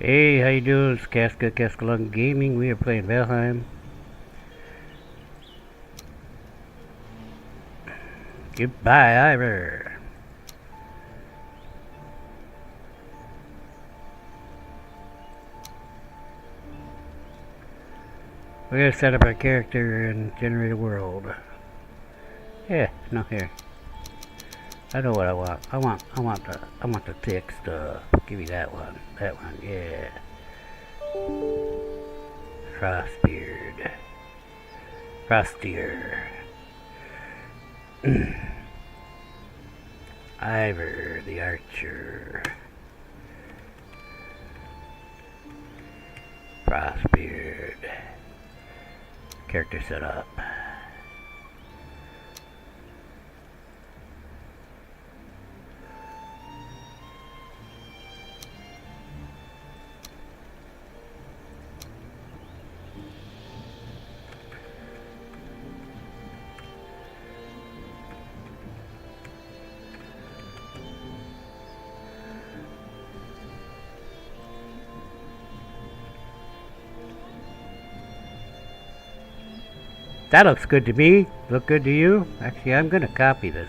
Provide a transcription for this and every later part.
Hey, how you doing? It's Cascalung Gaming. We are playing Valheim. Goodbye, Iver. We're gonna set up our character and generate a world. Yeah, no here. I know what I want. I want the thick stuff. Give me that one. That one, yeah. Frostbeard. Frostier. Iver the Archer. Frostbeard. Character set up. That looks good to me. Look good to you? Actually, I'm gonna copy this.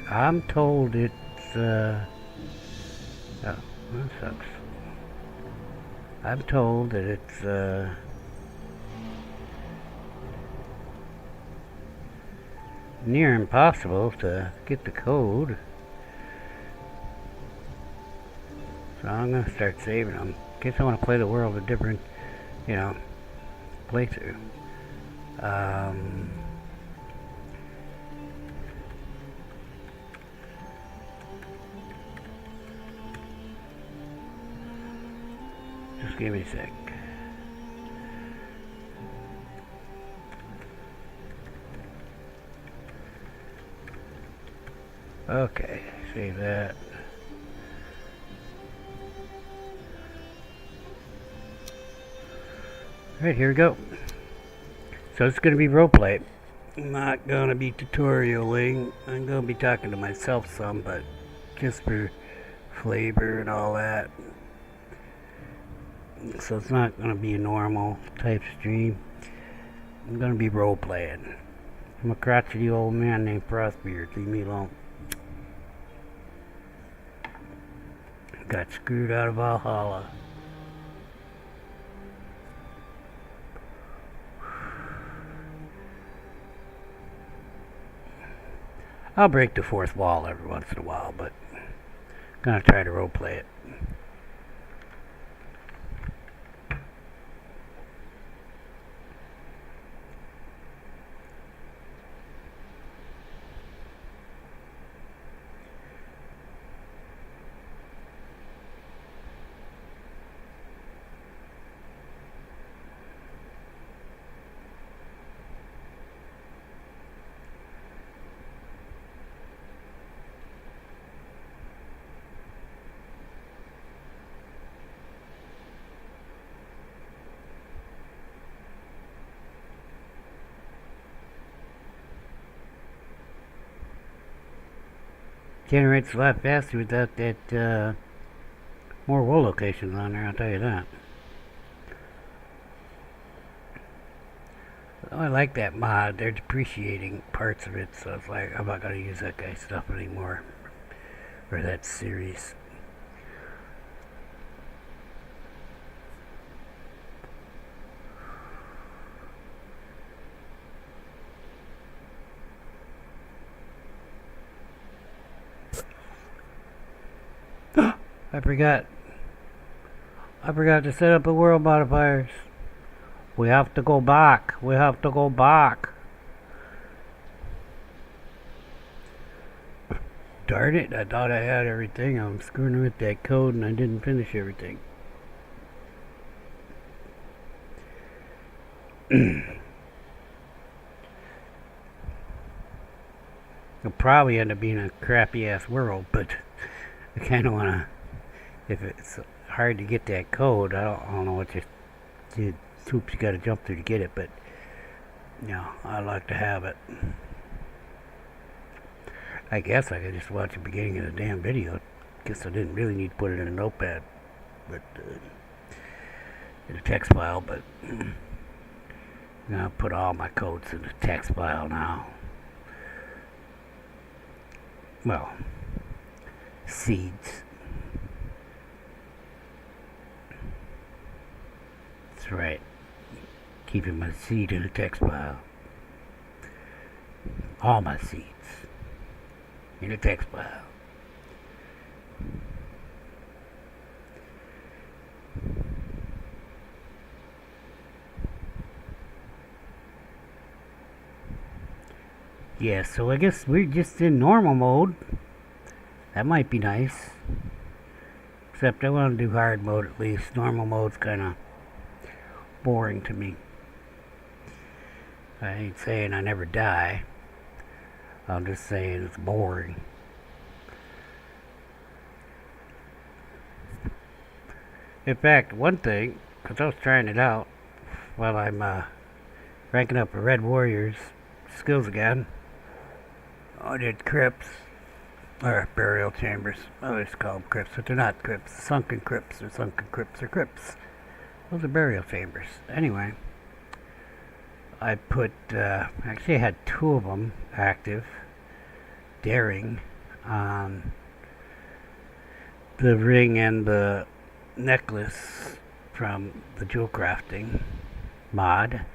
I'm told it's, oh, that sucks. I'm told that it's, near impossible to get the code. So I'm gonna start saving them. In case I want to play the world a different, playthrough. Just give me a sec. Okay, save that. Alright, here we go. So it's going to be roleplay. I'm not going to be tutorialing. I'm going to be talking to myself some, but just for flavor and all that. So it's not going to be a normal type stream. I'm going to be roleplaying. I'm a crotchety old man named Frostbeard. Leave me alone. Got screwed out of Valhalla. I'll break the fourth wall every once in a while, but I'm gonna try to roleplay it. Generates a lot faster without that more wool locations on there, I'll tell you that. Oh, I like that mod. They're depreciating parts of it, so it's like I'm not gonna use that guy's stuff anymore. Or that series. I forgot to set up the world modifiers. We have to go back. Darn it, I thought I had everything. I'm screwing with that code and I didn't finish everything. It'll probably end up being a crappy ass world, but I kinda wanna, if it's hard to get that code, I don't know what hoops you gotta jump through to get it, but I like to have it. I guess I could just watch the beginning of the damn video. Guess I didn't really need to put it in a notepad, but in a text file. But I'm gonna put all my codes in the text file now. Well, seeds. That's right. Keeping my seed in a text file. All my seeds in a text file. Yeah, so I guess we're just in normal mode. That might be nice. Except I want to do hard mode at least. Normal mode's kind of boring to me. I ain't saying I never die. I'm just saying it's boring. In fact, one thing, because I was trying it out while I'm ranking up a Red Warrior's skills again. I did crypts, or burial chambers. I just call them crypts, but they're not crypts. Sunken crypts, or sunken crypts, or crypts. Those are burial chambers. Anyway, I put, actually I had 2 of them active, daring, on the ring and the necklace from the jewel crafting mod.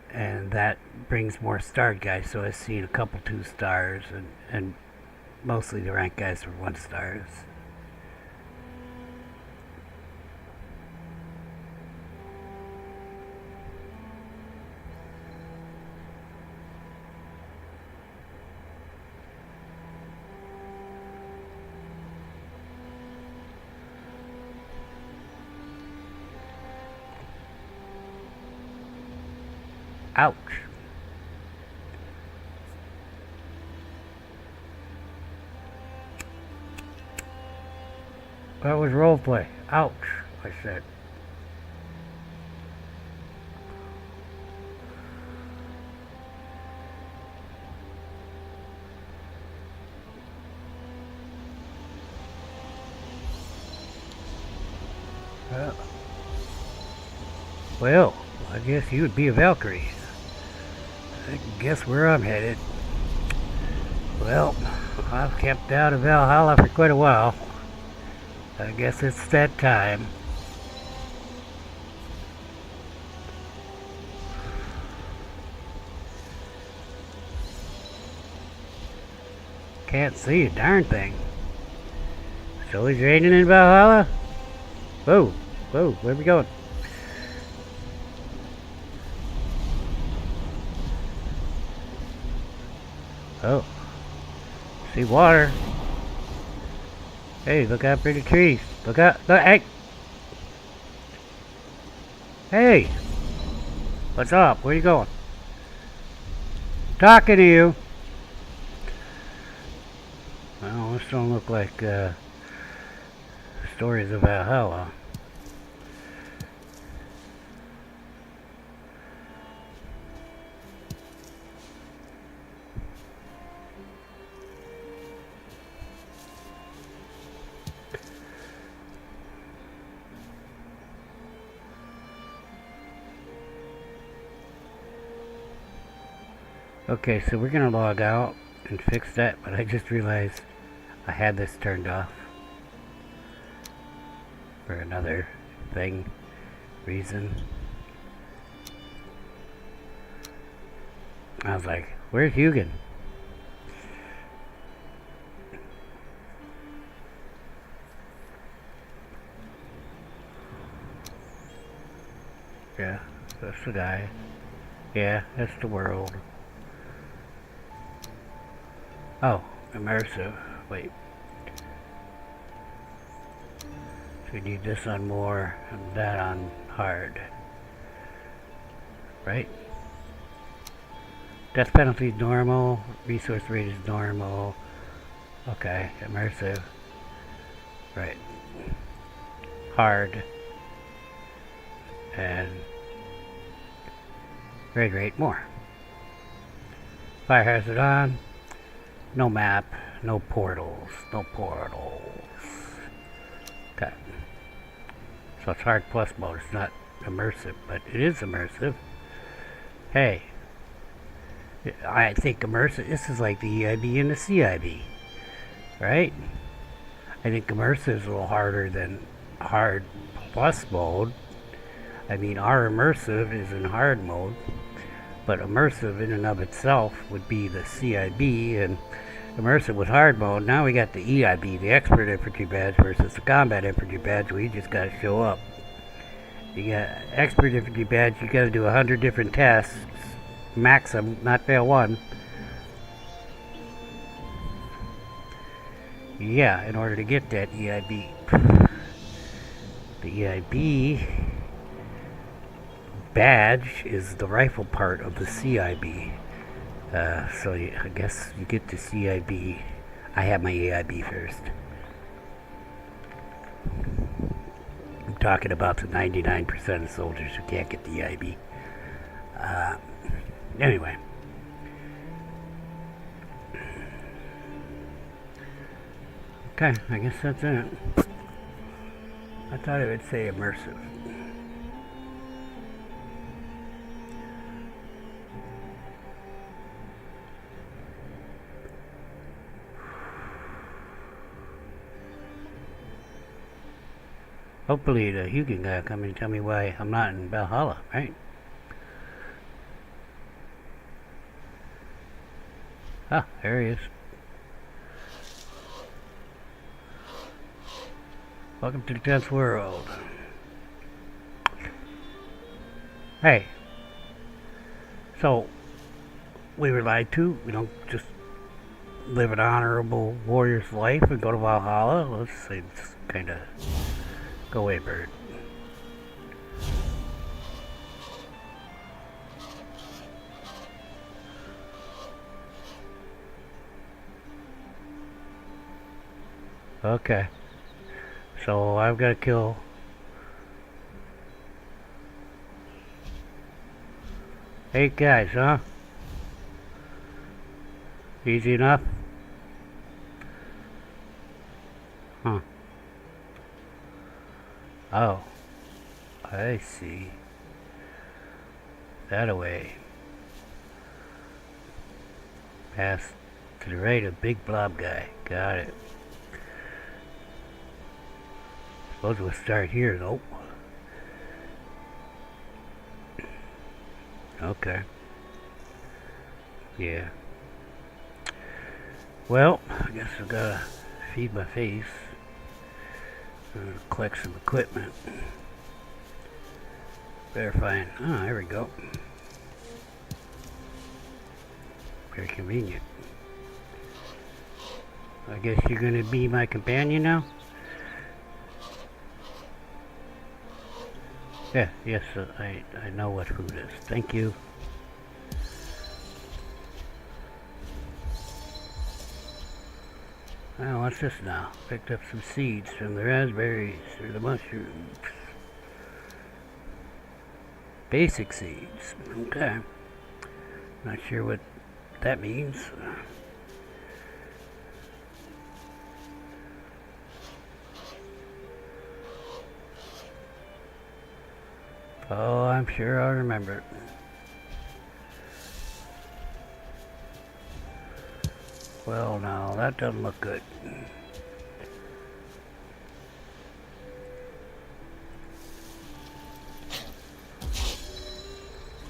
And that brings more starred guys, so I've seen a couple 2 stars, and mostly the rank guys were 1 stars. Ouch. That was roleplay. Ouch, I said. Well, I guess you would be a Valkyrie. I guess where I'm headed. Well, I've kept out of Valhalla for quite a while. I guess it's that time. Can't see a darn thing. So it's raining in Valhalla? Whoa, whoa, where are we going? Oh, see water. Hey, look out for the trees. Look out, look, hey! Hey! What's up? Where you going? Talking to you. Well, this don't look like, stories of Valhalla. Okay, so we're gonna log out and fix that, but I just realized I had this turned off for another reason. I was like, where's Hugin? Yeah, that's the guy. Yeah, that's the world. Oh, immersive. Wait. So we need this on more and that on hard. Right? Death penalty is normal. Resource rate is normal. Okay, immersive. Right. Hard. And raid rate more. Fire hazard on. No map, no portals, no portals. Okay. So it's hard plus mode, it's not immersive, but it is immersive. Hey, I think immersive, this is like the EIB and the CIB, right? I think immersive is a little harder than hard plus mode. I mean, our immersive is in hard mode, but immersive in and of itself would be the CIB, and immersive with hard mode. Now we got the EIB, the Expert Infantry Badge versus the Combat Infantry Badge. We just gotta show up. You got Expert Infantry Badge, you gotta do 100 different tasks, max them, not fail one. Yeah, in order to get that EIB. The EIB badge is the rifle part of the CIB. So I guess you get the CIB. I have my EIB first. I'm talking about the 99% of soldiers who can't get the EIB. Anyway. Okay, I guess that's it. I thought it would say immersive. Hopefully the Hugin guy will come and tell me why I'm not in Valhalla, right? Ah, there he is. Welcome to the 10th world. Hey. So, we were lied to. We don't just live an honorable warrior's life and go to Valhalla. Let's say it's kind of... Go away, bird. Okay. So I've got to kill 8 guys, huh? Easy enough? Huh. Oh. I see. That away. Pass to the right of big blob guy. Got it. Suppose we'll start here, though. Okay. Yeah. Well, I guess I gotta feed my face. Collect some equipment. Better find... Oh, there we go. Very convenient. I guess you're gonna be my companion now? Yeah, yes, I know what food is. Thank you. Well, what's this now? Picked up some seeds from the raspberries or the mushrooms. Basic seeds. Okay. Not sure what that means. Oh, I'm sure I'll remember it. Well, now, that doesn't look good.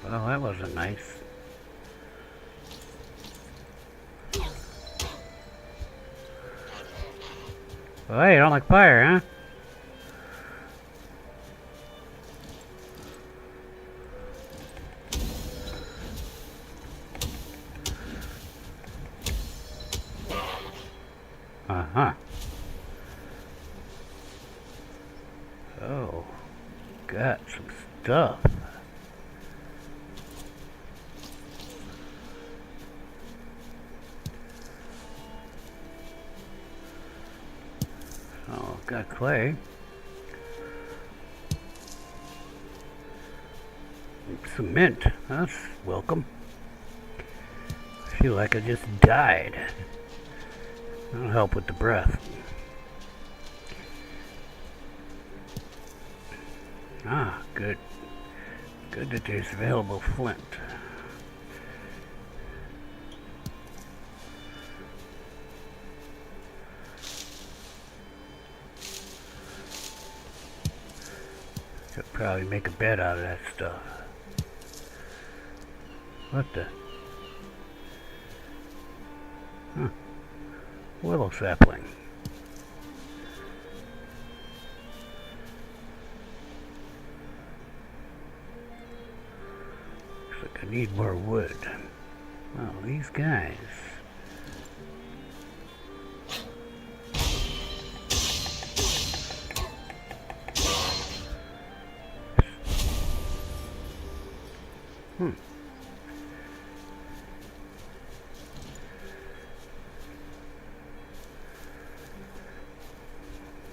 Well, that wasn't nice. Well, hey, you don't like fire, huh? Uh-huh. Oh, got some stuff. Oh, got clay. Cement. That's welcome. I feel like I just died. That'll help with the breath. Ah, good. Good that there's available flint. Could probably make a bed out of that stuff. What the? Huh. Willow sapling. Looks like I need more wood. Well, these guys.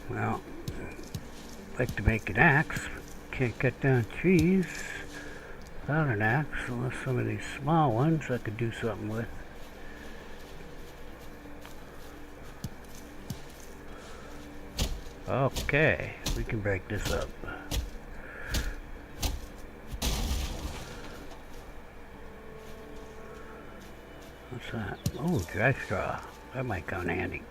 Well, I'd like to make an axe. Can't cut down trees without an axe, unless some of these small ones I could do something with. Okay, we can break this up. What's that? Oh, dry straw. That might come in handy.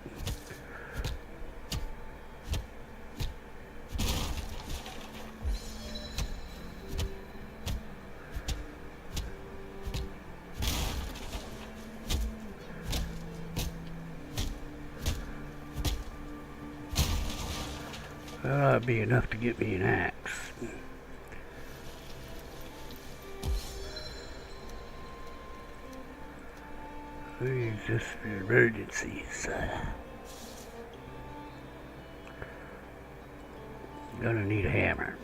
That ought to be enough to get me an axe. We use this for emergencies. Gonna need a hammer.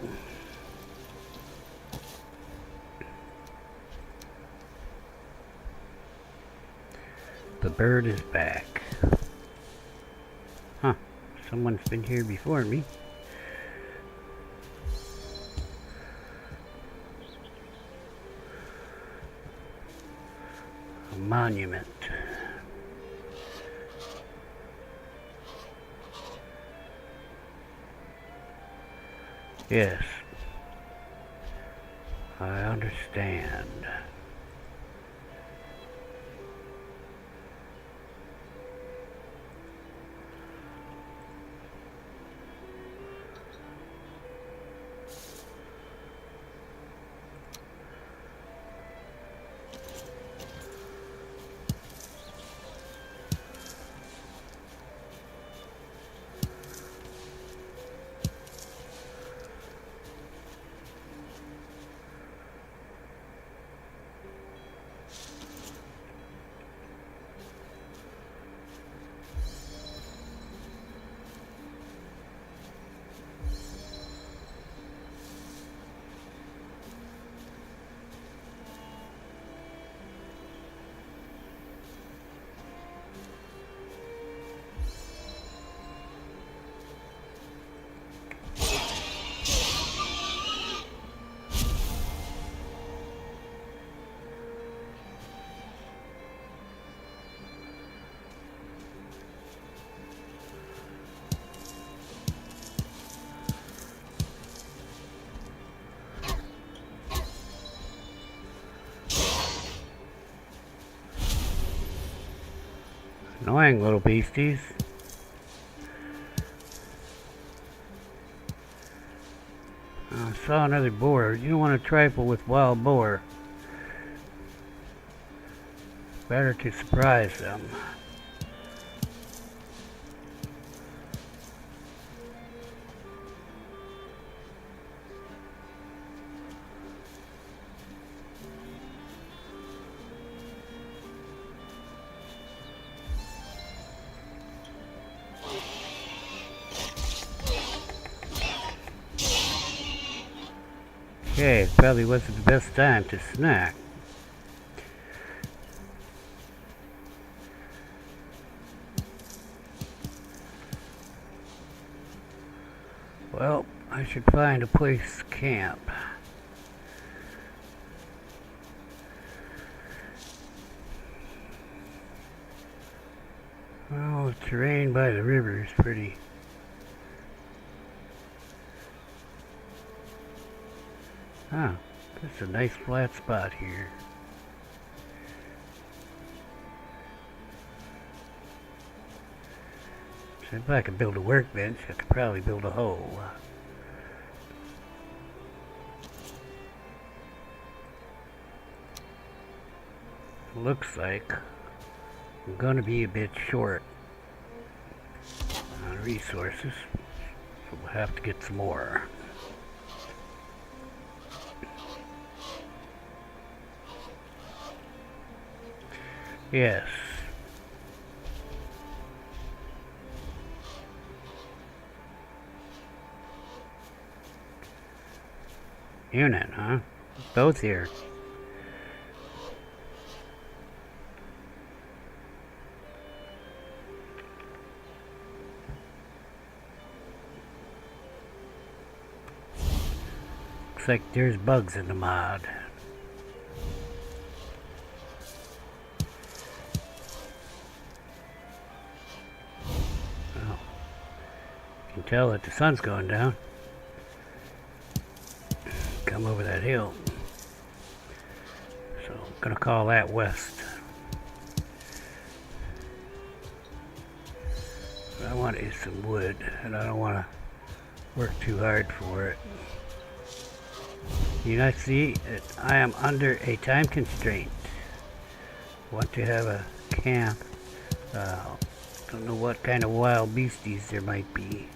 The bird is back. Huh. Someone's been here before me. A monument. Yes. I understand. Annoying little beasties. I saw another boar. You don't want to trifle with wild boar. Better to surprise them. Okay, it probably wasn't the best time to snack. Well, I should find a place to camp. Well, the terrain by the river is pretty... Huh, that's a nice flat spot here. So if I could build a workbench, I could probably build a hole. Looks like I'm gonna be a bit short on resources, so we'll have to get some more. Yes. Unit, huh? Both here. Looks like there's bugs in the mod. Well, you can tell that the sun's going down. Come over that hill. So I'm gonna call that west. What I want is some wood, and I don't want to work too hard for it. You not see that I am under a time constraint. I want to have a camp. Don't know what kind of wild beasties there might be.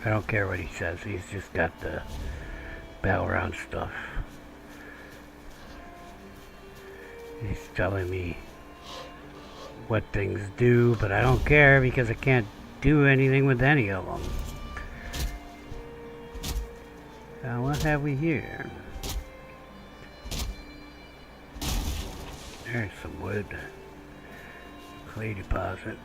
I don't care what he says, he's just got the Balrond stuff. He's telling me what things do, but I don't care because I can't do anything with any of them. Now what have we here? There's some wood. Clay deposit.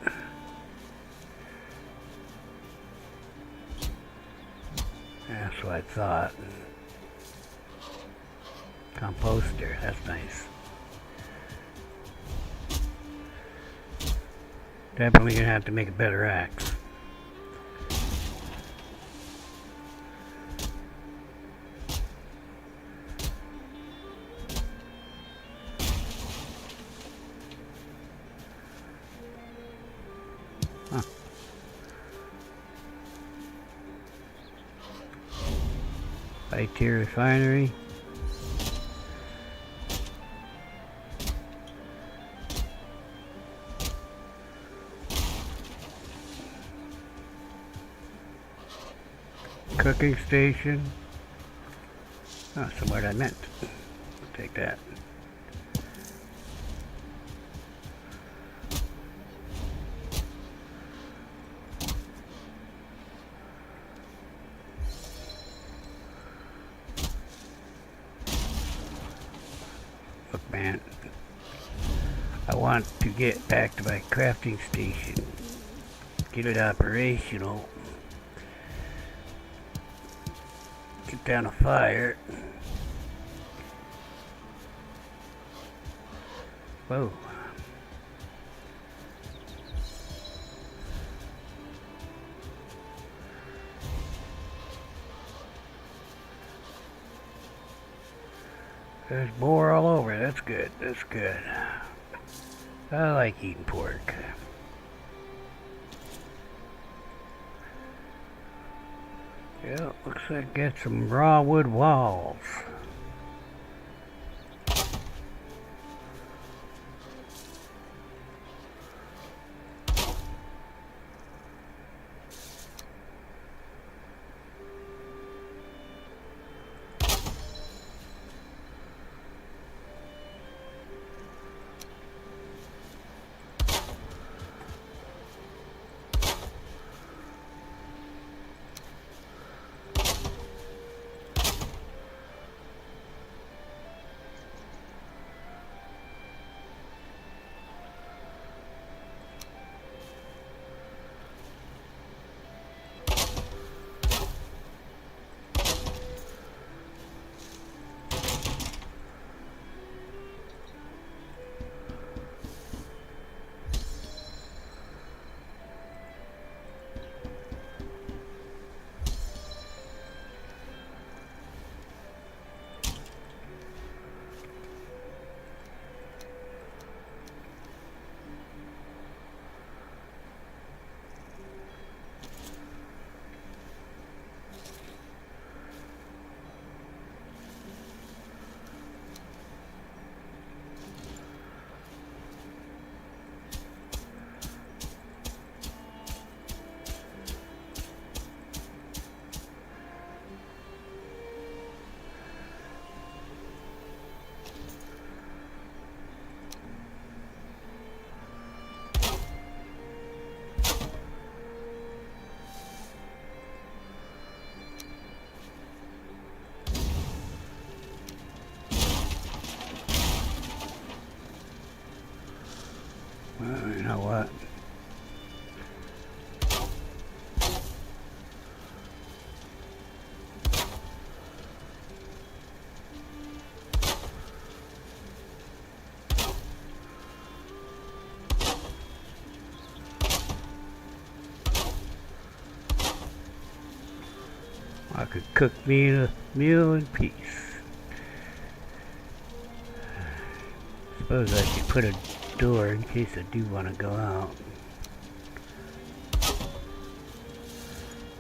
That's what I thought. Composter, that's nice. Definitely gonna have to make a better axe. Huh. High-tier refinery. Cooking station. Oh, somewhere I meant. Take that. Look, man. I want to get back to my crafting station. Get it operational. Get down a fire. Whoa. There's boar all over. That's good. That's good. I like eating pork. Yeah, looks like get some raw wood walls. You know what? I could cook me a meal in peace. Suppose I should put a door in case I do want to go out.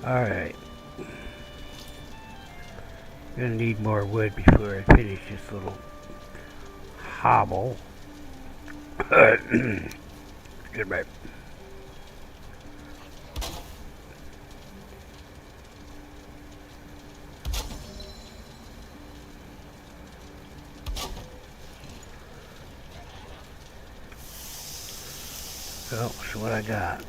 Alright. Gonna need more wood before I finish this little hobble. Goodbye. So, that's what I got.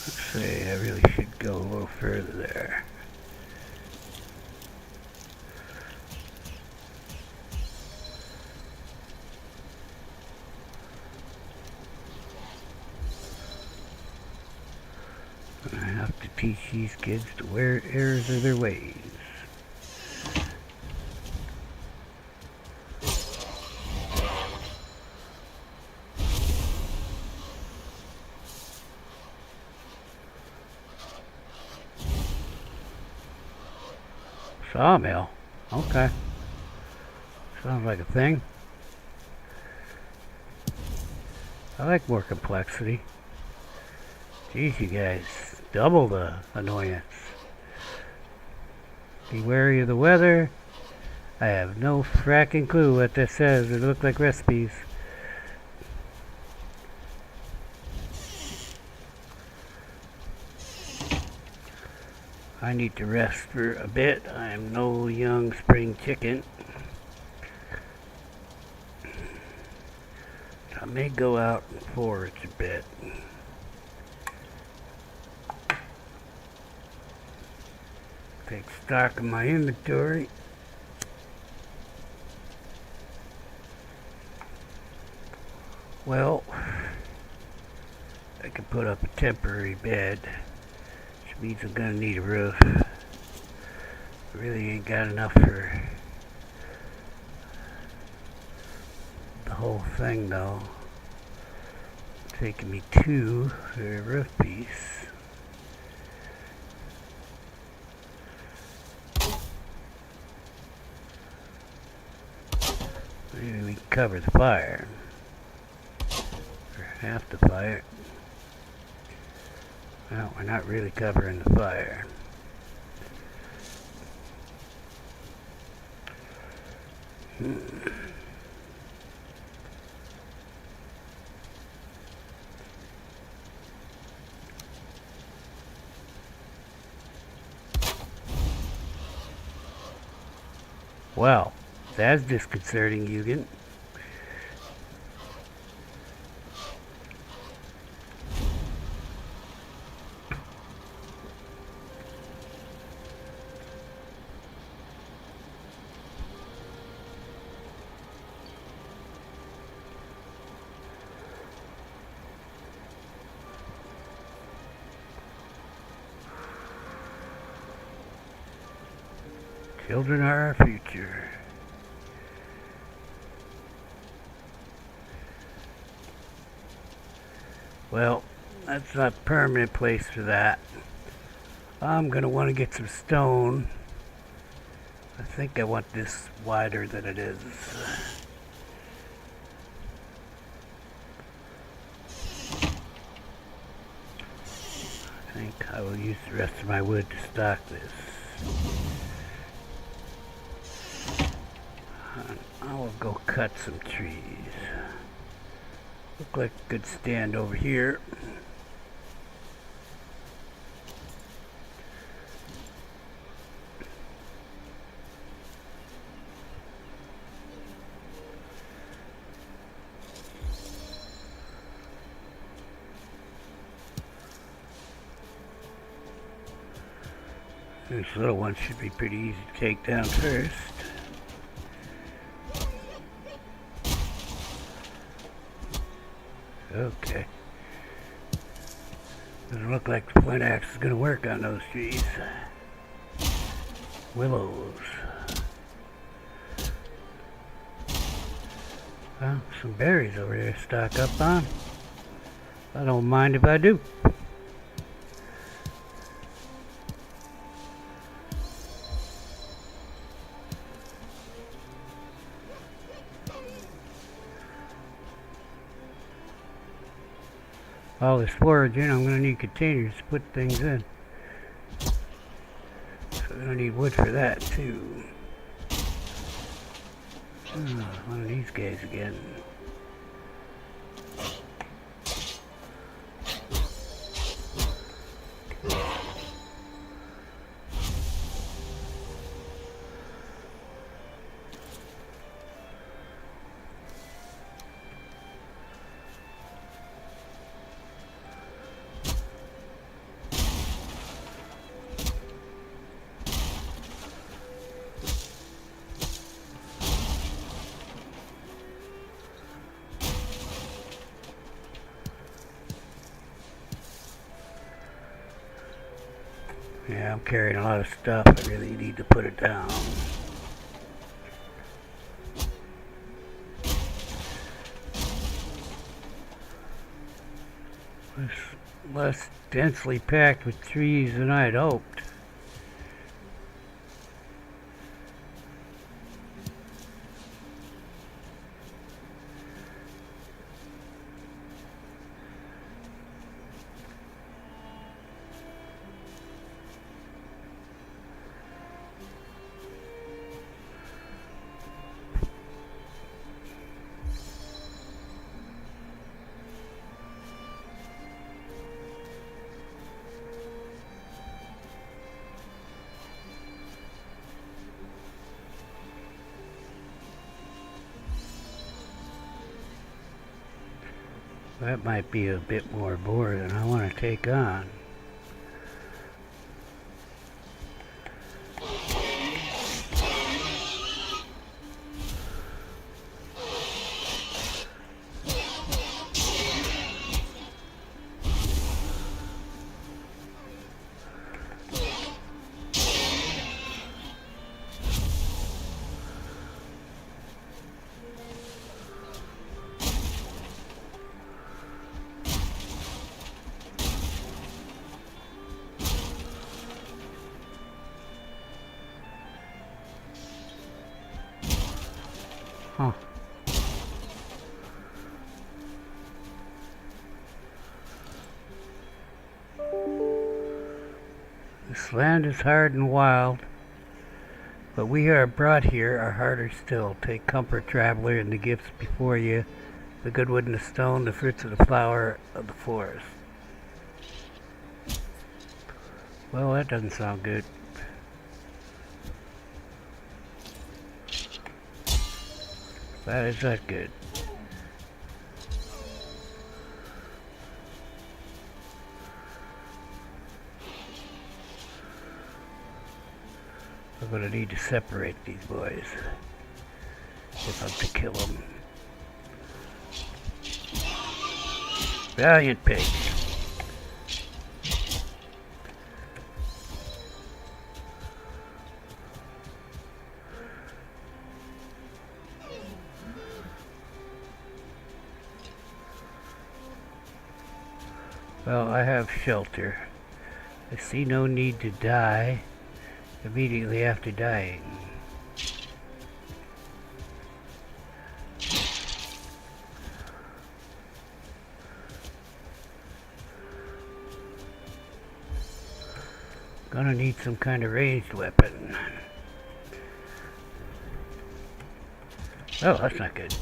Let's see, I really should go a little further there. I have to teach these kids to wear errors of their ways. Sawmill? Okay. Sounds like a thing. I like more complexity. Jeez, you guys. Double the annoyance. Be wary of the weather. I have no fracking clue what this says. It look like recipes. I need to rest for a bit. I am no young spring chicken. I may go out and forage a bit. Take stock of my inventory. Well, I can put up a temporary bed, which means I'm gonna need a roof. I really ain't got enough for the whole thing though. It's taking me 2 for a roof piece. Maybe we can cover the fire. Or half the fire. Well, we're not really covering the fire. Well, that's disconcerting, Eugen. Children are our future. Well, that's not a permanent place for that. I'm gonna want to get some stone. I think I want this wider than it is. I think I will use the rest of my wood to stock this. I will go cut some trees. Look like a good stand over here. This little one should be pretty easy to take down first. Okay. Doesn't look like the flint axe is going to work on those trees. Willows. Well, some berries over there to stock up on. I don't mind if I do. All this foraging, I'm going to need containers to put things in. So I'm going to need wood for that too. Oh, one of these guys again. Yeah, I'm carrying a lot of stuff. I really need to put it down. It's less densely packed with trees than I'd hoped. That might be a bit more boar than I want to take on. Huh. This land is hard and wild, but we who are brought here are harder still. Take comfort, traveler, in the gifts before you, the good wood and the stone, the fruits of the flower of the forest. Well, that doesn't sound good. That is not good. I'm going to need to separate these boys if I'm to kill them. Valiant pig. Well, I have shelter. I see no need to die immediately after dying. Gonna need some kind of ranged weapon. Oh, that's not good.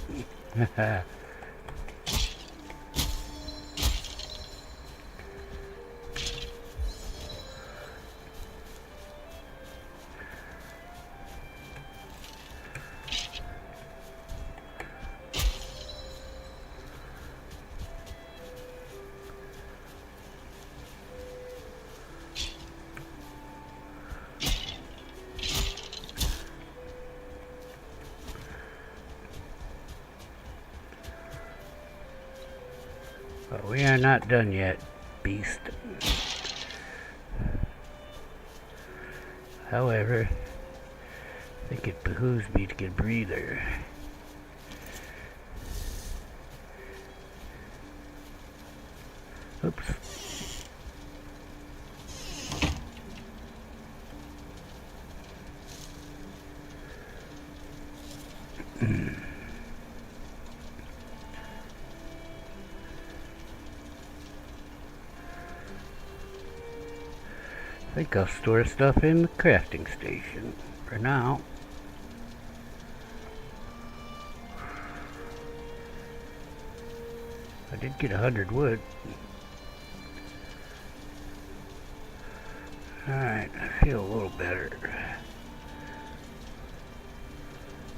We are not done yet, beast. However, I think it behooves me to get a breather. Oops. I think I'll store stuff in the crafting station for now. I did get 100 wood. Alright, I feel a little better.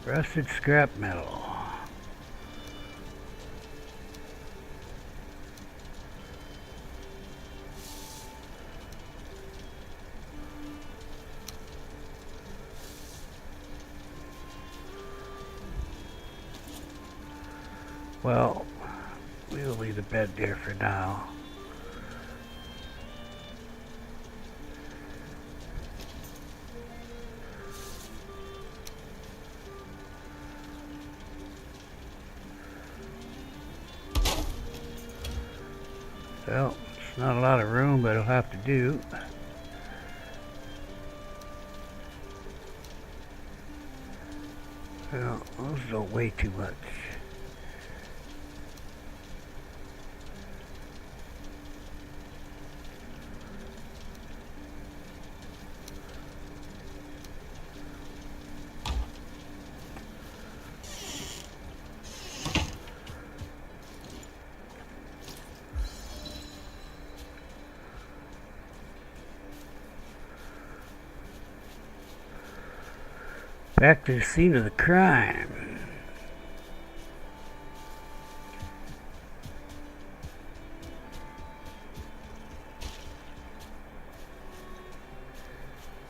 Rusted scrap metal. Well, we'll leave the bed there for now. Well, it's not a lot of room, but it'll have to do. Well, those don't weigh too much. Back to the scene of the crime.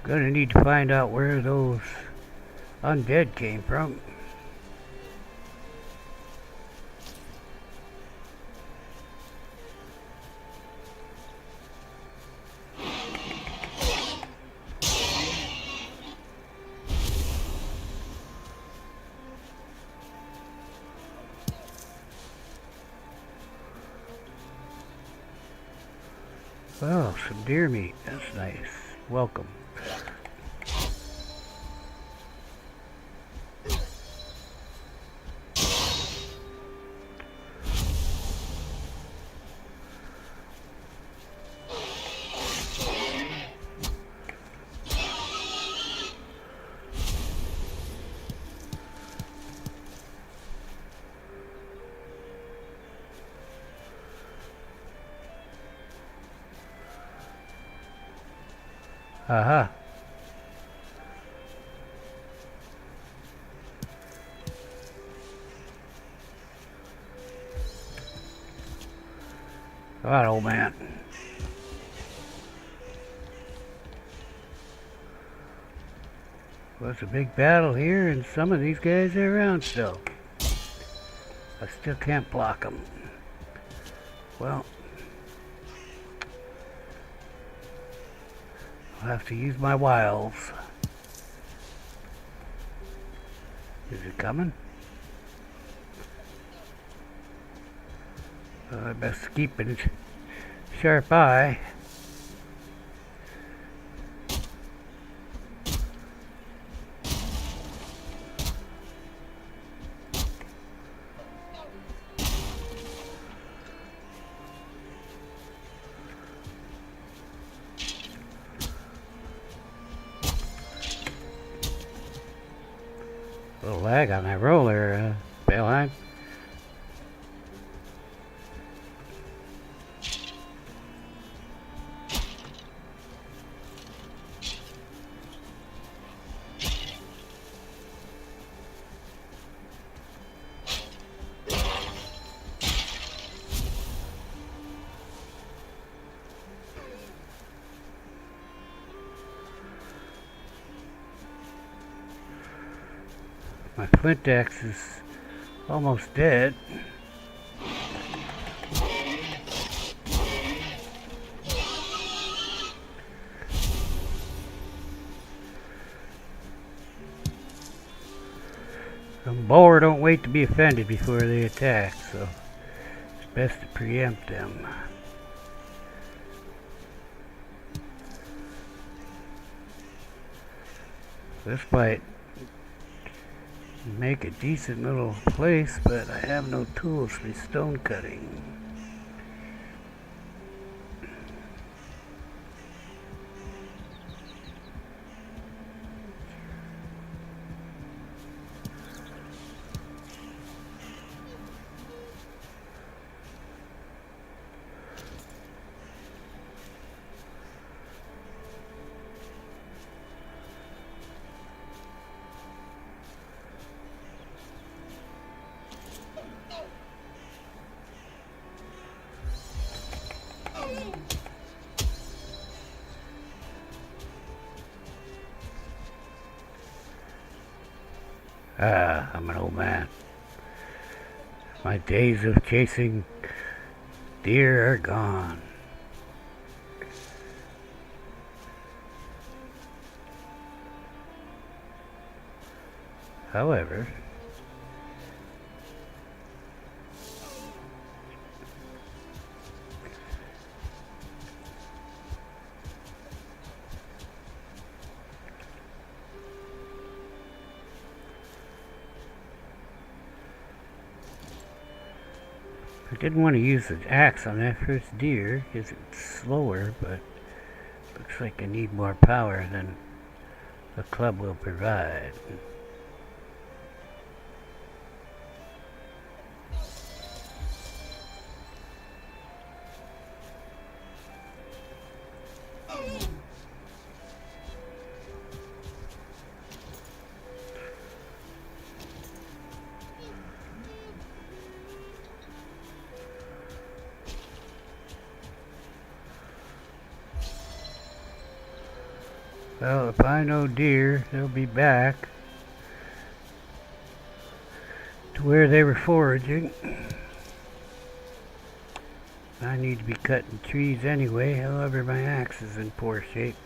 Gonna need to find out where those undead came from. Oh, some deer meat. That's nice. Welcome. Aha. Alright, old man. Well, it's a big battle here, and some of these guys are around still. I still can't block them. Well, I'll have to use my wiles. Is it coming? I best keep a sharp eye. A little lag on that roller, Valheim. My flint axe is almost dead. Some boar don't wait to be offended before they attack, so it's best to preempt them. This might make a decent little place, but I have no tools for stone cutting. Ah, I'm an old man. My days of chasing deer are gone. However, I didn't want to use the axe on that first deer because it's slower, but looks like I need more power than the club will provide. Well, if I know deer, they'll be back to where they were foraging. I need to be cutting trees anyway, however my axe is in poor shape.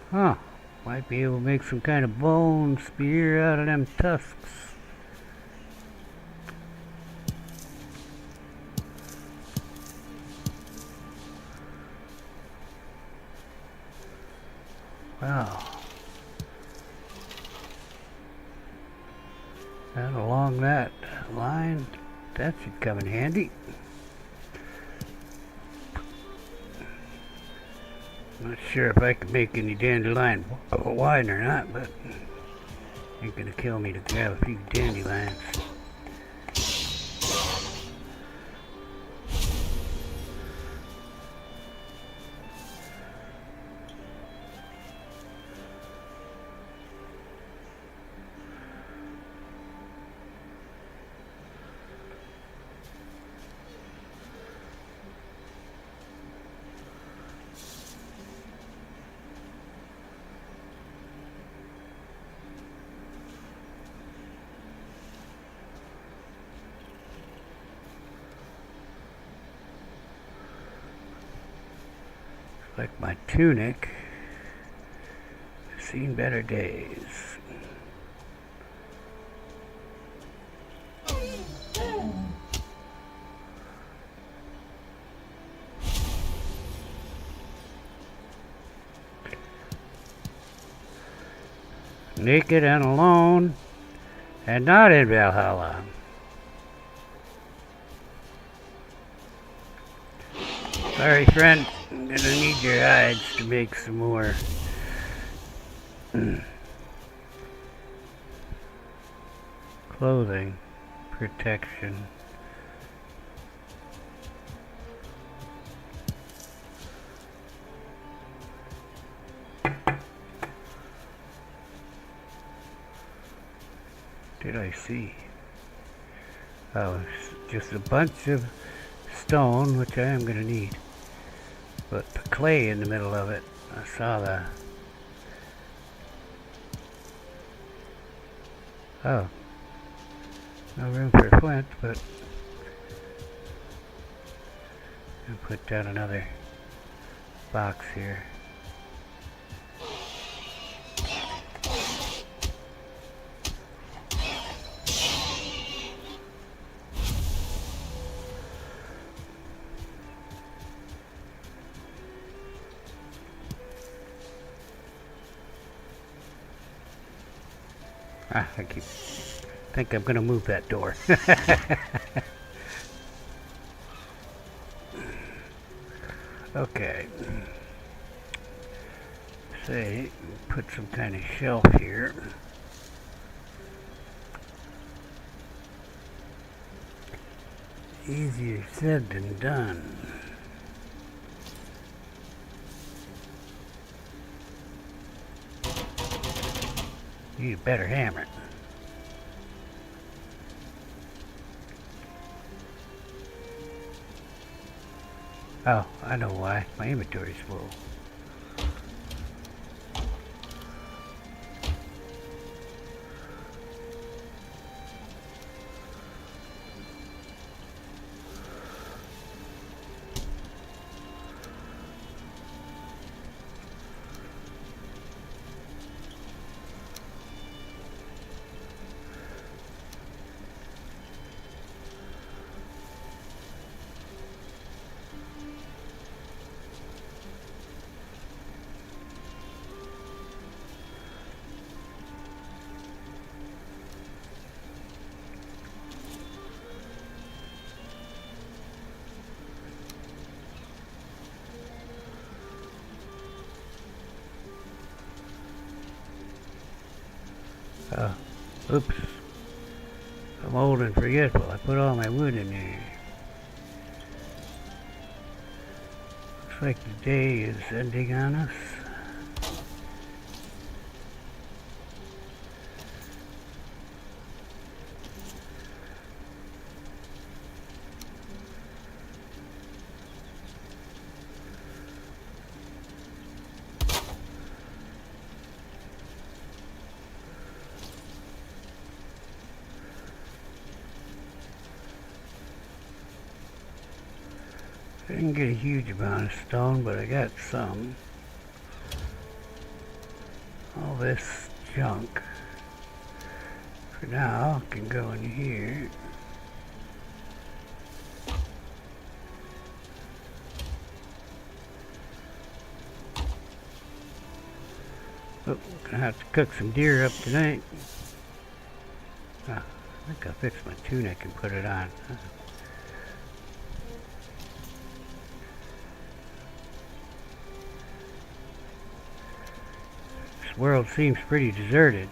Huh, might be able to make some kind of bone spear out of them tusks. Wow. And along that line, that should come in handy. Not sure if I can make any dandelion wine or not, but ain't gonna kill me to grab a few dandelions. Like my tunic, I've seen better days. Naked and alone, and not in Valhalla. Sorry, friend. I'm gonna need your hides to make some more clothing protection. should I see? Oh, it's just a bunch of stone, which I am going to need. But the clay in the middle of it, I saw the... Oh. No room for flint, but... I'll put down another box here. I think I'm gonna move that door. Okay. Say, put some kind of shelf here. Easier said than done. Need a better hammer. Oh, I know why. My inventory's full. Oops. I'm old and forgetful. I put all my wood in there. Looks like the day is ending on us. I didn't get a huge amount of stone, but I got some. All this junk, for now, can go in here. Oh, gonna have to cook some deer up tonight. I think I'll fix my tunic and put it on. World seems pretty deserted.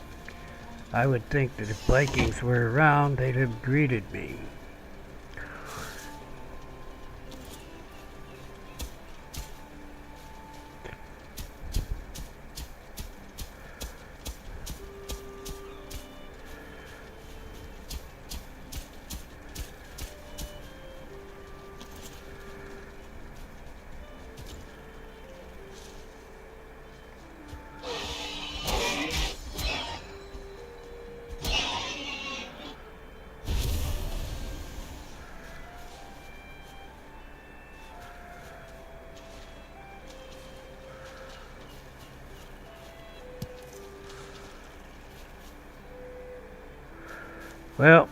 I would think that if Vikings were around, they'd have greeted me. Well,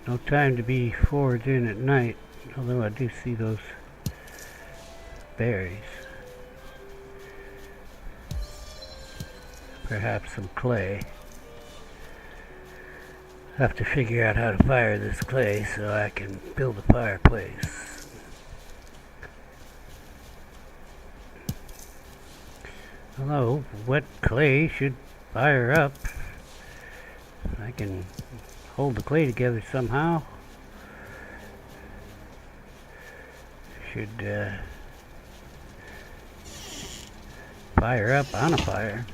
no time to be forward in at night, although I do see those berries. Perhaps some clay. Have to figure out how to fire this clay so I can build a fireplace. Although, wet clay should fire up. I can hold the clay together somehow. Should fire up on a fire.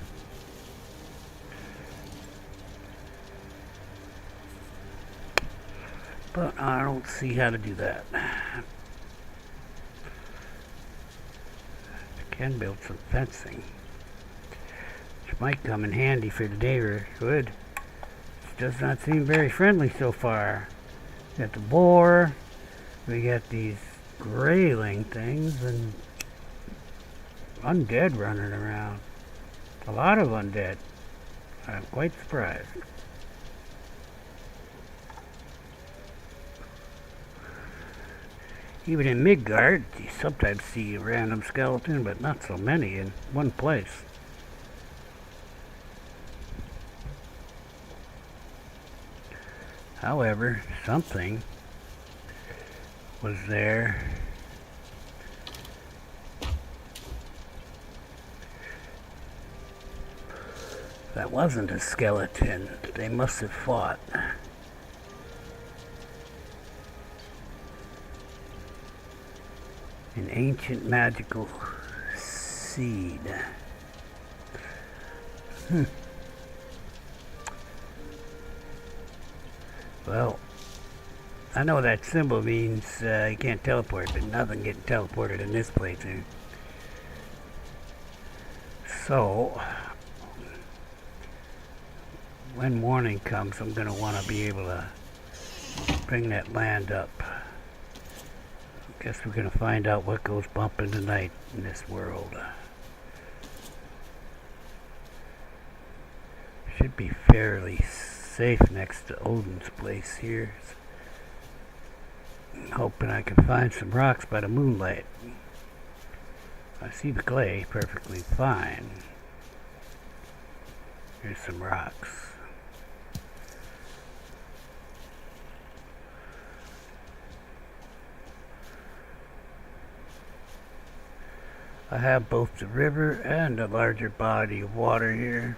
But I don't see how to do that. I can build some fencing, which might come in handy for the neighborhood. It does not seem very friendly so far. We got the boar, we got these grayling things, and undead running around. A lot of undead. I'm quite surprised. Even in Midgard, you sometimes see a random skeleton, but not so many in one place. However, something was there. That wasn't a skeleton. They must have fought. An ancient magical seed. Well, I know that symbol means you can't teleport, but nothing getting teleported in this playthrough. So, when morning comes, I'm going to want to be able to bring that land up. Guess we're going to find out what goes bumping tonight in this world. Should be fairly safe next to Odin's place here. I'm hoping I can find some rocks by the moonlight. I see the clay perfectly fine. Here's some rocks. I have both the river and a larger body of water here.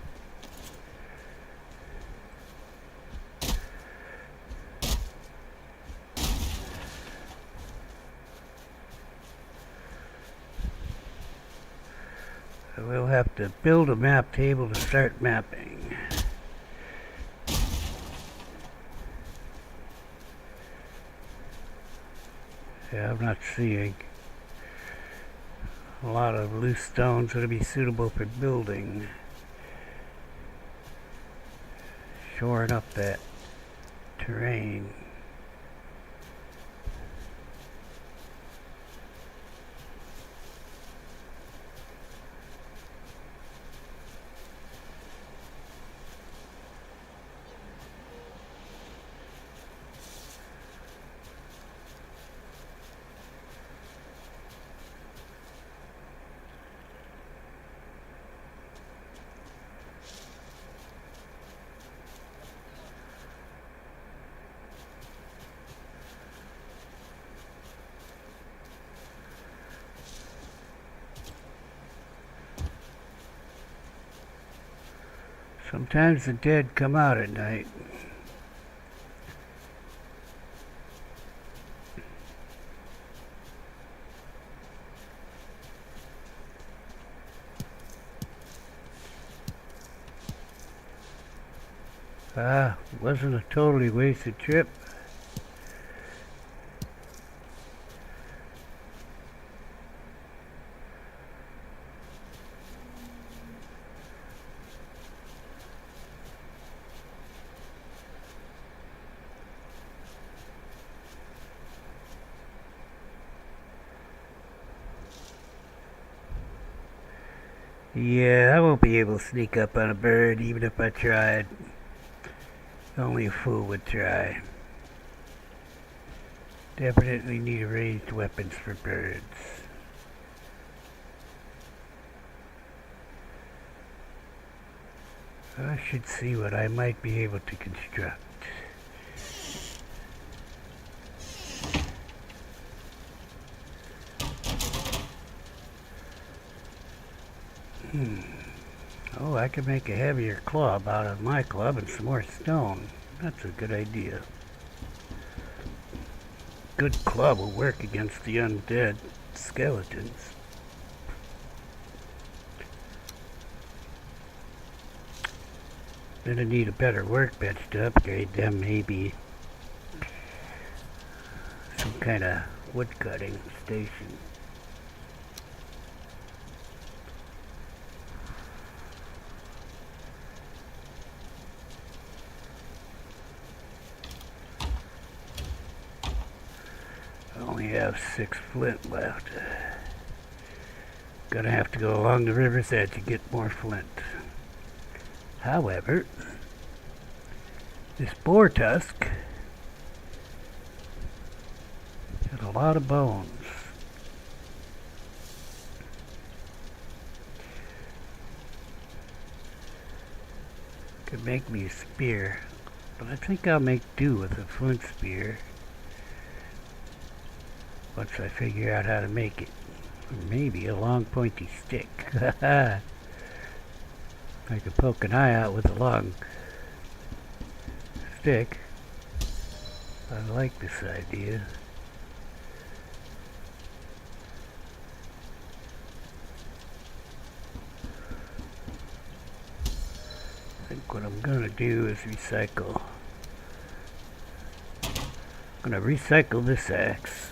I will have to build a map table to start mapping. Yeah, I'm not seeing a lot of loose stones that would be suitable for building. Shoring up that terrain. Sometimes the dead come out at night. Wasn't a totally wasted trip. Yeah, I won't be able to sneak up on a bird even if I tried. Only a fool would try. Definitely need raised weapons for birds. I should see what I might be able to construct. Oh, I could make a heavier club out of my club and some more stone. That's a good idea. Good club will work against the undead skeletons. Gonna need a better workbench to upgrade them, maybe. some kind of woodcutting station. I only have 6 flint left. Gonna have to go along the river's edge to get more flint. However, this boar tusk has a lot of bones. Could make me a spear, but I think I'll make do with a flint spear once I figure out how to make it. Or maybe a long pointy stick. I could poke an eye out with a long stick. I like this idea. I think what I'm gonna do is recycle. I'm gonna recycle this axe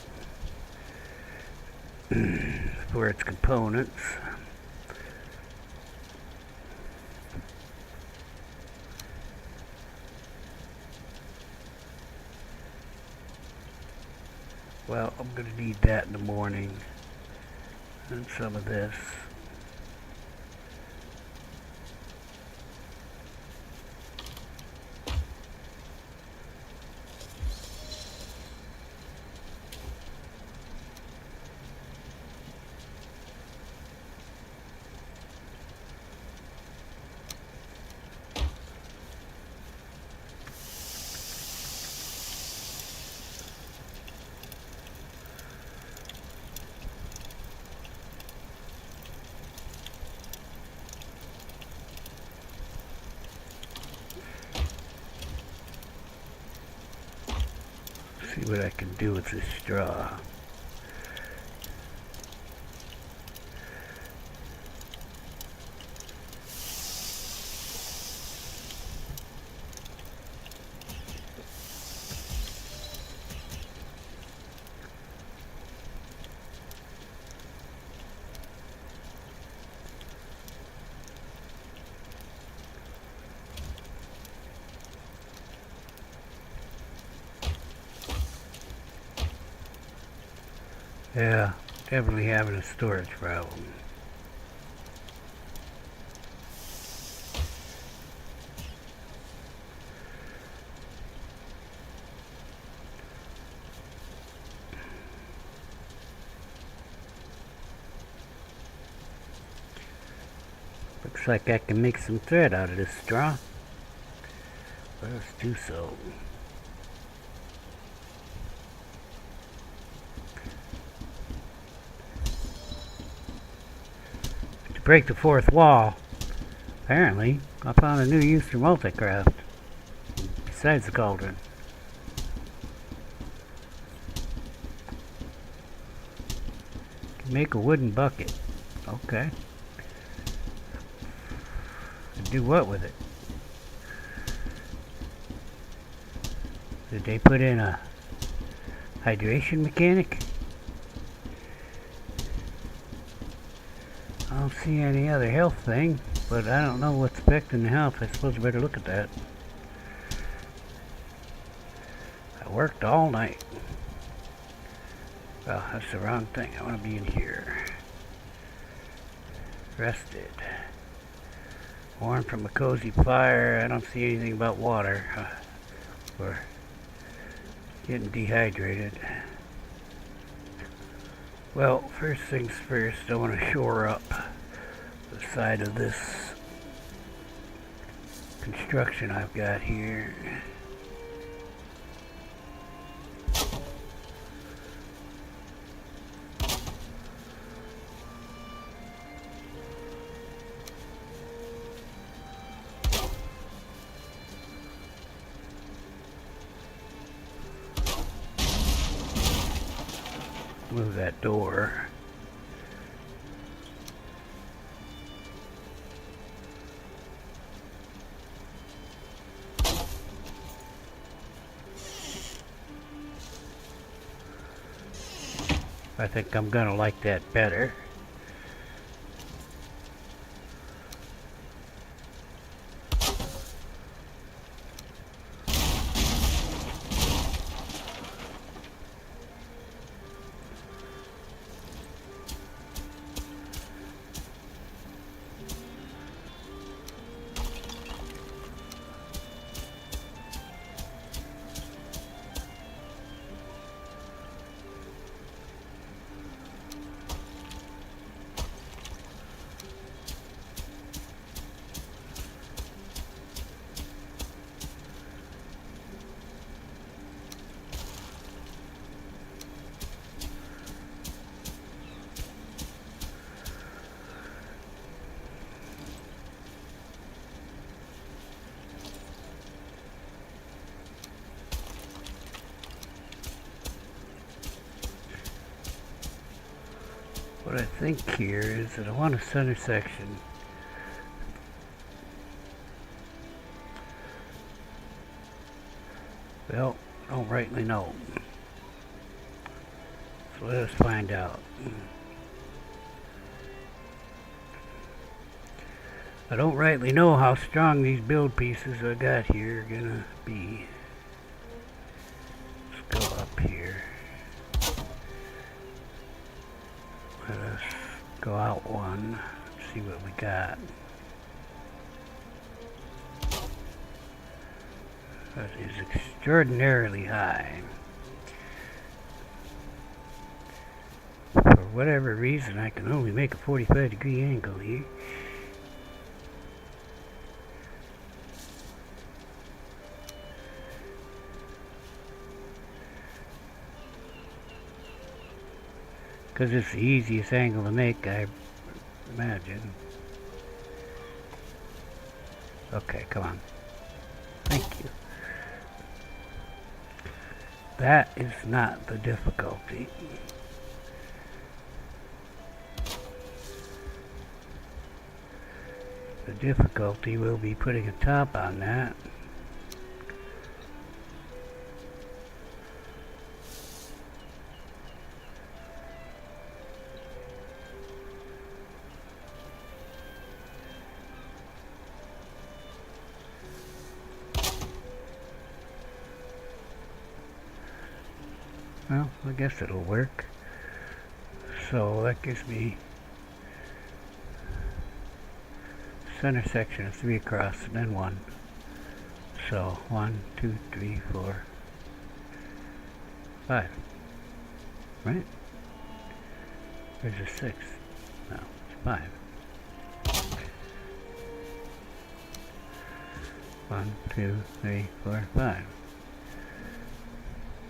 for its components. Well, I'm going to need that in the morning, and some of this. See what I can do with this straw. Yeah, definitely having a storage problem. Looks like I can make some thread out of this straw. Let us do so. Break the fourth wall. Apparently, I found a new use for multi-craft, besides the cauldron. Can make a wooden bucket. Okay. And do what with it? Did they put in a hydration mechanic? I don't see any other health thing, but I don't know what's affecting the health. I suppose I better look at that. I worked all night. Well, that's the wrong thing. I want to be in here. Rested. Warm from a cozy fire. I don't see anything about water. Or getting dehydrated. Well, first things first, I want to shore up the side of this construction I've got here. Move that door. I think I'm gonna like that better. What I think here is that I want a center section. Well, I don't rightly know. So let us find out. I don't rightly know how strong these build pieces I got here are gonna be. Let's go up here. Let us go out one, see what we got. That is extraordinarily high. For whatever reason, I can only make a 45-degree angle here. Because it's the easiest angle to make, I imagine. Okay, come on. Thank you. That is not the difficulty. The difficulty will be putting a top on that. Well, I guess it'll work. So that gives me center section of 3 across and then 1. So 1, 2, 3, 4, 5. Right? There's a 6. No, it's 5. 1, 2, 3, 4, 5.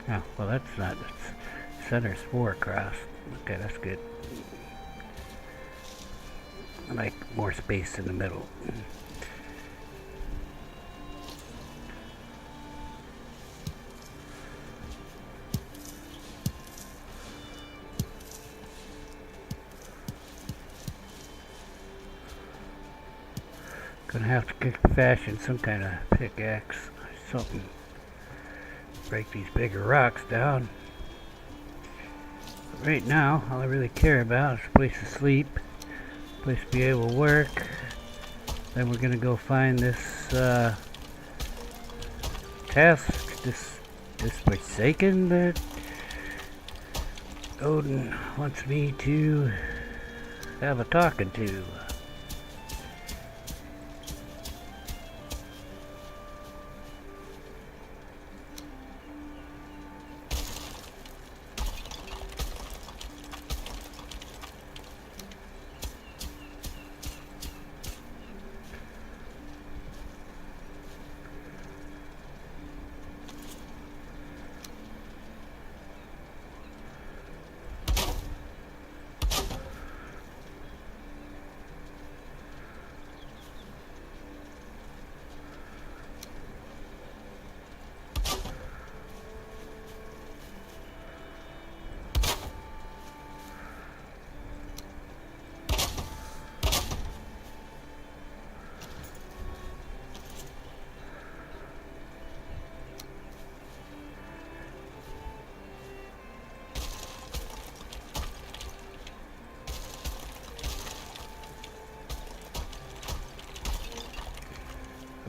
Oh, well that's not, it's center's 4 across. Okay, that's good. I like more space in the middle. Gonna have to fashion some kind of pickaxe or something. Break these bigger rocks down. But right now, all I really care about is a place to sleep, a place to be able to work. Then we're gonna go find this task, this Forsaken that Odin wants me to have a talking to.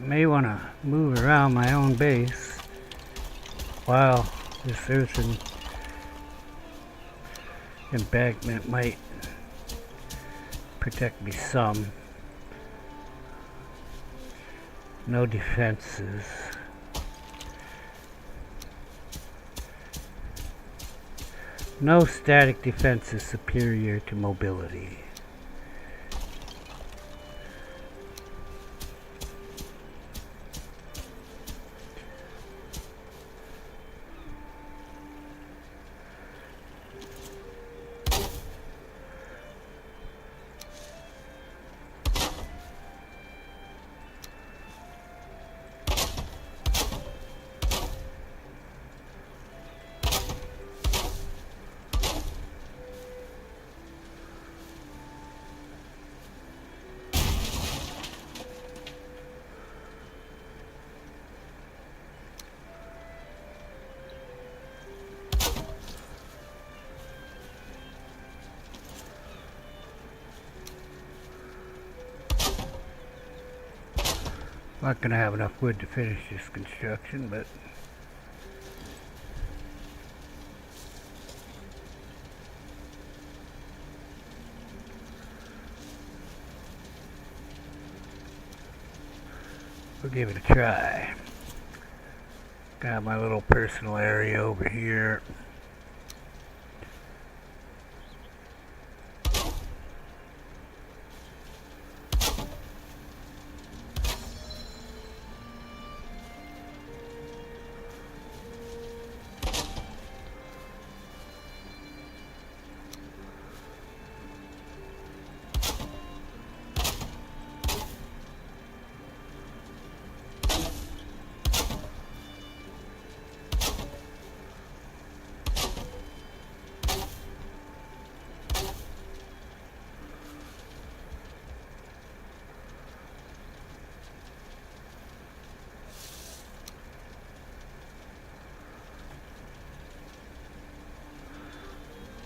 may want to move around my own base while this earthen embankment might protect me some. No defenses. No static defense is superior to mobility. Not gonna have enough wood to finish this construction, but we'll give it a try. Got my little personal area over here.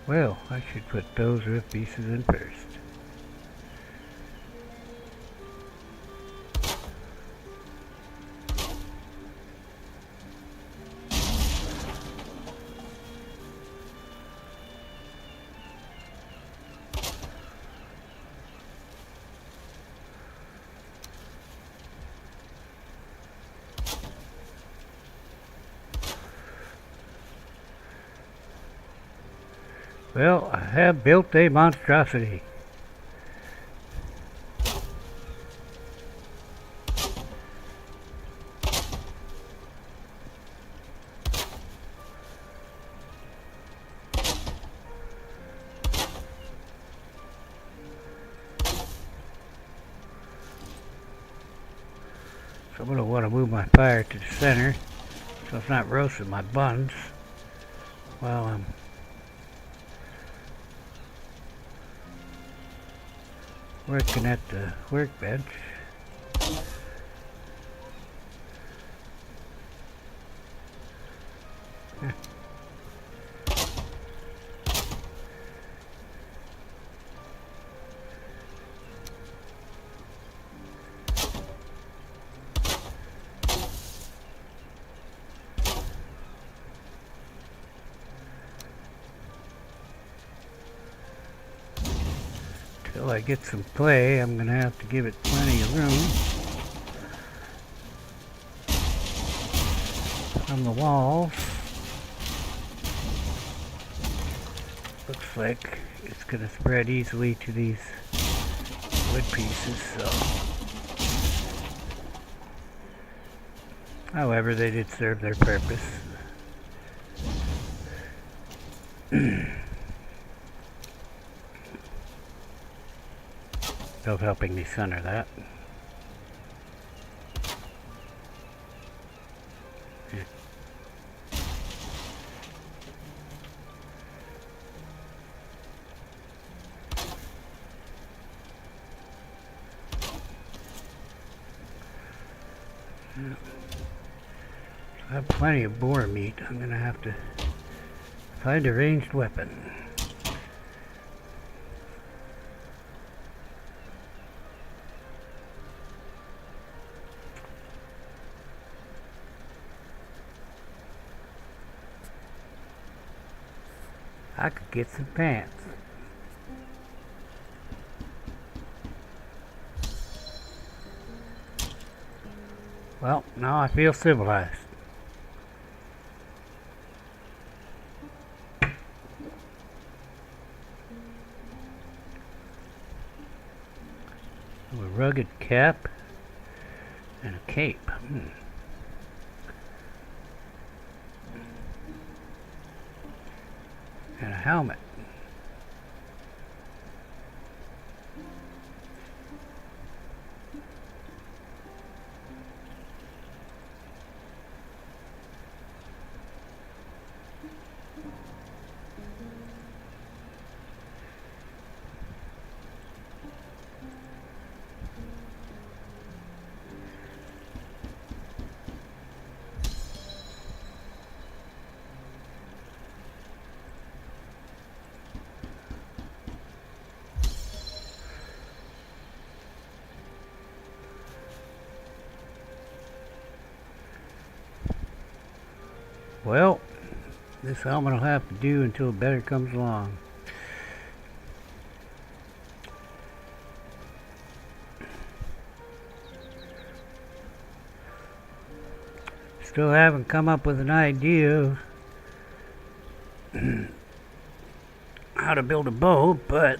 Well, I should put those roof pieces in first. Well, I have built a monstrosity. So I'm going to want to move my fire to the center so it's not roasting my buns while I'm working at the workbench. Till I get some clay, I'm going to have to give it plenty of room on the walls. Looks like it's going to spread easily to these wood pieces, so. However, they did serve their purpose. Of helping me center that. I have plenty of boar meat. I'm gonna have to find a ranged weapon. I could get some pants. Well, now I feel civilized. A rugged cap and a cape. And a helmet. Well, this helmet will have to do until better comes along. Still haven't come up with an idea of how to build a bow, but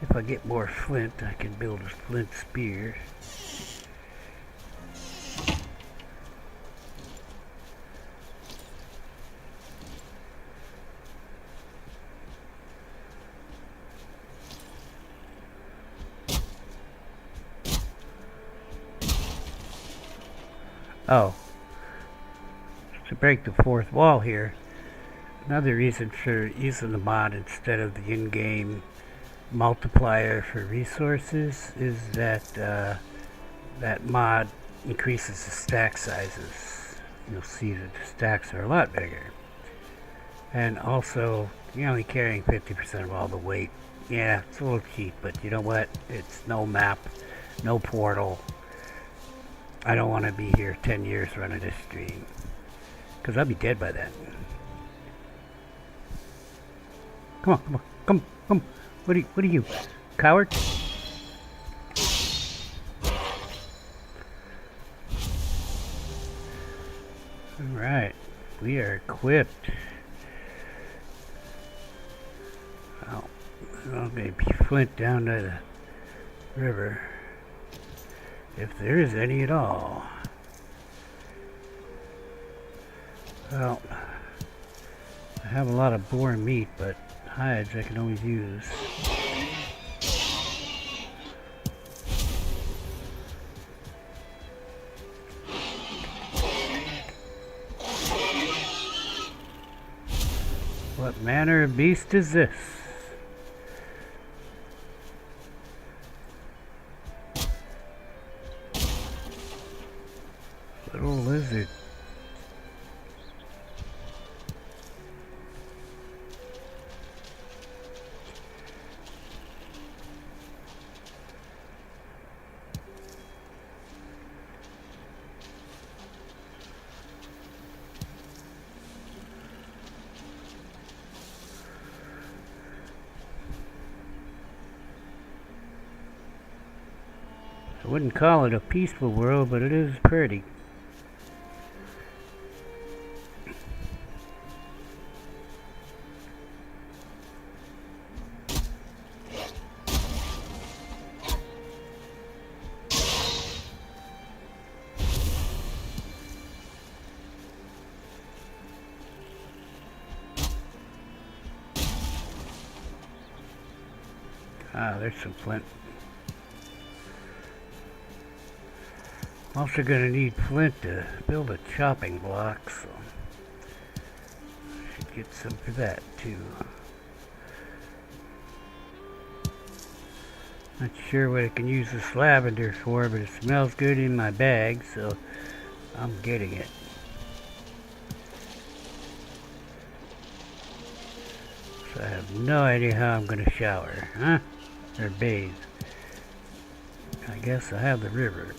if I get more flint, I can build a flint spear. Oh, to break the fourth wall here, another reason for using the mod instead of the in-game multiplier for resources is that that mod increases the stack sizes. You'll see that the stacks are a lot bigger. And also, you're only carrying 50% of all the weight. Yeah, it's a little cheap, but you know what? It's no map, no portal. I don't want to be here 10 years running this stream, because I'll be dead by then. Come on, come on, come. What are you, coward? Alright, we are equipped. Well, maybe flint down to the river. If there is any at all. Well, I have a lot of boar meat, but hides I can always use. What manner of beast is this? Little lizard. I wouldn't call it a peaceful world, but it is pretty. Ah, there's some flint. I'm also going to need flint to build a chopping block, so I should get some for that too. Not sure what I can use this lavender for, but it smells good in my bag, so I'm getting it. So I have no idea how I'm going to shower, huh? Or bathe. I guess I have the river.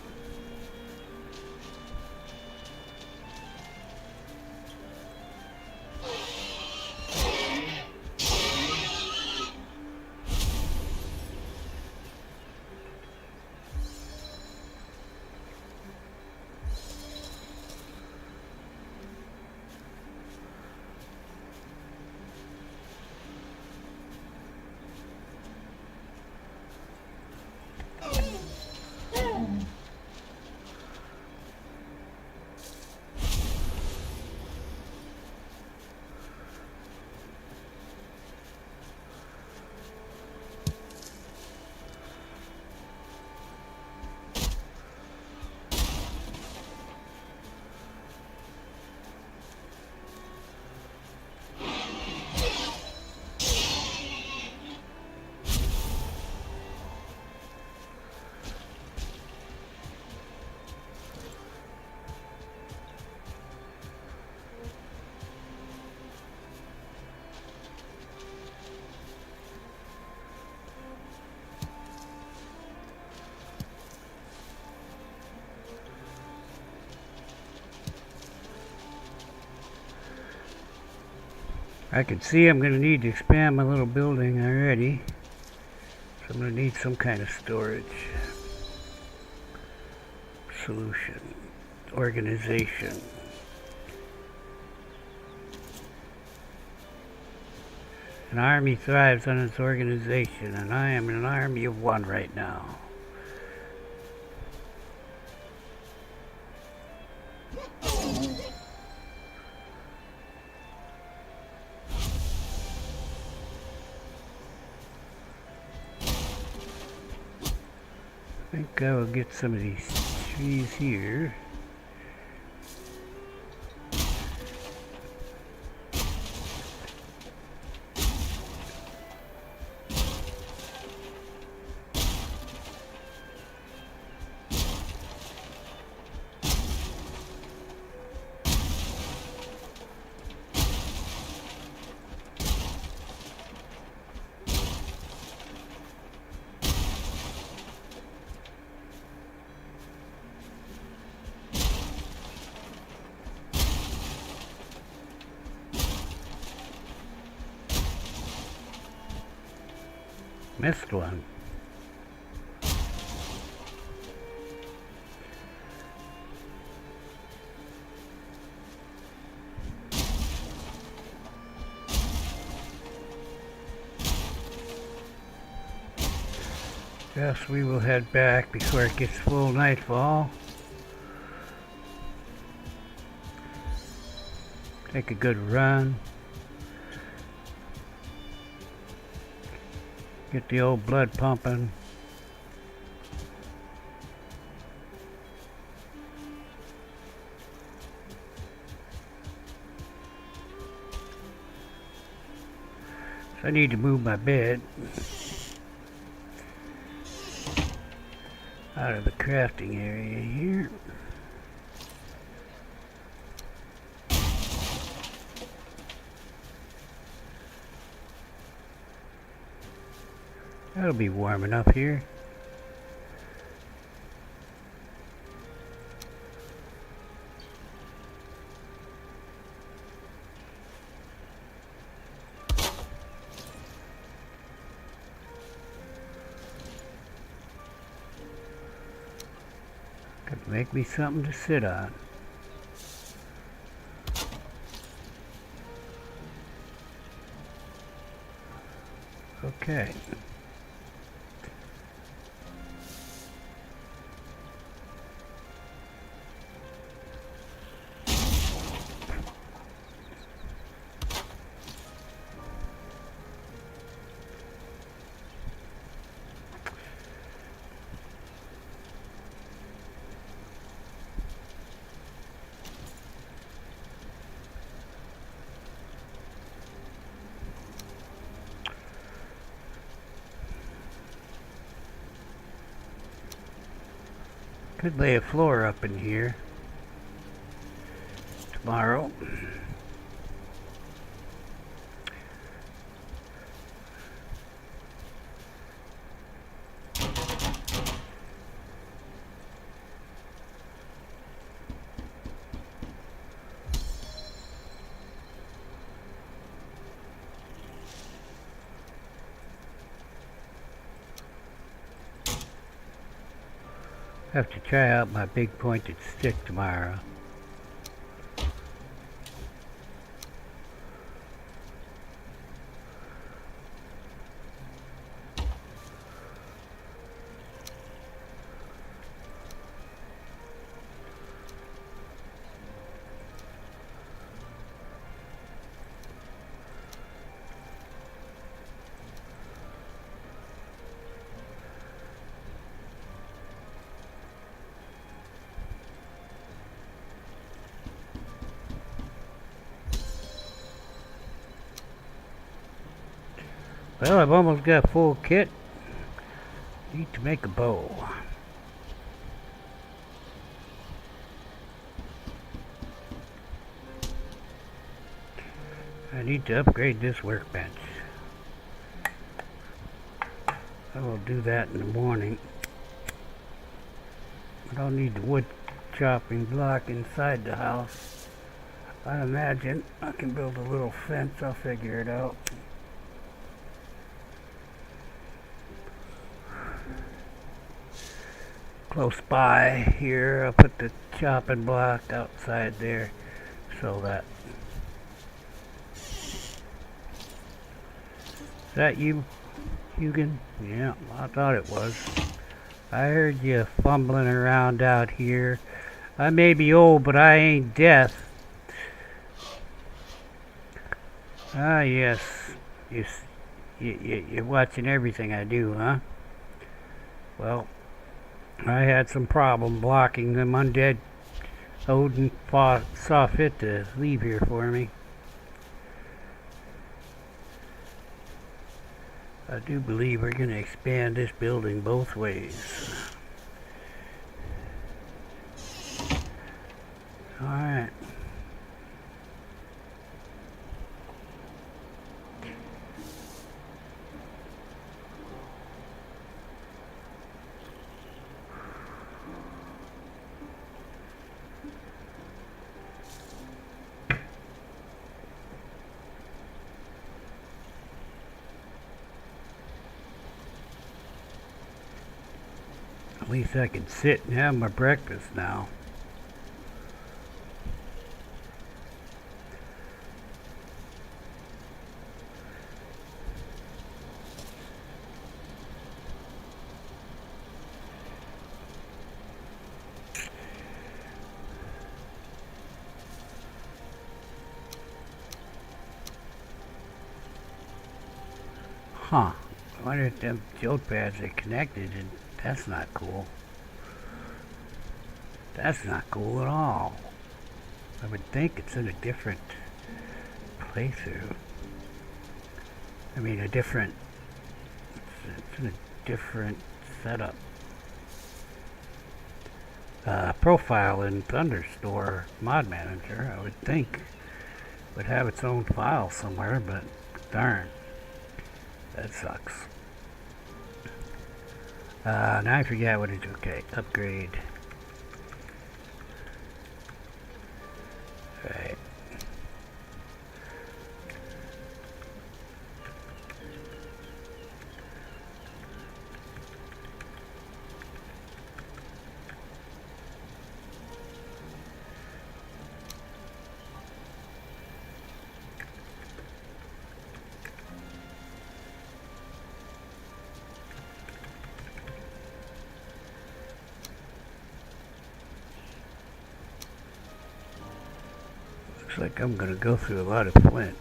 I can see I'm going to need to expand my little building already. So I'm going to need some kind of storage. Solution. Organization. An army thrives on its organization, and I am an army of one right now. I think I will get some of these trees here. Missed one. Guess we will head back before it gets full nightfall. Take a good run. Get the old blood pumping. So I need to move my bed out of the crafting area here. That'll be warm enough here. Could make me something to sit on. Okay. Could lay a floor up in here tomorrow. Have to try out my big pointed stick tomorrow. Well, I've almost got full kit. Need to make a bow. I need to upgrade this workbench. I will do that in the morning. I don't need the wood chopping block inside the house. I imagine I can build a little fence. I'll figure it out. Close by here, I'll put the chopping block outside there so that... Is that you, Hugin? Yeah, I thought it was. I heard you fumbling around out here. I may be old, but I ain't deaf. Ah, yes. You're watching everything I do, huh? Well, I had some problem blocking them undead. Odin saw fit to leave here for me. I do believe we're going to expand this building both ways. Alright. At least I can sit and have my breakfast now. Huh. I wonder if them jolt pads are connected, and that's not cool. That's not cool at all. I would think it's in a different playthrough. I mean, it's in a different setup. Profile in Thunderstore Mod Manager, I would think, would have its own file somewhere, but darn. That sucks. Now I forget what it's okay. Upgrade. Right. Looks like I'm gonna go through a lot of flint.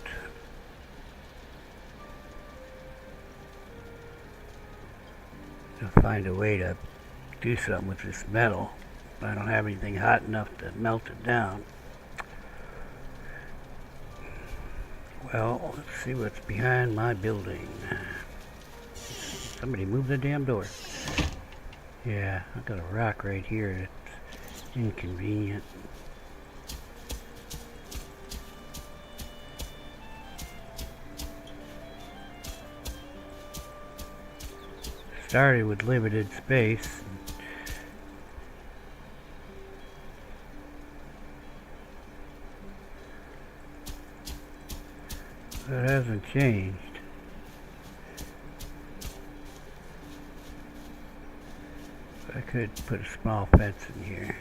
To find a way to do something with this metal. I don't have anything hot enough to melt it down. Well, let's see what's behind my building. Somebody move the damn door. Yeah, I've got a rock right here that's inconvenient. Started with limited space. That hasn't changed. I could put a small fence in here.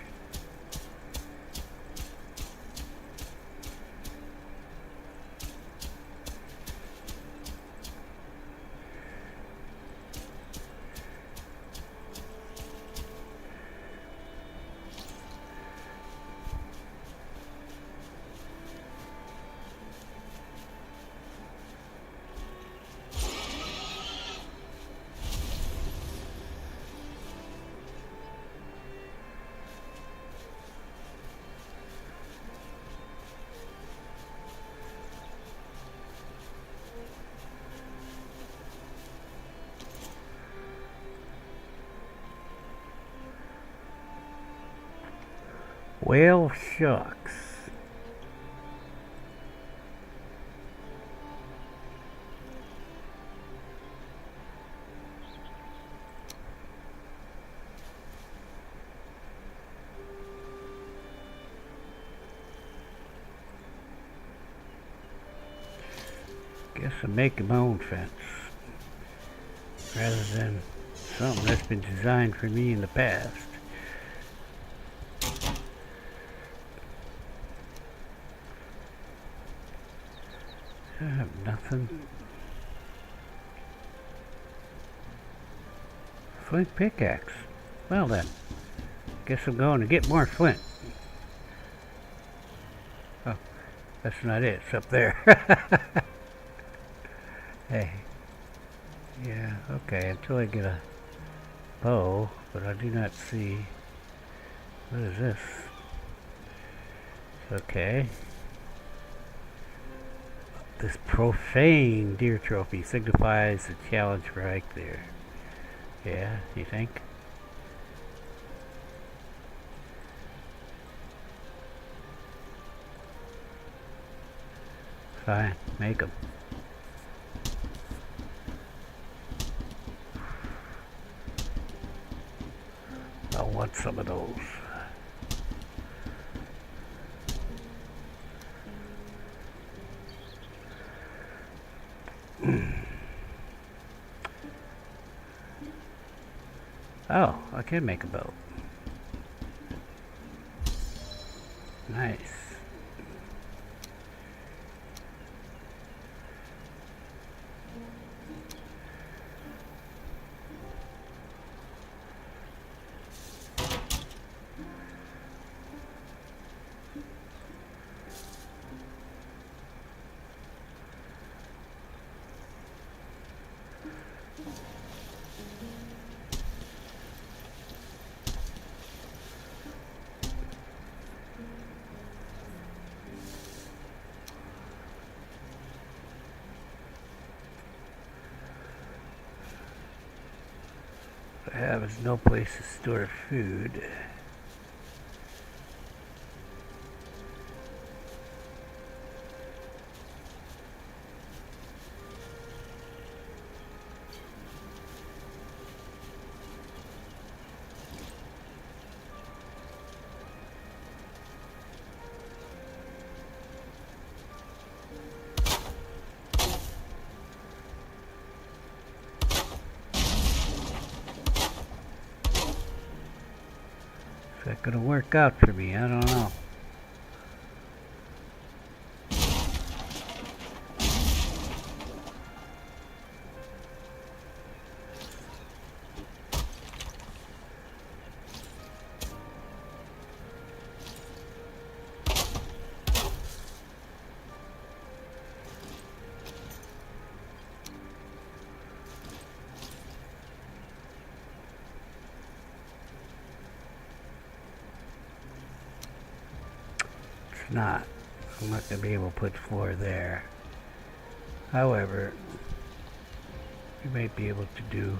Well, shucks. Guess I'm making my own fence rather than something that's been designed for me in the past. I have nothing. Flint pickaxe. Well then, guess I'm going to get more flint. Oh, that's not it. It's up there. Hey. Yeah, okay, until I get a bow, but I do not see. What is this? Okay. This profane deer trophy signifies the challenge for hike there. Yeah, you think? Fine, make them. I want some of those. Oh, I can make a boat. Nice. I have is no place to store food. Is that gonna work out for me? I don't know. Not. I'm not going to be able to put floor there. However, we might be able to do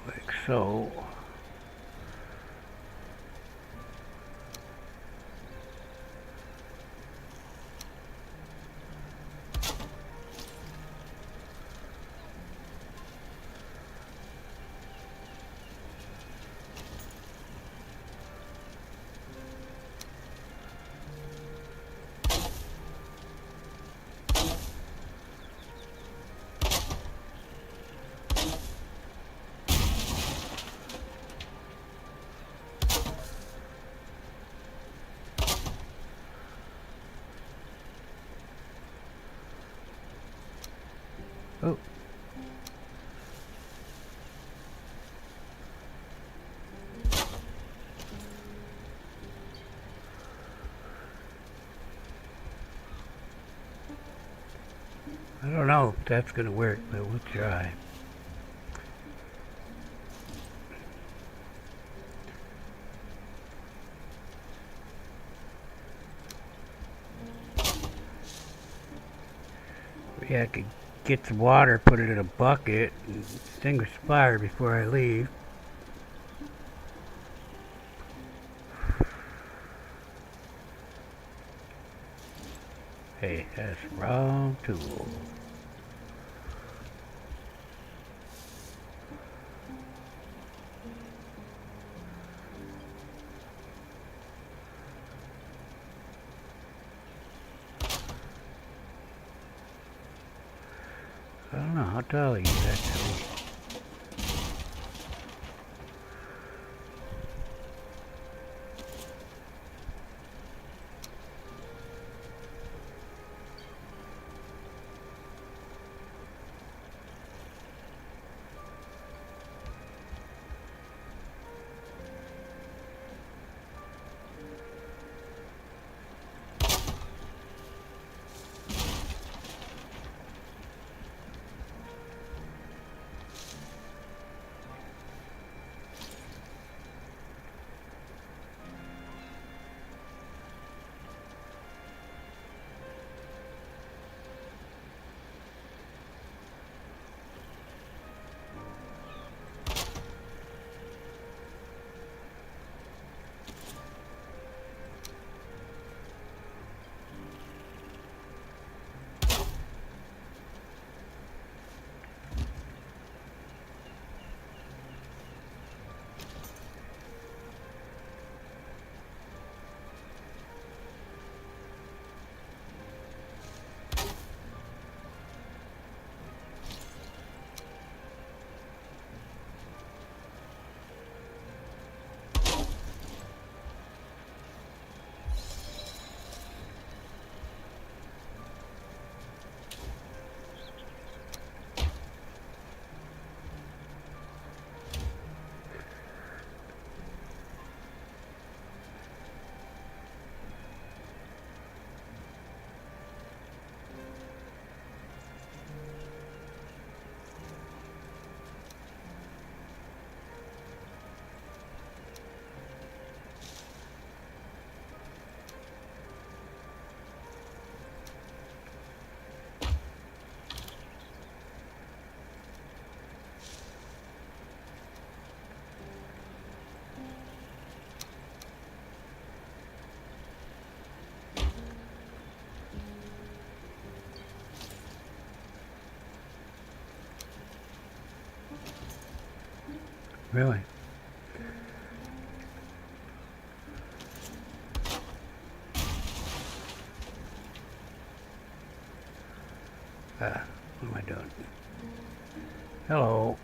like so. Oh. I don't know if that's going to work, but we'll try. Yeah, I could get some water, put it in a bucket, and extinguish the fire before I leave. Hey, that's wrong tool. don't know, how tall are you actually? Really? What am I doing? Hello.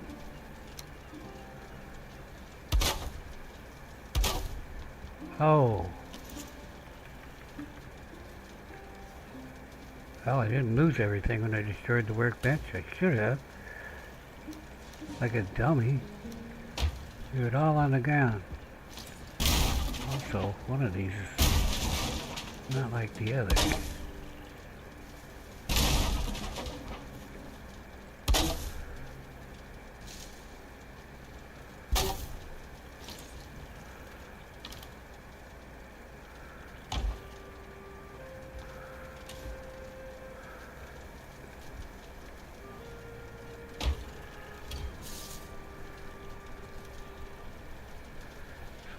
Oh. Well, I didn't lose everything when I destroyed the workbench. I should have. Like a dummy. Threw it all on the ground. Also, one of these is not like the other.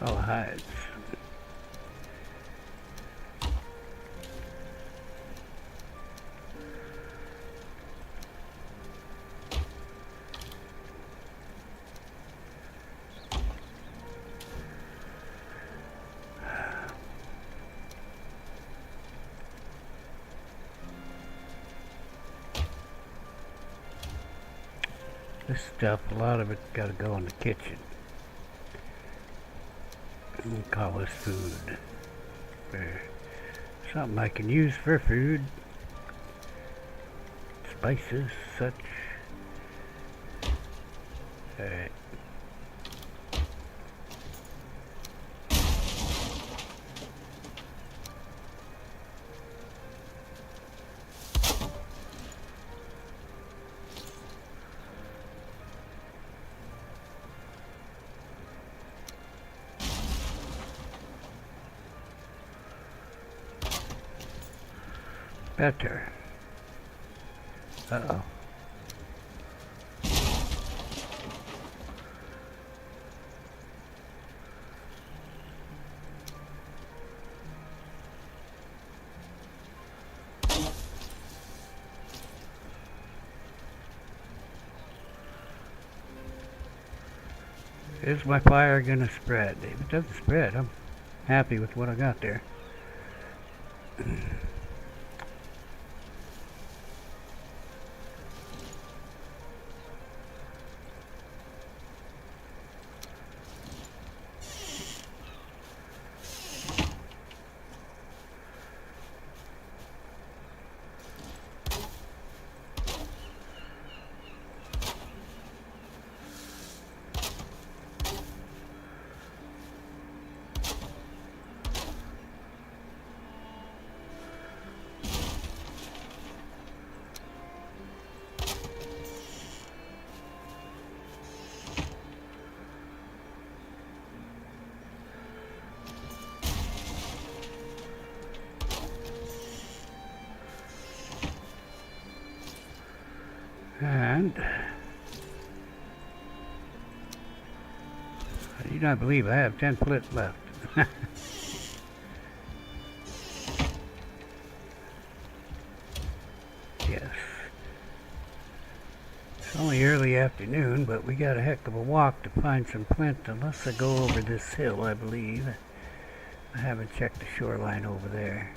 All the hides. This stuff, a lot of it got to go in the kitchen. We'll call this food. Or something I can use for food. Spices, such. Alright. Better. Uh-oh. Is my fire gonna spread? If it doesn't spread, I'm happy with what I got there. And I do not believe I have 10 flint left. Yes. It's only early afternoon, but we got a heck of a walk to find some flint, unless I go over this hill, I believe. I haven't checked the shoreline over there.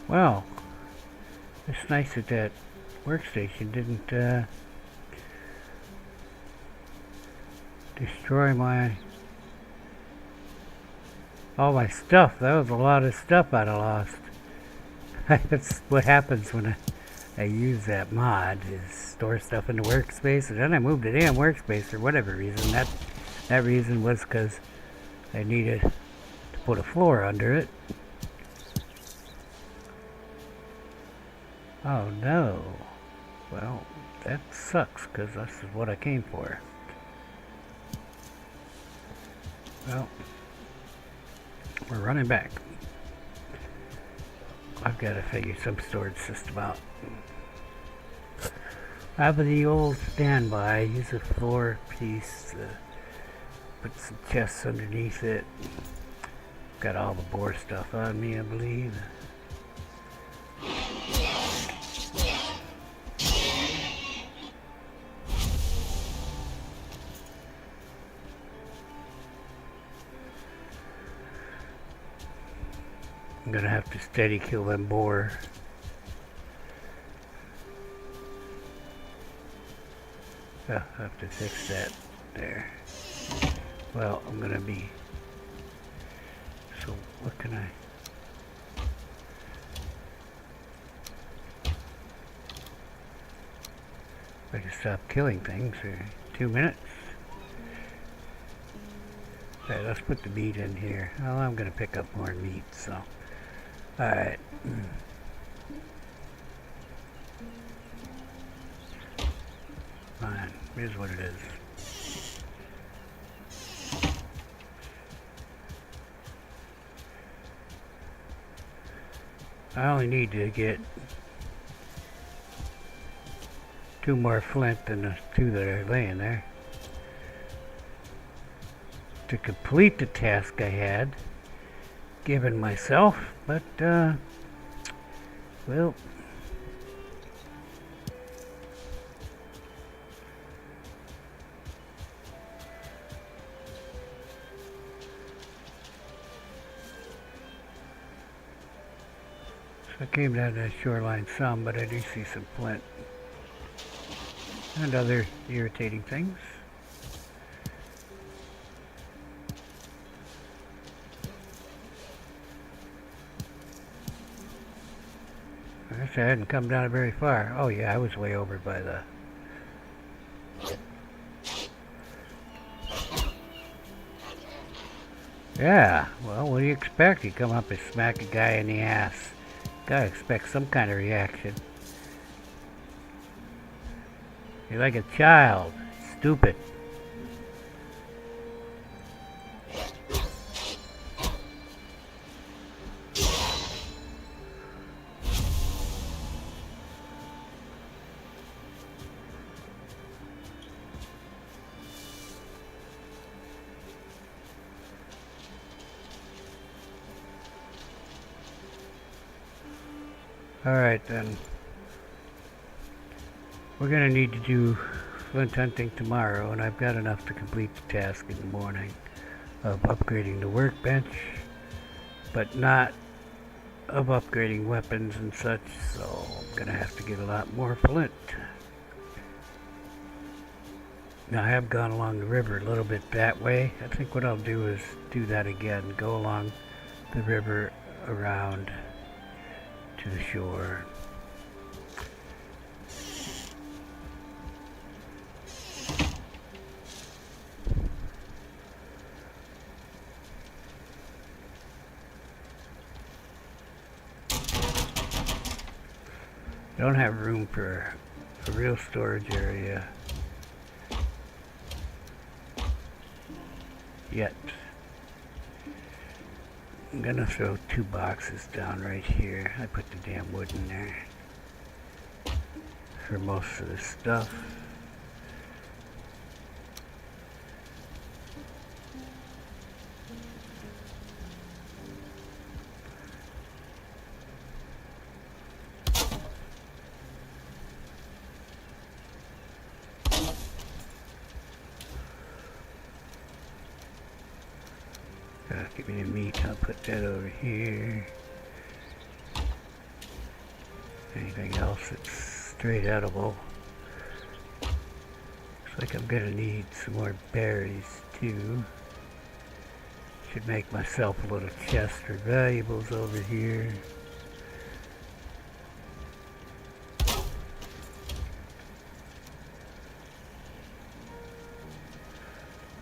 Well, it's nice that that workstation didn't destroy all my stuff. That was a lot of stuff I'd have lost. That's what happens when I use that mod, is store stuff in the workspace, and then I moved the damn workspace for whatever reason. That reason was because I needed to put a floor under it. Oh no. Well, that sucks, because this is what I came for. Well, we're running back. I've got to figure some storage system out. Have the old standby, use a floor piece, put some chests underneath it. Got all the boar stuff on me, I believe. I'm gonna have to steady kill them boar. Oh, I have to fix that there. Well, I'm gonna be... So, what can I... I can stop killing things for 2 minutes. Okay, let's put the meat in here. Well, I'm gonna pick up more meat, so... Alright. Fine. Here's what it is. I only need to get 2 more flint than the 2 that are laying there to complete the task I had given myself, but well, so I came down to the shoreline some, but I do see some flint and other irritating things. I guess I hadn't come down very far. Oh yeah, I was way over by the... Yeah, well, what do you expect? You come up and smack a guy in the ass. Gotta expect some kind of reaction. You're like a child. Stupid. Alright then. We're gonna need to do flint hunting tomorrow, and I've got enough to complete the task in the morning of upgrading the workbench, but not of upgrading weapons and such, so I'm gonna have to get a lot more flint. Now I have gone along the river a little bit that way. I think what I'll do is do that again, go along the river around to the shore. I don't have room for a real storage area yet. I'm gonna throw 2 boxes down right here. I put the damn wood in there for most of the stuff. Give me the meat, I'll put that over here. Anything else that's straight edible? Looks like I'm gonna need some more berries too. Should make myself a little chest for valuables over here.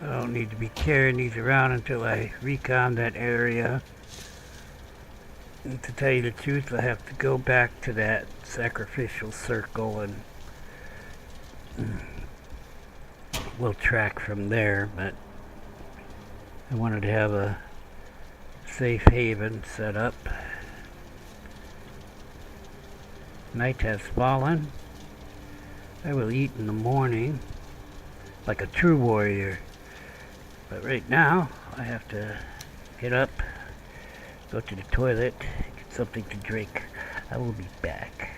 I don't need to be carrying these around until I recon that area. And to tell you the truth, I have to go back to that sacrificial circle and we'll track from there, but I wanted to have a safe haven set up. Night has fallen. I will eat in the morning like a true warrior. But right now, I have to get up, go to the toilet, get something to drink. I will be back.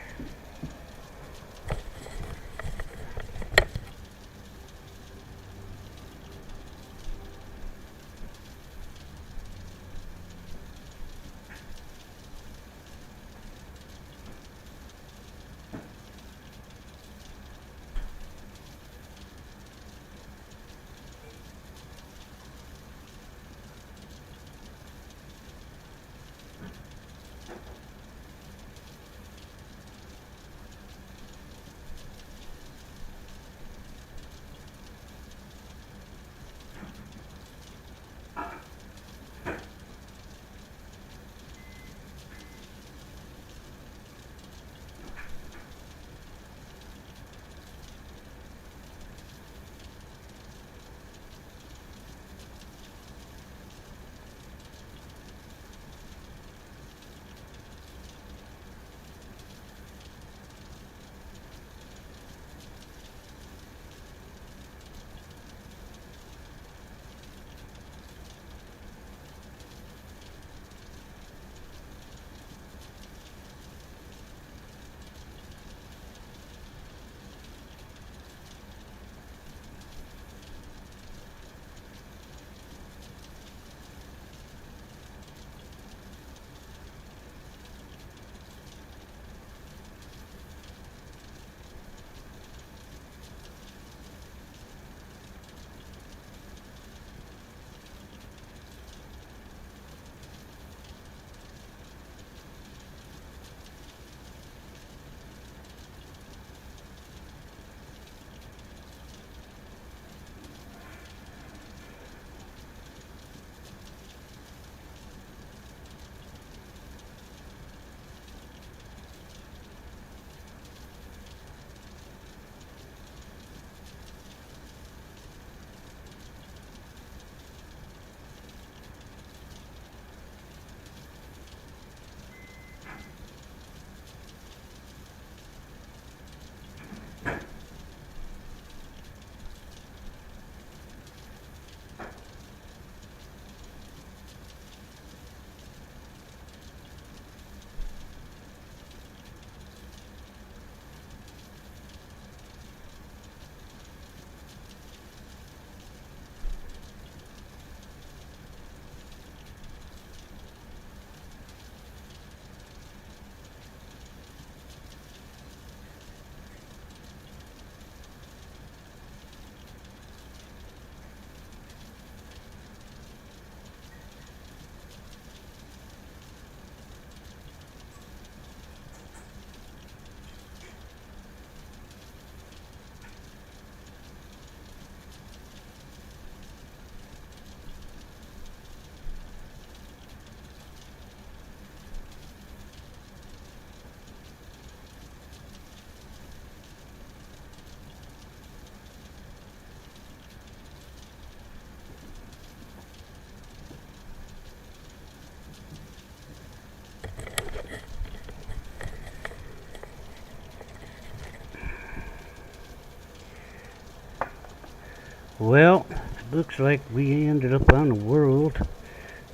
Well, it looks like we ended up on a world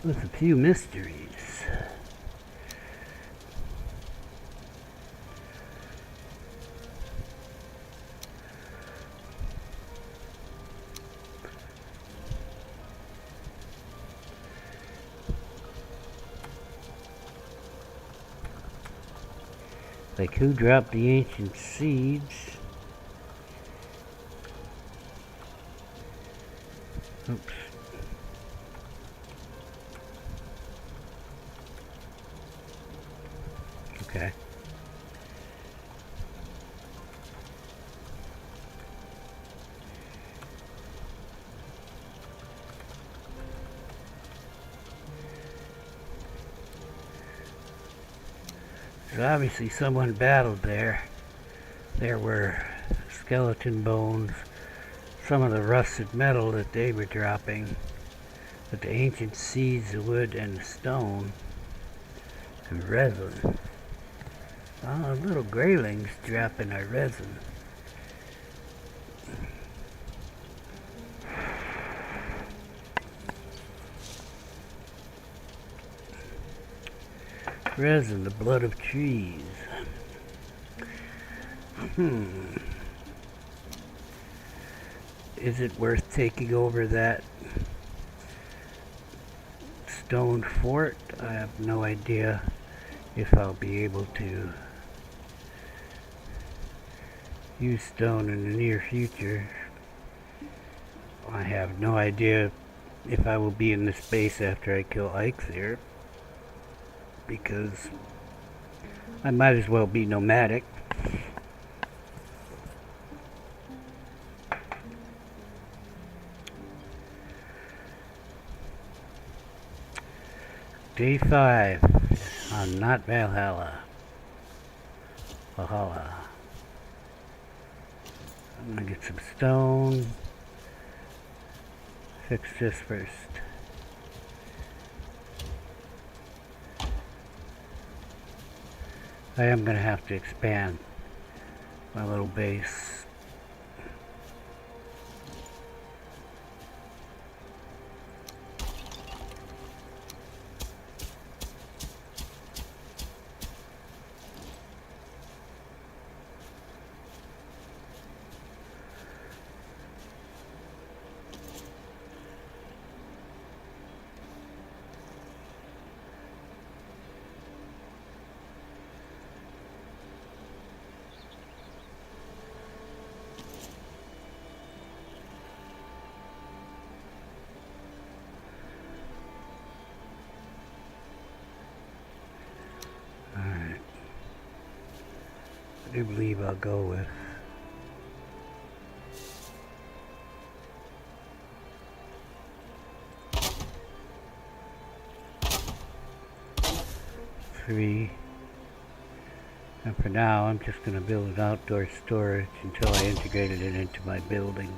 with a few mysteries. Like who dropped the ancient seeds? Oops. Okay. So obviously someone battled there. There were skeleton bones, some of the rusted metal that they were dropping, but the ancient seeds, the wood and the stone, and resin. Oh, little graylings dropping our resin. Resin, the blood of trees. Is it worth taking over that stone fort? I have no idea if I'll be able to use stone in the near future. I have no idea if I will be in this base after I kill Ike there, because I might as well be nomadic. Day 5 on not Valhalla. Valhalla. I'm gonna get some stone. Fix this first. I am gonna have to expand my little base. Alright. I do believe I'll go with three. And for now, I'm just going to build an outdoor storage until I integrated it into my building.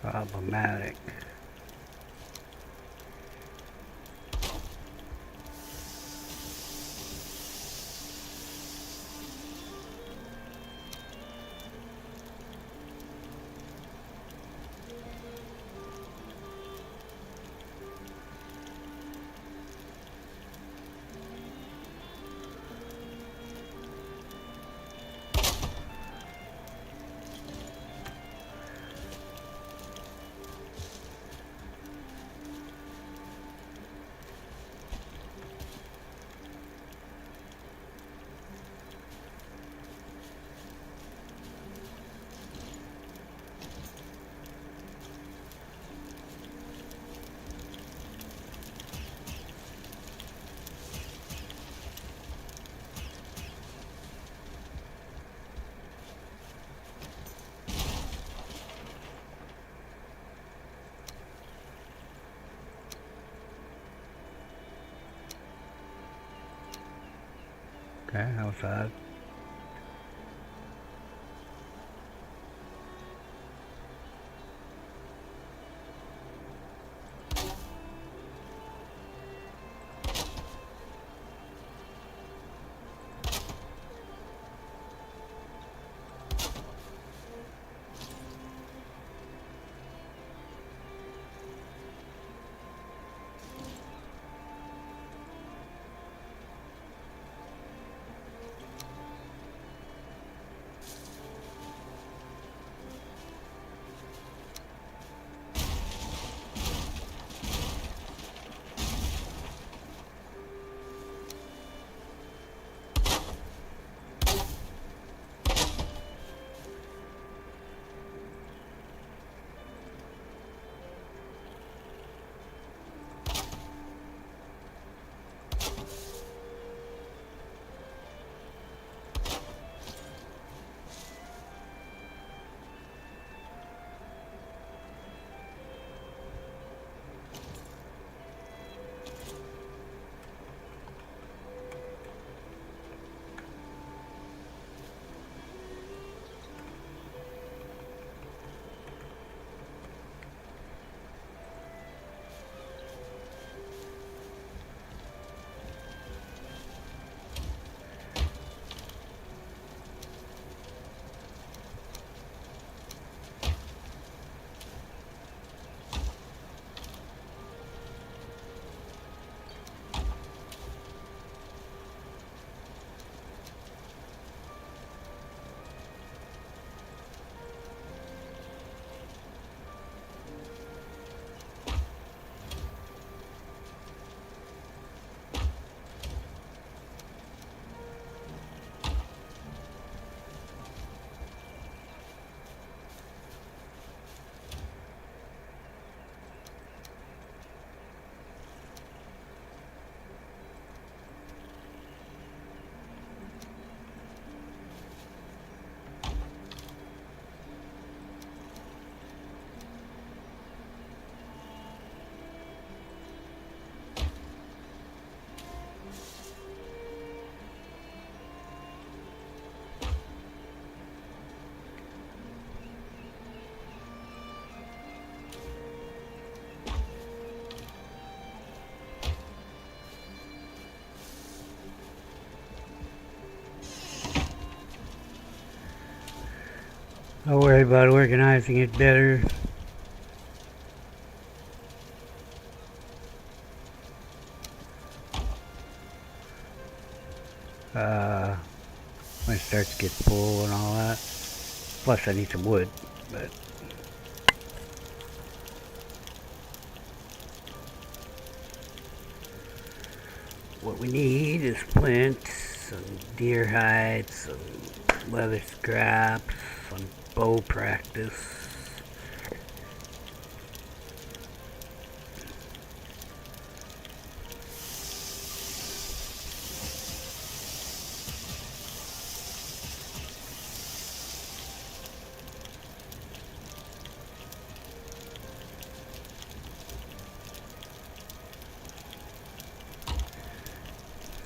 Problematic. Okay, outside. I'll worry about organizing it better. When it starts to get full and all that. Plus I need some wood, but what we need is flint, some deer hides, some leather scraps, some bow practice.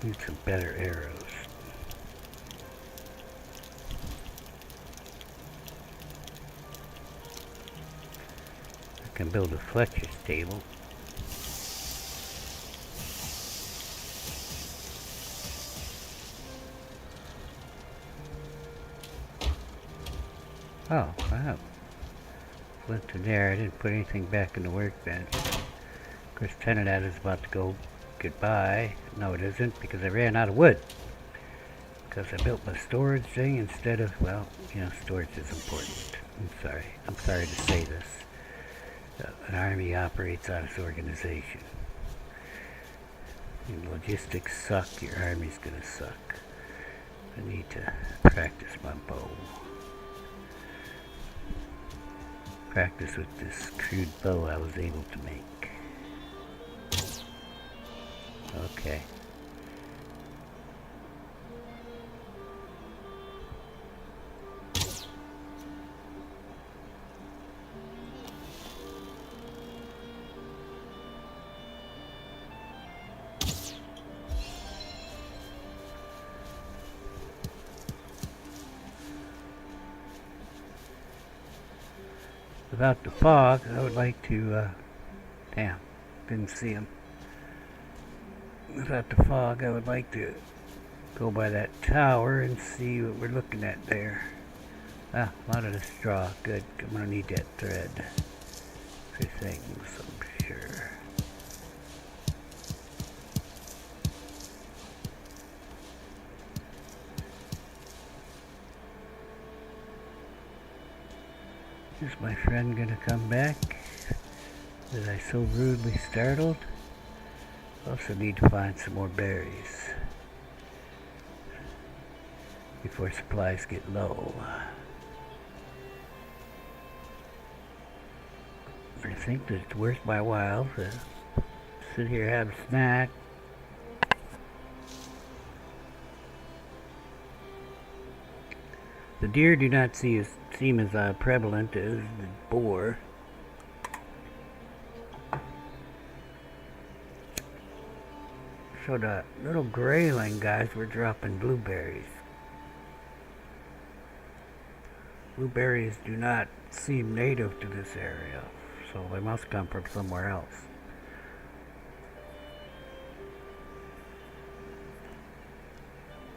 Need some better arrows. Can build a Fletcher's table. Oh, wow. Went to there. I didn't put anything back in the workbench. Of course, 10 of that is about to go goodbye. No, it isn't, because I ran out of wood. Because I built my storage thing instead of, well, you know, storage is important. I'm sorry to say this. An army operates on its organization. When logistics suck, your army's gonna suck. I need to practice my bow. Practice with this crude bow I was able to make. Okay. Without the fog, I would like to, damn, didn't see him. Without the fog, I would like to go by that tower and see what we're looking at there. Ah, a lot of the straw, good. I'm gonna need that thread for things, I'm sure. Is my friend gonna come back? Was I so rudely startled? Also need to find some more berries before supplies get low. I think that it's worth my while to sit here, have a snack. The deer do not seem as prevalent as the boar. So the little grayling guys were dropping blueberries. Blueberries do not seem native to this area, so they must come from somewhere else.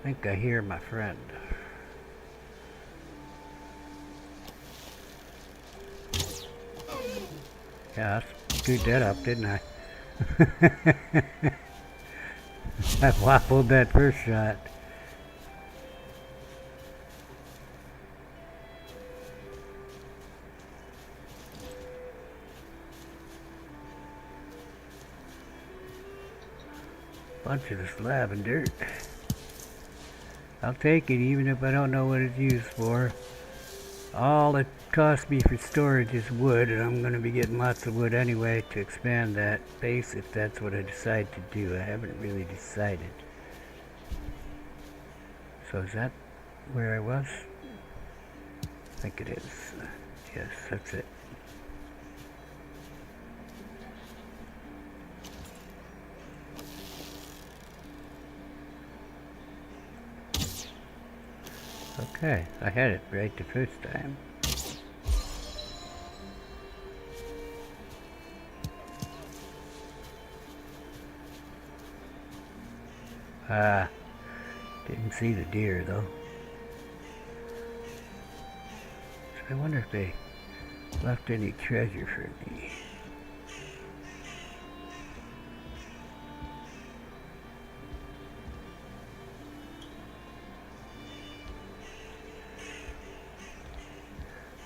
I think I hear my friend. Yeah, I screwed that up, didn't I? I wobbled that first shot. Bunch of this lavender. I'll take it even if I don't know what it's used for. All it cost me for storage is wood, and I'm going to be getting lots of wood anyway to expand that base if that's what I decide to do. I haven't really decided. So is that where I was? I think it is. Yes, that's it. Okay, I had it right the first time. Ah, didn't see the deer though. So I wonder if they left any treasure for me.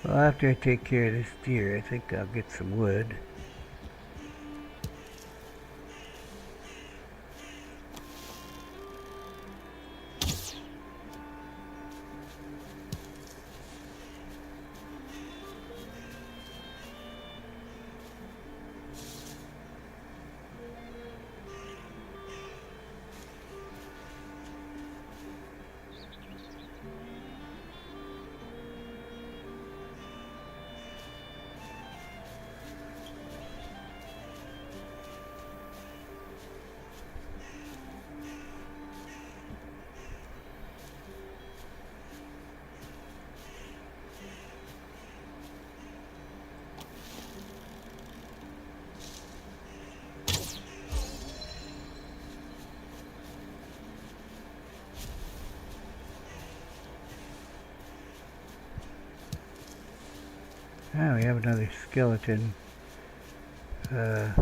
Well, after I take care of this deer, I think I'll get some wood. Now we have another skeleton. Well,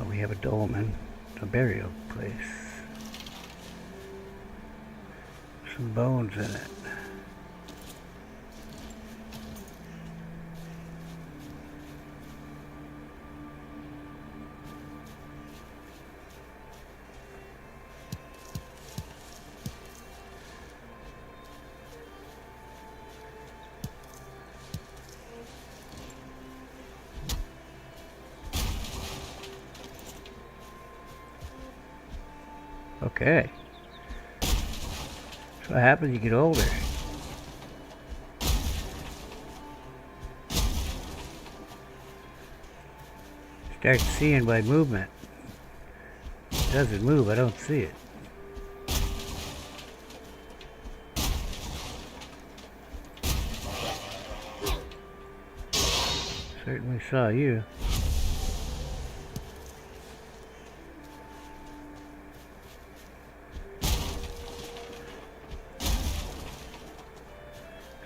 we have a dolmen, a burial place. Some bones in it. Okay. So what happens when you get older? Start seeing by movement. It doesn't move, I don't see it. Certainly saw you.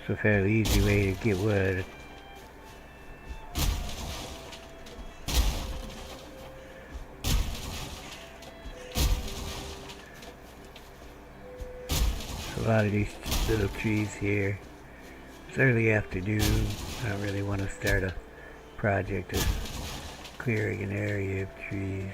It's a fairly easy way to get wood. A lot of these little trees here. It's early afternoon. I don't really want to start a project of clearing an area of trees.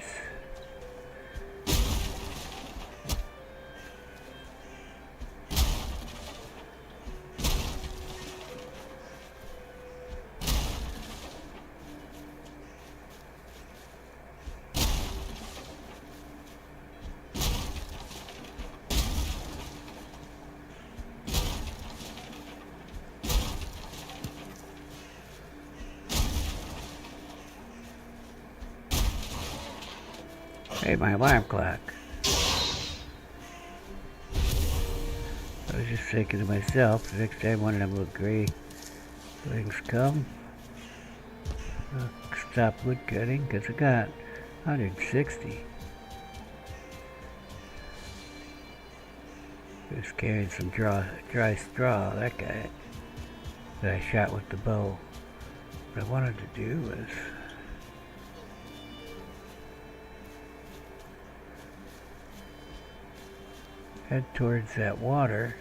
Hey, my alarm clock. I was just thinking to myself, the next time one of them little gray things come, I'll stop wood cutting, because I got 160. Just carrying some dry straw, that guy, that I shot with the bow. What I wanted to do was head towards that water,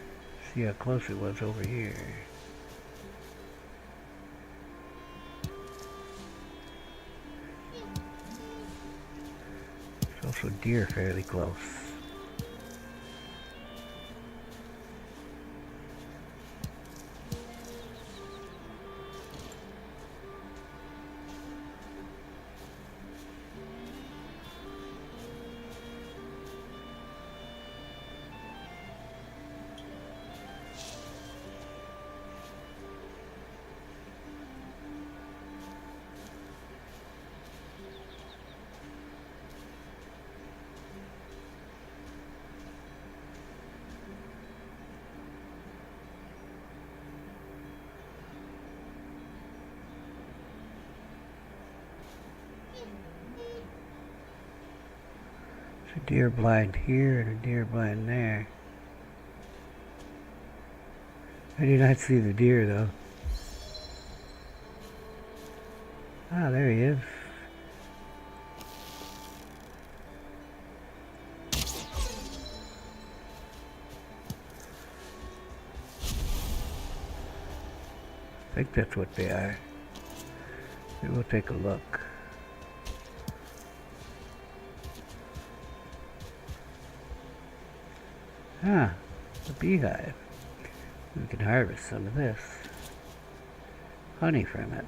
see how close it was over here. There's also deer fairly close. There's a deer blind here and a deer blind there. I do not see the deer though. Ah, there he is. I think that's what they are. Maybe we'll take a look. Ah, a beehive. We can harvest some of this honey from it.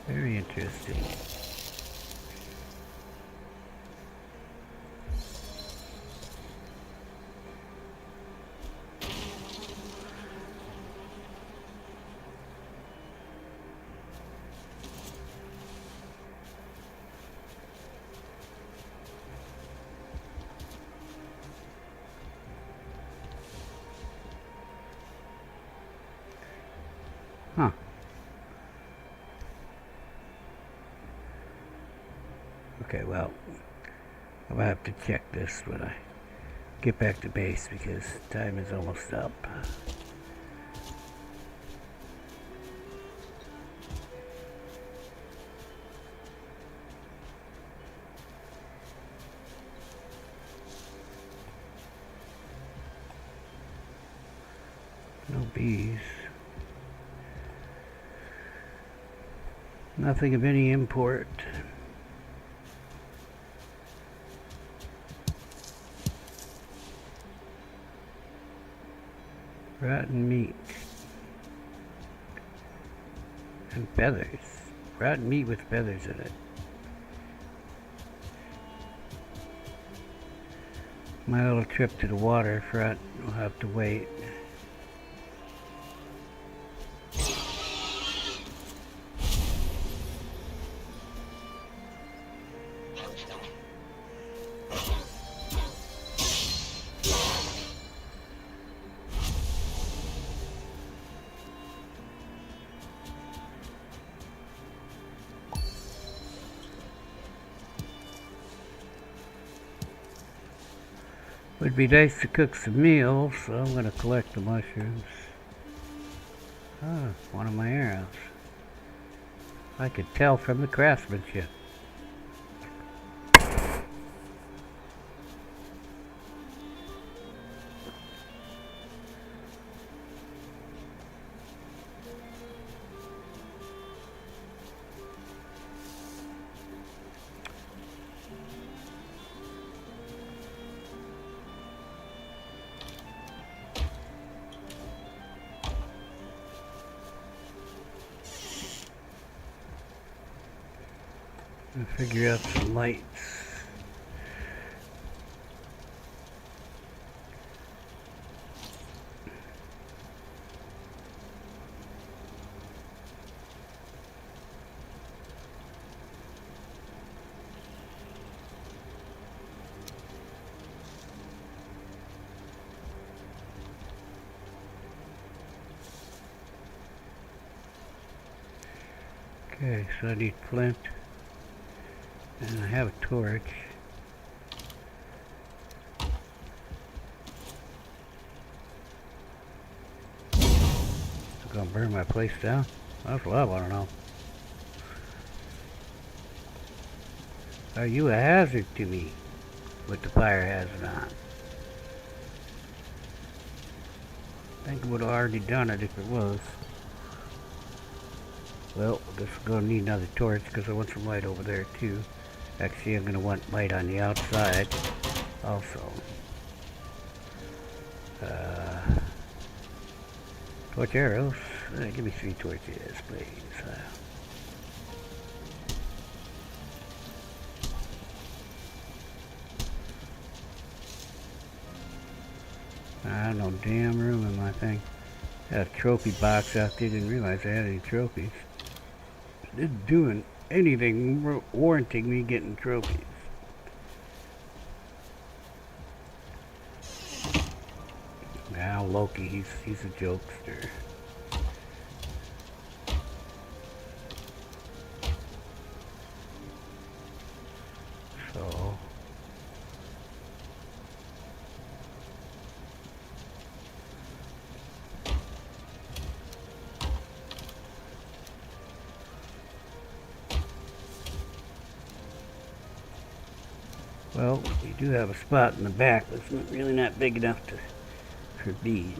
Very interesting. Huh. Okay, well, I'm gonna have to check this when I get back to base because time is almost up. No bees. Nothing of any import. Rotten meat. And feathers. Rotten meat with feathers in it. My little trip to the waterfront will have to wait. Would be nice to cook some meals, so I'm going to collect the mushrooms. Ah, one of my arrows. I could tell from the craftsmanship. And figure out some lights. Okay, so I need flint. And I have a torch. Is it gonna burn my place down? That's what I wanna know. Are you a hazard to me with the fire hazard on? I think I would have already done it if it was. Well, I guess I'm gonna need another torch because I want some light over there too. Actually, I'm going to want light on the outside also. Torch arrows. Give me 3 torches, please. I have no damn room in my thing. I had a trophy box out there. Didn't realize I had any trophies. Didn't do anything warranting me getting trophies. Now Loki, he's a jokester. So well, we do have a spot in the back, but it's really not big enough for bees.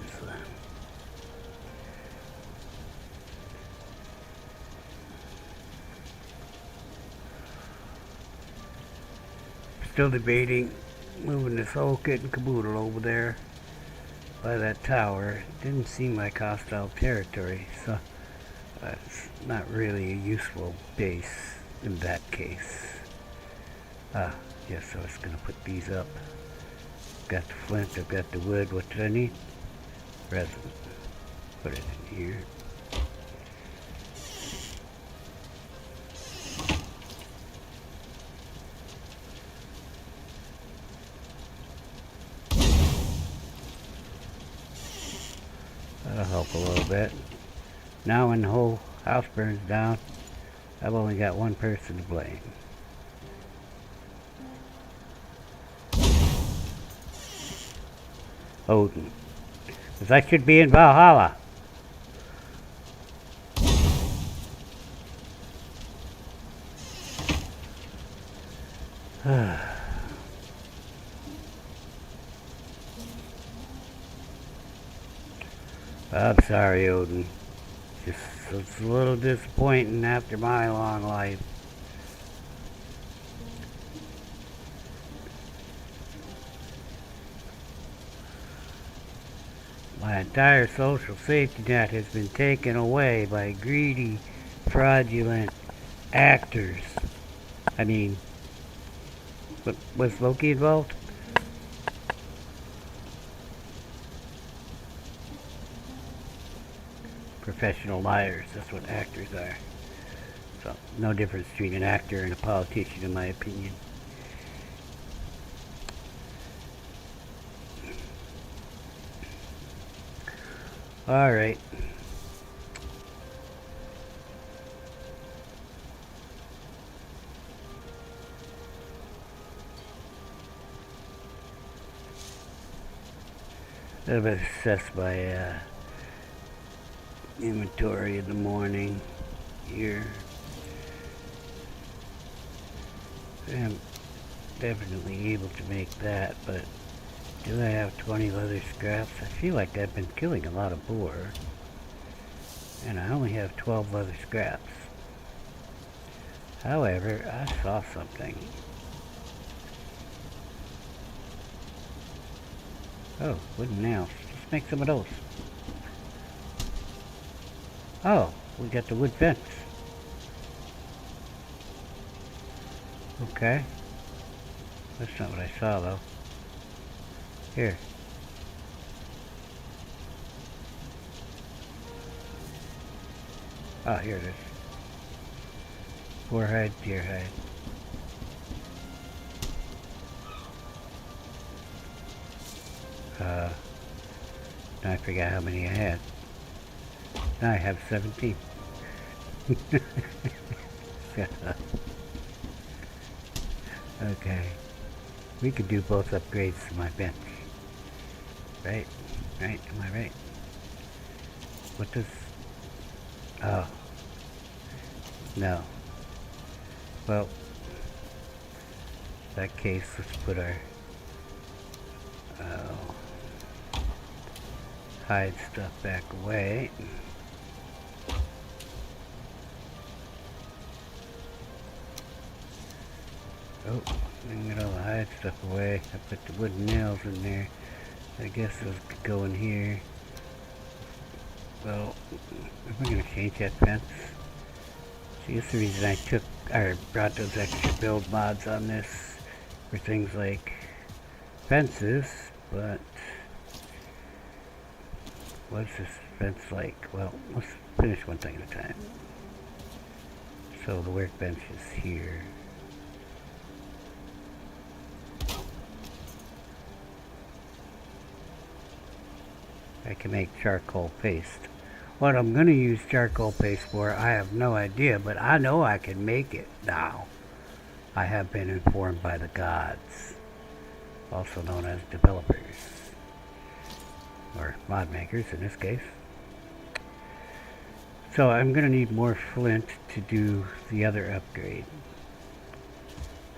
Still debating moving this whole kit and caboodle over there by that tower. Didn't seem like hostile territory, so it's not really a useful base in that case. Yes, so I was going to put these up. Got the flint, I've got the wood. What did I need? Resin. Put it in here. That'll help a little bit. Now when the whole house burns down, I've only got one person to blame. Odin. Because I should be in Valhalla. I'm sorry, Odin. It's a little disappointing after my long life. My entire social safety net has been taken away by greedy, fraudulent actors. I mean, was Loki involved? Professional liars, that's what actors are. So, no difference between an actor and a politician, in my opinion. Alright. A little bit assess my inventory in the morning here. I'm definitely able to make that, but do I have 20 leather scraps? I feel like I've been killing a lot of boar, and I only have 12 leather scraps. However, I saw something. Oh, wooden nails. Let's make some of those. Oh, we got the wood fence. Okay. That's not what I saw, though. Here. Oh, here it is. Boar hide, deer hide. Now I forgot how many I had. Now I have 17. Shut up. Okay. We could do both upgrades to my bench. Right? Right? Am I right? What does... Oh. No. Well, in that case, let's put our hide stuff back away. Oh, I can get all the hide stuff away. I put the wooden nails in there. I guess those could go in here. Well, am I going to change that fence? See, that's the reason I took, or brought those extra build mods on this for things like fences, but what's this fence like? Well, let's finish one thing at a time. So the workbench is here. I can make charcoal paste. What I'm going to use charcoal paste for, I have no idea, but I know I can make it now. I have been informed by the gods, also known as developers, or mod makers in this case. So I'm going to need more flint to do the other upgrade.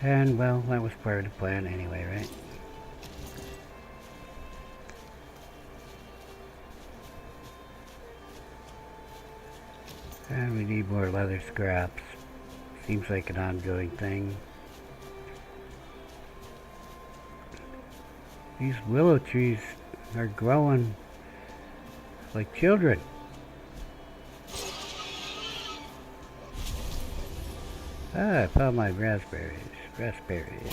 And well, that was part of the plan anyway, right? And we need more leather scraps. Seems like an ongoing thing. These willow trees are growing like children. Ah, I found my raspberries. Raspberries.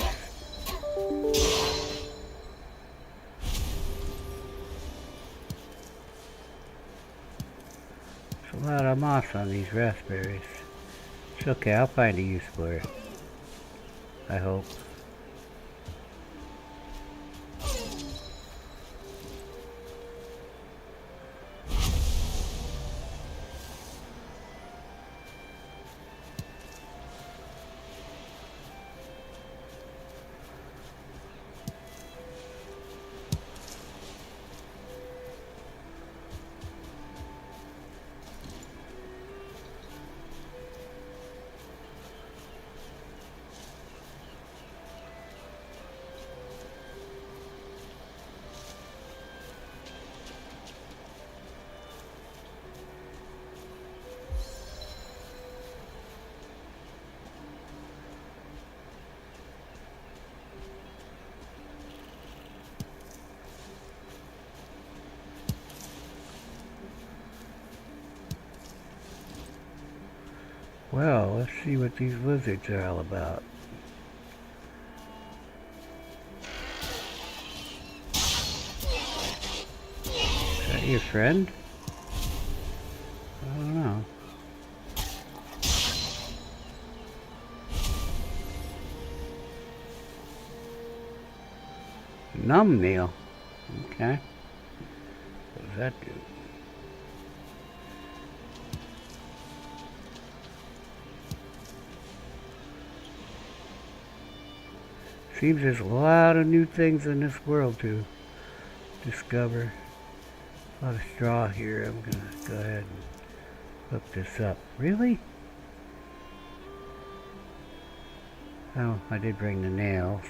There's a lot of moss on these raspberries. It's okay, I'll find a use for it. I hope. Well, let's see what these lizards are all about. Is that your friend? I don't know. Numb meal. Okay. What does that do? Seems there's a lot of new things in this world to discover. A lot of straw here. I'm gonna go ahead and hook this up. Really? Oh, I did bring the nails.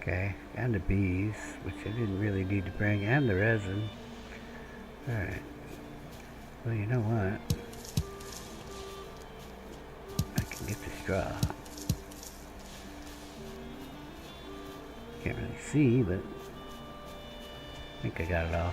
Okay, and the bees, which I didn't really need to bring, and the resin. Alright. Well, you know what? I can get the straw. Can't really see, but I think I got it all.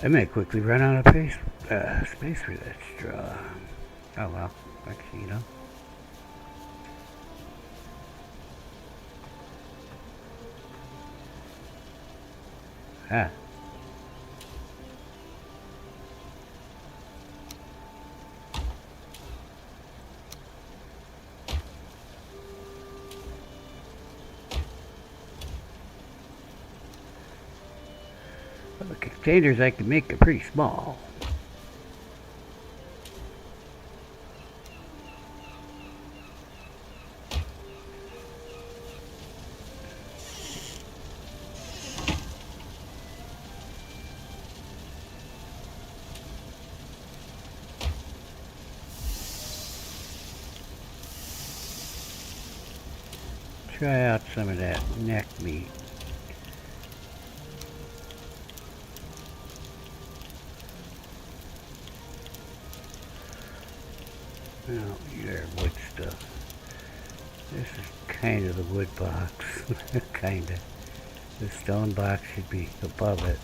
I may quickly run out of space for that straw. Oh well, actually, you know. Ah. Well, the containers I can make are pretty small. Try out some of that neck meat. Oh, your wood stuff. This is kind of the wood box. Kinda. The stone box should be above it.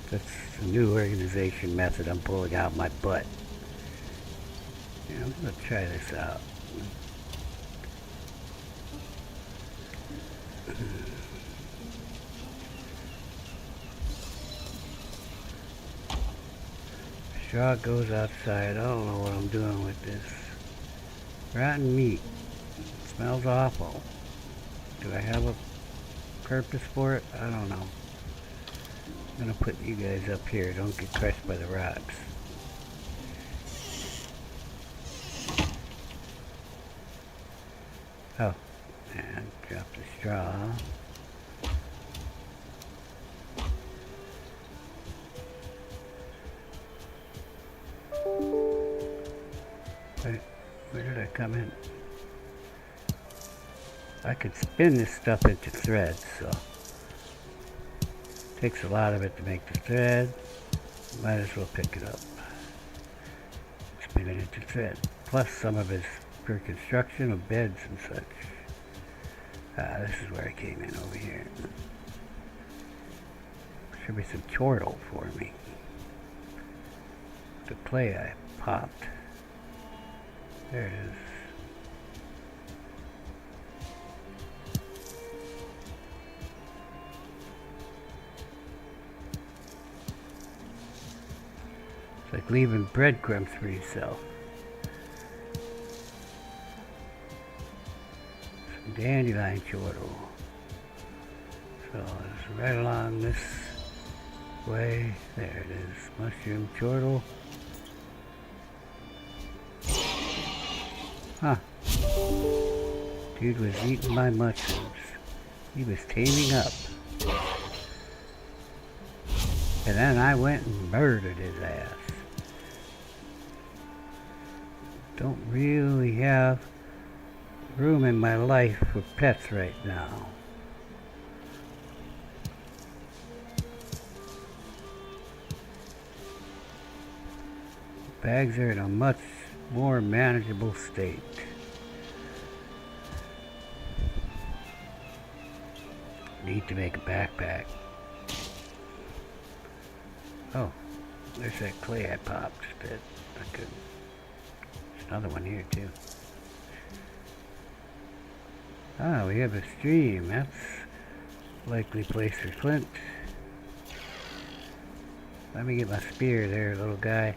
That's the new organization method I'm pulling out my butt. Yeah, I'm gonna try this out. Straw goes outside. I don't know what I'm doing with this. Rotten meat. Smells awful. Do I have a purpose for it? I don't know. I'm gonna put you guys up here. Don't get crushed by the rocks. Oh, and drop the straw. Where did I come in? I could spin this stuff into threads, so takes a lot of it to make the thread. Might as well pick it up. Spin it into thread. Plus some of it's for construction of beds and such. This is where I came in over here. Should be some chortle for me. The clay I popped. There it is. It's like leaving breadcrumbs for yourself. Some dandelion chortle. So it's right along this way. There it is. Mushroom chortle. Huh. Dude was eating my mushrooms. He was taming up. And then I went and murdered his ass. Don't really have room in my life for pets right now. Bags are in a much more manageable state. Need to make a backpack. Oh, there's that clay I popped that I could. There's another one here too. Ah, we have a stream. That's a likely place for flint. Let me get my spear there, little guy.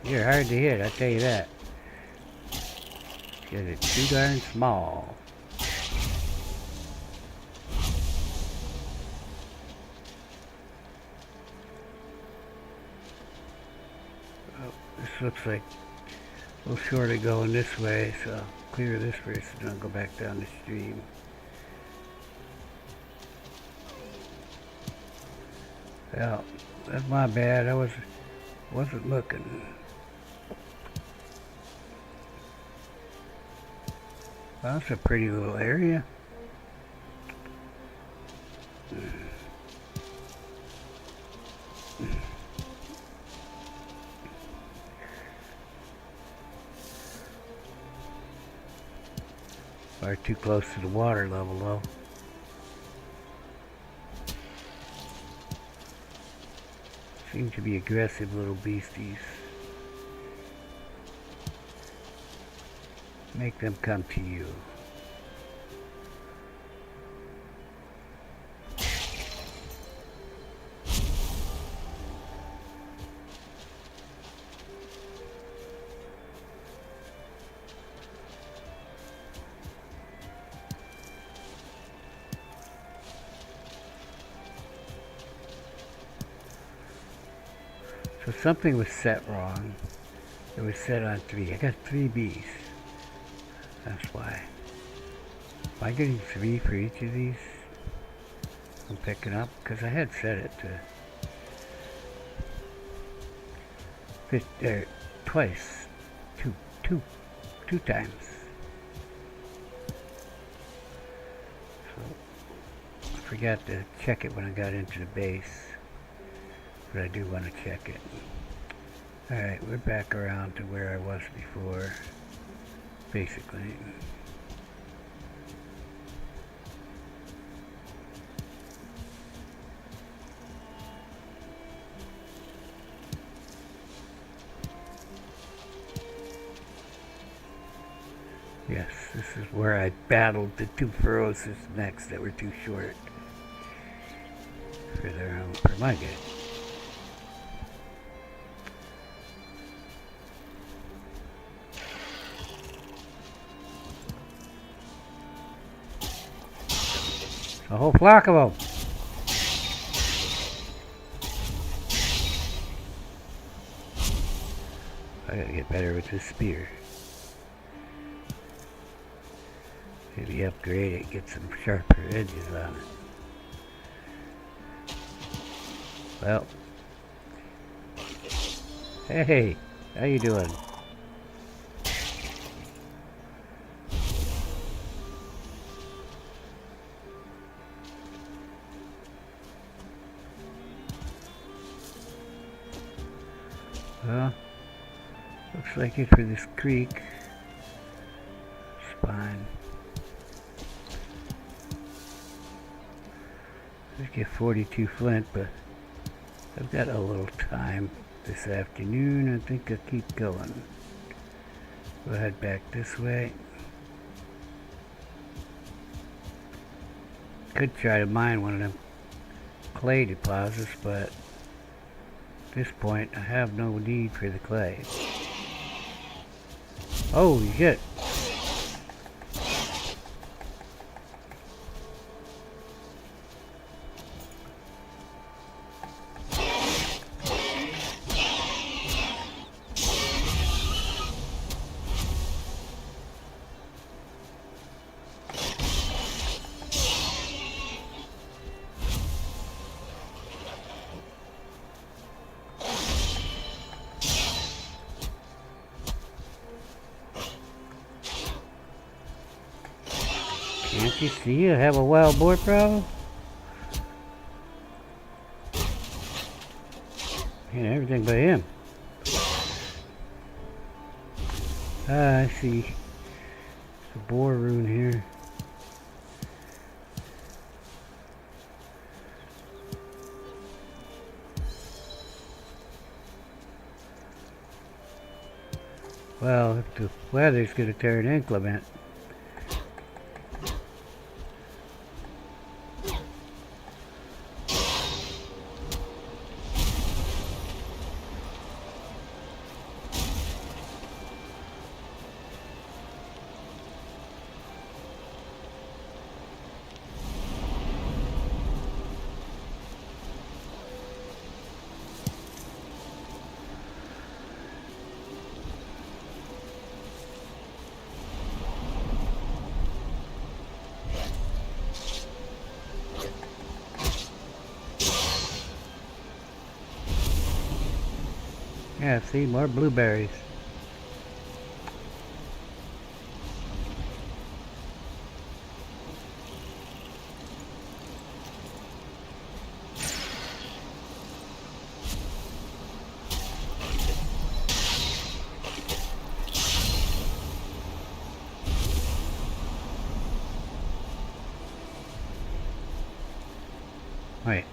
You're hard to hit, I tell you that. Because it's too darn small. Oh, this looks like a little short of going this way, so I'll clear this first and I'll go back down the stream. Well, that's my bad. I wasn't looking. Well, that's a pretty little area. Far too close to the water level though. Seem to be aggressive little beasties. Make them come to you. So something was set wrong. It was set on 3. I got 3 bees. That's why. Am I getting 3 for each of these? I'm picking up because I had set it to twice, two times. So I forgot to check it when I got into the base, but I do want to check it. All right, we're back around to where I was before, basically. Yes, this is where I battled the 2 ferocious necks that were too short for my good. A whole flock of them. I gotta get better with this spear. Maybe upgrade it, get some sharper edges on it. Well. Hey, how you doing? Well, looks like it for this creek. It's fine. Let's get 42 flint, but I've got a little time this afternoon. I think I'll keep going. We'll head back this way. Could try to mine one of them clay deposits, but this point, I have no need for the clay. Oh, shit! Can't you see I have a wild boar problem? And everything but him. Ah, I see. A boar rune here. Well, if the weather's going to turn inclement. Yeah, see, more blueberries. Wait,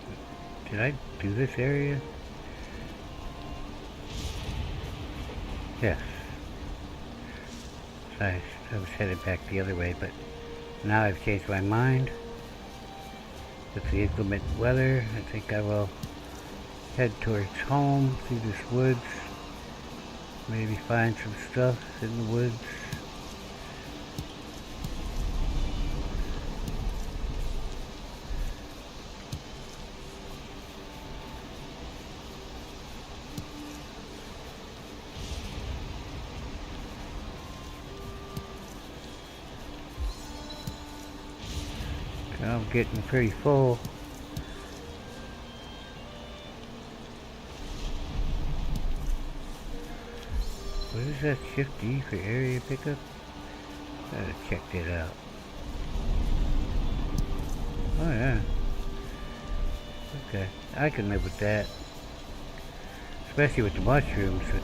did I do this area? Yes. So I was headed back the other way, but now I've changed my mind. With the inclement weather, I think I will head towards home through this woods. Maybe find some stuff in the woods. I'm getting pretty full. What is that? Shift D for area pickup? Gotta check that out. Oh yeah. Okay, I can live with that. Especially with the mushrooms, which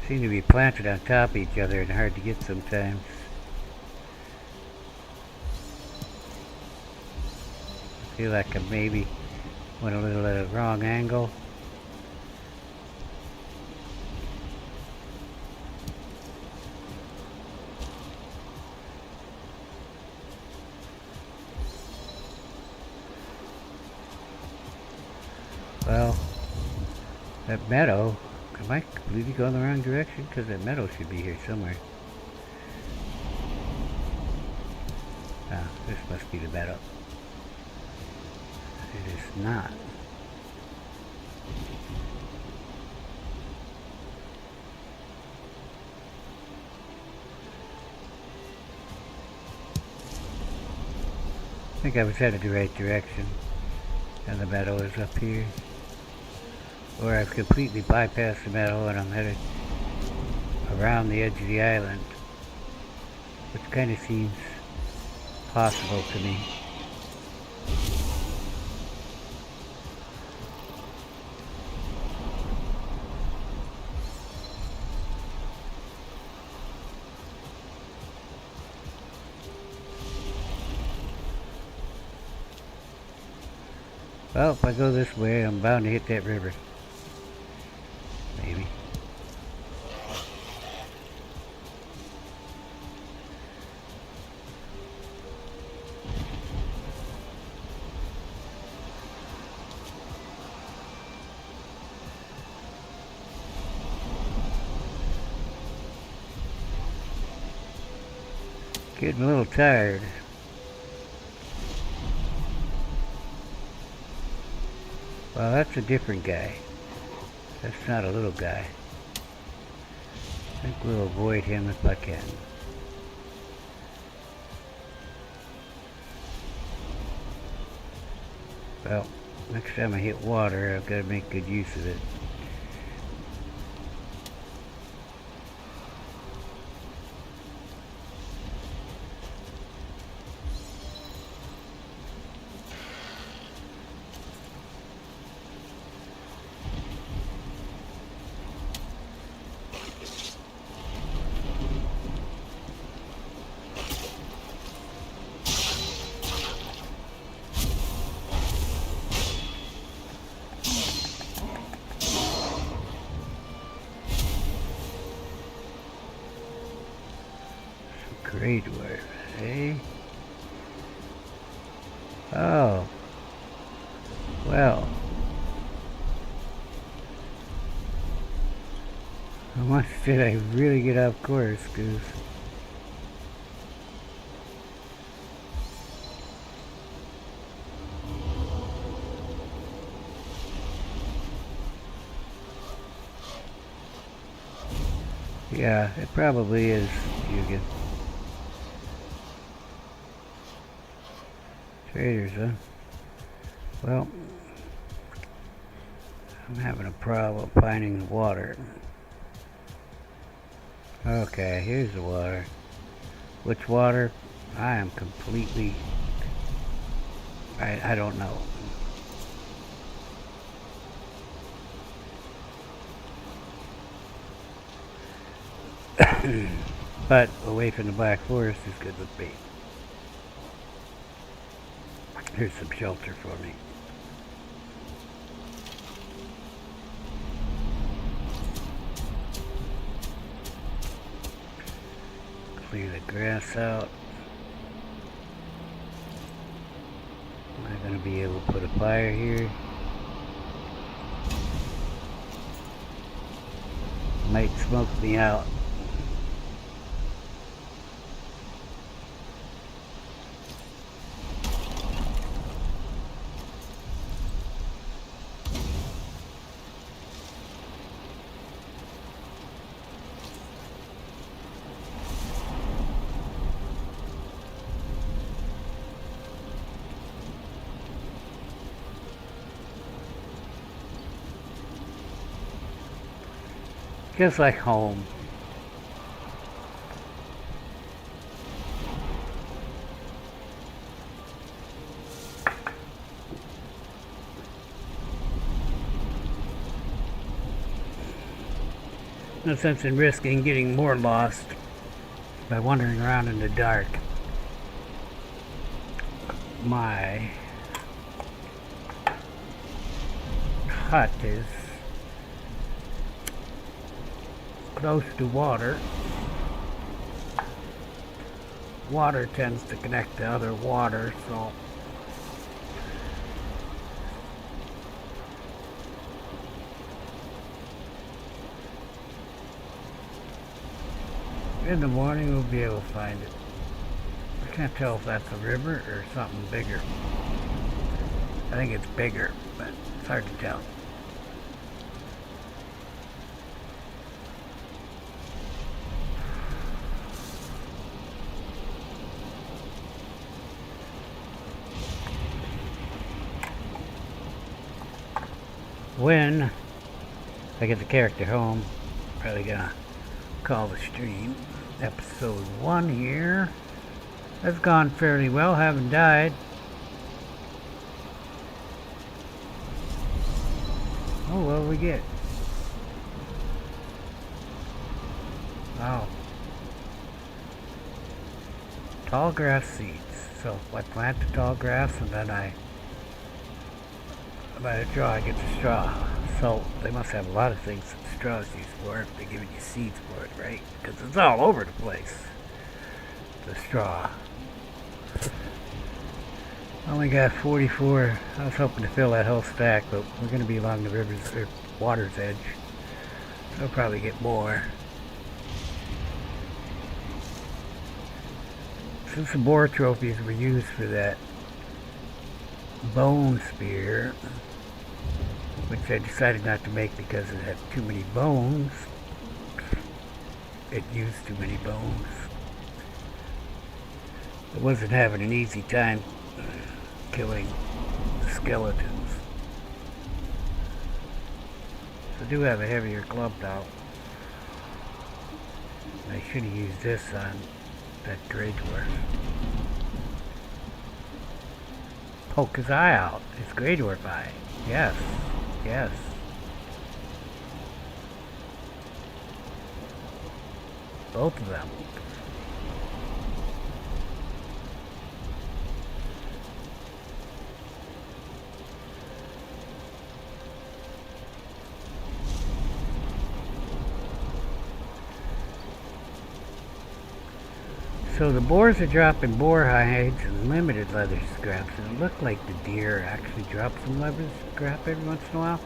seem to be planted on top of each other and hard to get sometimes. I feel like I maybe went a little at a wrong angle. Well, that meadow, am I completely going the wrong direction? Because that meadow should be here somewhere. Ah, this must be the meadow. It is not. I think I was headed the right direction, and the meadow is up here. Or I've completely bypassed the meadow and I'm headed around the edge of the island, which kind of seems possible to me. Well, if I go this way, I'm bound to hit that river. Maybe. Getting a little tired. Well, that's a different guy. That's not a little guy. I think we'll avoid him if I can. Well, next time I hit water, I've got to make good use of it. Great word, eh? Oh. Well. How much did I really get off course, Goose? Yeah, it probably is, Yugen. Traders, huh? Well, I'm having a problem finding the water. Okay, here's the water. Which water? I am completely... I don't know. But away from the Black Forest is good with me. Here's some shelter for me. Clear the grass out. Am I going to be able to put a fire here? Might smoke me out. Just like home. No sense in risking getting more lost by wandering around in the dark. My hut is close to water. Water tends to connect to other water, so in the morning we'll be able to find it. I can't tell if that's a river or something bigger. I think it's bigger, but it's hard to tell. When I get the character home, probably gonna call the stream episode 1 here. That's gone fairly well, haven't died. Oh, what do we get? Wow. Tall grass seeds. So I plant the tall grass and then by the straw I get the straw. So they must have a lot of things that straw is used for if they're giving you seeds for it, right? Because it's all over the place. The straw. Only got 44. I was hoping to fill that whole stack, but we're going to be along the river's or water's edge. So I'll probably get more. Since the boar trophies were used for that bone spear, which I decided not to make because it had too many bones. It used too many bones. I wasn't having an easy time killing the skeletons. I do have a heavier club now. I should have used this on that Grey Dwarf. Poke his eye out. His Grey Dwarf eye. Yes. Yes. Both of them. So the boars are dropping boar hides and limited leather scraps, and it looked like the deer actually drop some leather scrap every once in a while.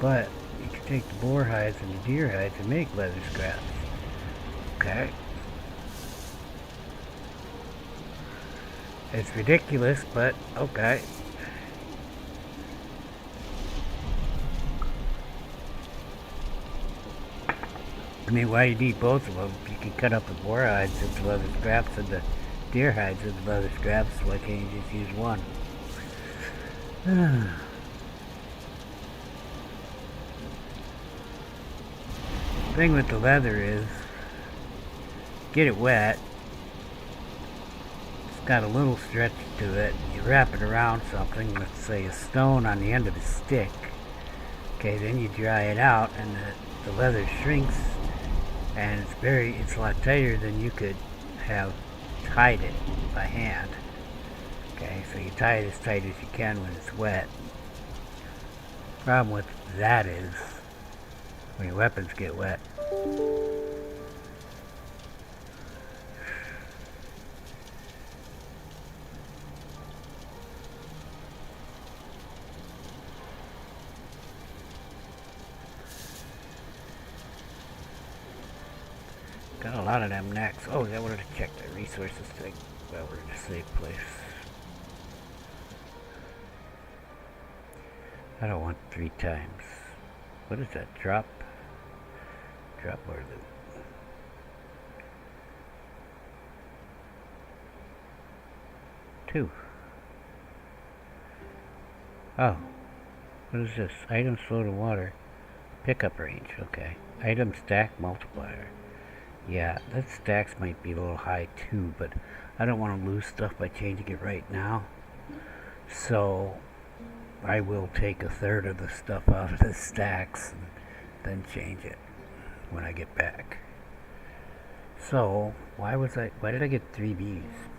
But you can take the boar hides and the deer hides and make leather scraps. Okay. It's ridiculous, but okay. I mean, why you need both of them? You can cut up the boar hides into leather scraps and the deer hides into leather scraps. Why can't you just use one? The thing with the leather is, get it wet. It's got a little stretch to it. You wrap it around something, let's say a stone on the end of a stick. Okay, then you dry it out and the leather shrinks. And it's a lot tighter than you could have tied it by hand. Okay, so you tie it as tight as you can when it's wet. Problem with that is, when your weapons get wet, got a lot of them necks. Oh, I wanted to check the resources thing while we're in a safe place. I don't want 3 times. What is that? Drop or loot? Two. Oh. What is this? Items float in water. Pickup range. Okay. Item stack multiplier. Yeah, that stacks might be a little high too, but I don't want to lose stuff by changing it right now. So I will take 1/3 of the stuff out of the stacks and then change it when I get back. So why did I get 3 Bs?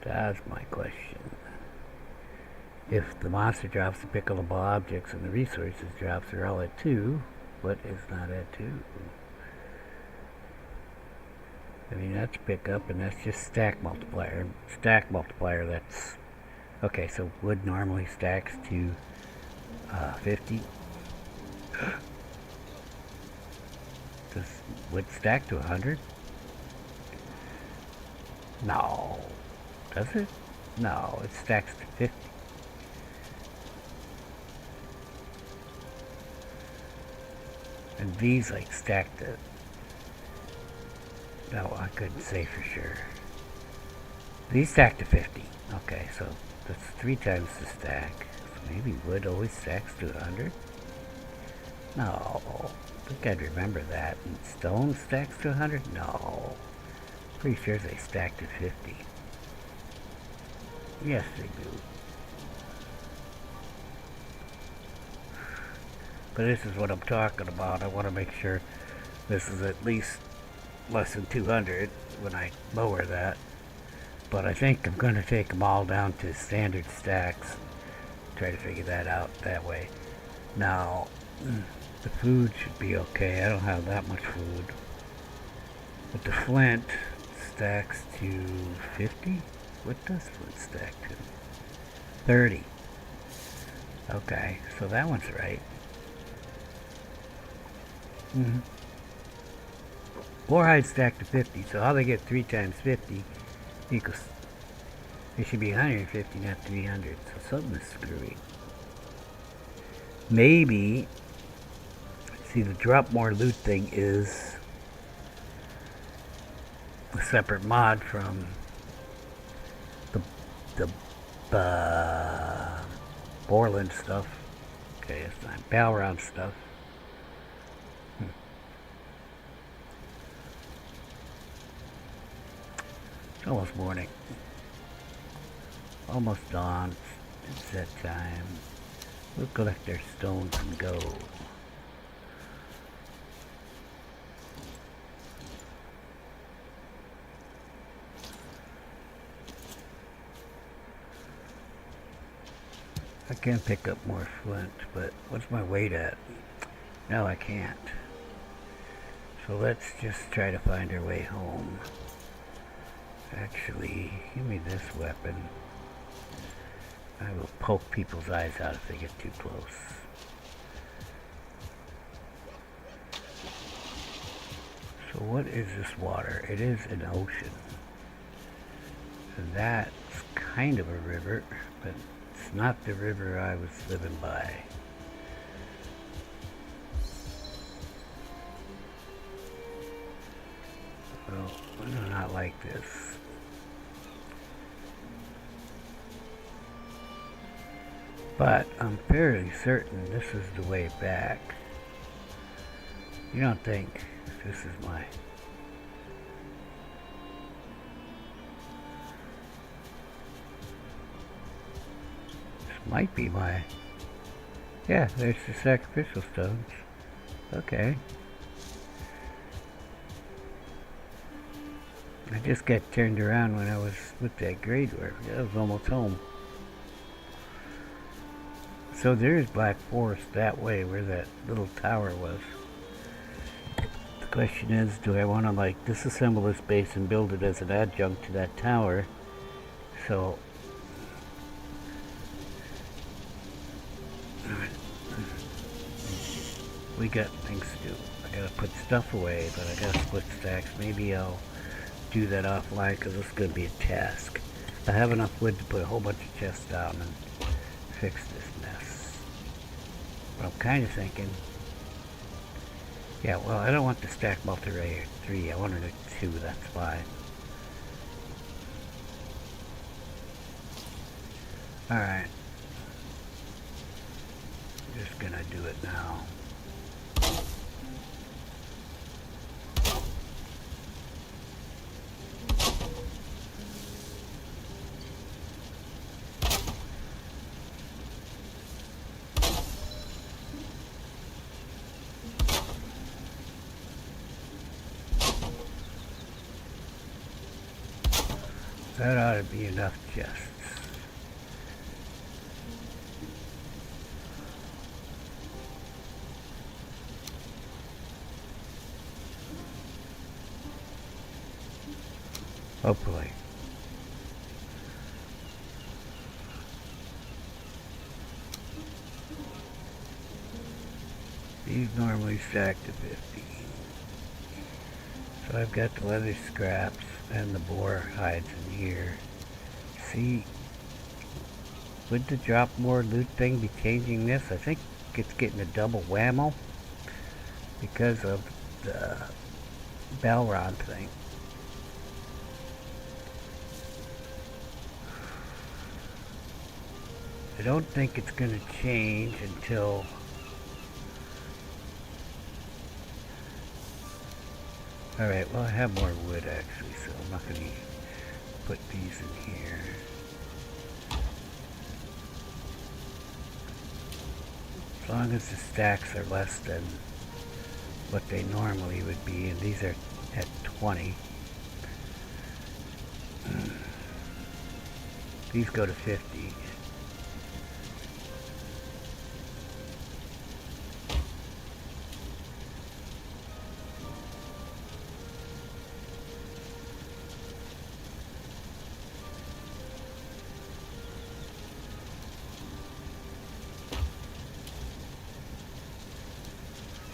That's my question. If the monster drops the pickable objects and the resources drops are all at 2, what is not at 2? I mean, that's pick up, and that's just stack multiplier. Stack multiplier, that's... Okay, so wood normally stacks to 50. Does wood stack to 100? No. Does it? No, it stacks to 50. And these like stack to... No, I couldn't say for sure. These stack to 50. Okay, so that's 3 times the stack. So maybe wood always stacks to 100? No, I think I'd remember that. And stone stacks to 100? No. Pretty sure they stack to 50. Yes, they do. But this is what I'm talking about. I want to make sure this is at least less than 200 when I lower that. But I think I'm going to take them all down to standard stacks. Try to figure that out that way. Now, the food should be okay. I don't have that much food. But the flint stacks to 50? What does flint stack to? 30. Okay, so that one's right. 4 hides stacked to 50, so how they get 3 times 50 equals... It should be 150, not 300, so something is screwy. Maybe... See, the drop more loot thing is a separate mod from the Balrond stuff. Okay, it's not Balrond stuff. It's almost morning. Almost dawn. It's that time. We'll collect our stones and go. I can pick up more flint, but what's my weight at? No, I can't. So let's just try to find our way home. Actually, give me this weapon. I will poke people's eyes out if they get too close. So what is this water? It is an ocean. And that's kind of a river, but it's not the river I was living by. Well, I do not like this. But I'm fairly certain this is the way back. You don't think this is my... Might be my... Yeah, there's the sacrificial stones. Okay. I just got turned around when I was with that grade work. I was almost home. So there's Black Forest that way where that little tower was. The question is, do I want to like disassemble this base and build it as an adjunct to that tower? So... We got things to do. I gotta put stuff away, but I gotta split stacks. Maybe I'll do that offline because this is gonna be a task. I have enough wood to put a whole bunch of chests down and fix this mess. But I'm kind of thinking, yeah, well, I don't want the stack multi-layer 3. I wanted it 2. That's fine. All right. I'm just gonna do it now. That ought to be enough chests. Hopefully. These normally stack to 50. So I've got the leather scraps and the boar hides in here. See, would the drop more loot thing be changing this? I think it's getting a double whammo because of the Balrond thing. I don't think it's going to change until alright, well I have more wood actually, so I'm not going to put these in here. As long as the stacks are less than what they normally would be, and these are at 20. These go to 50.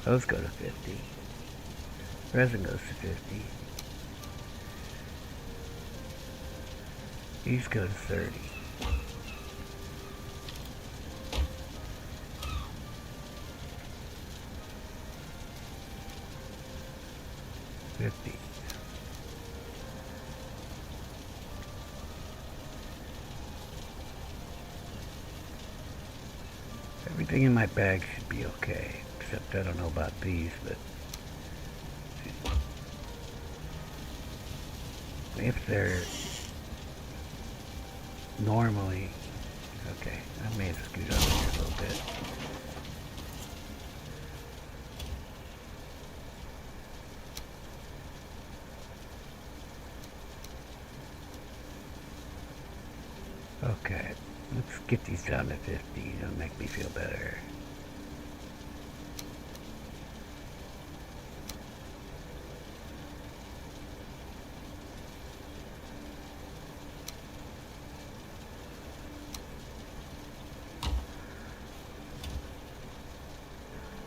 Those go to 50. Resin goes to 50. These go to 30. Everything in my bag should be okay, except I don't know about these, but if they're normally, okay, I may have screwed up here a little bit. Okay, let's get these down to 50. It'll make me feel better.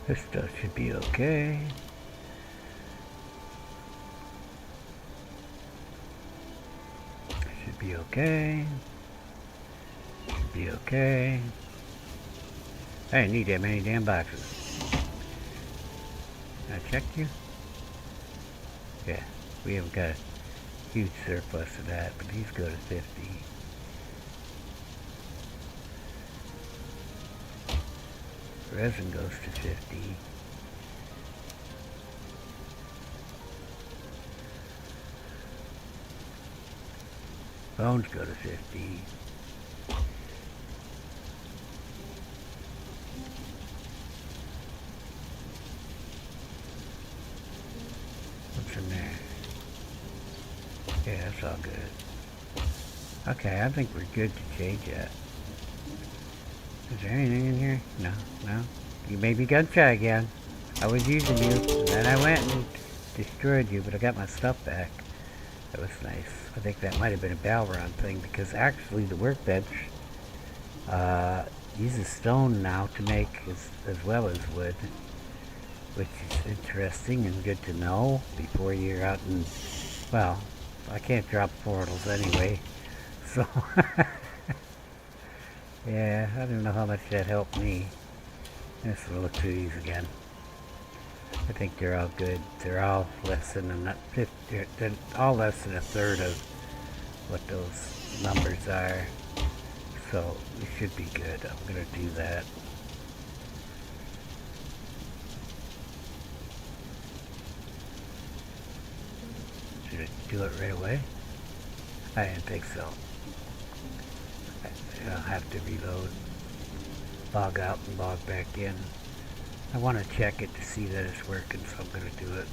This stuff should be okay. Should be okay. Should be okay. I didn't need that many damn boxes. I checked you? Yeah, we haven't got a huge surplus of that, but these go to 50. Resin goes to 50. Bones go to 50. What's in there? Yeah, that's all good. Okay, I think we're good to change that. Is there anything in here? No, no. You made me gun shy again. I was using you, and then I went and destroyed you, but I got my stuff back. That was nice. I think that might have been a Balrond thing, because actually the workbench uses stone now to make as well as wood, which is interesting and good to know before you're out in, well, I can't drop portals anyway, so yeah, I don't know how much that helped me. Let's look through these again. I think they're all good. They're all less than they're all less than a third of what those numbers are. So we should be good. I'm gonna do that. Should I do it right away? I didn't think so. I'll have to reload, log out and log back in. I want to check it to see that it's working, so I'm going to do it.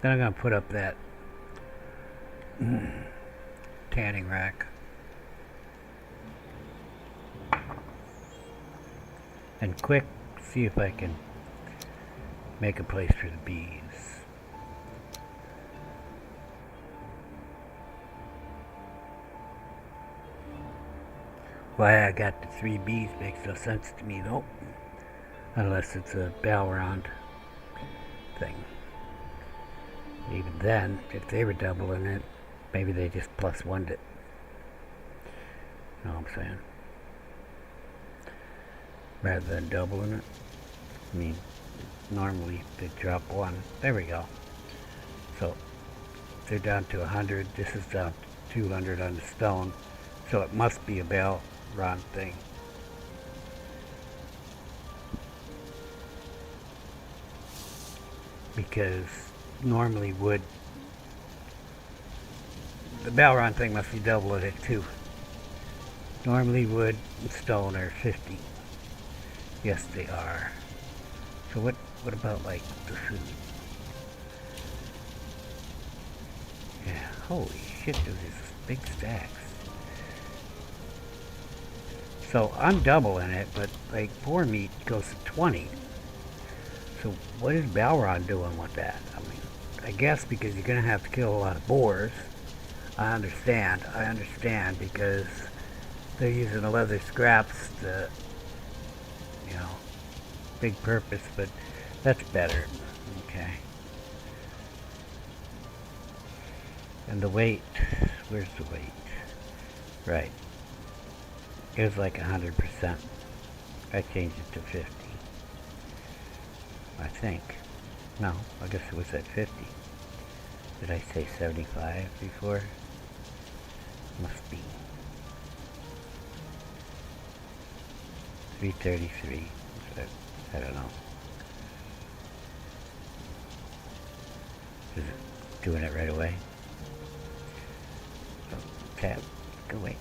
Then I'm going to put up that tanning rack. And quick, see if I can make a place for the bees. Why I got the 3 bees makes no sense to me though. Unless it's a Balrond thing. Even then, if they were doubling it, maybe they just plus 1'd it. You know what I'm saying? Rather than doubling it. I mean, normally they drop 1. There we go. So, they're down to 100. This is down to 200 on the stone. So it must be a Balrond thing. Because normally wood, the Balrond thing must be doubling it too. Normally wood and stone are 50. Yes, they are. So what about like the food? Yeah, holy shit, those are big stacks. So I'm doubling it, but like boar meat goes to 20. So what is Balrond doing with that? I mean, I guess because you're gonna have to kill a lot of boars. I understand because they're using the leather scraps to you know, big purpose, but that's better. Okay. And the weight, where's the weight? Right. It was like 100%. I changed it to 50. I think. No, I guess it was at 50. Did I say 75 before? Must be. 333. I don't know. Is it doing it right away? Oh, tab. Go away.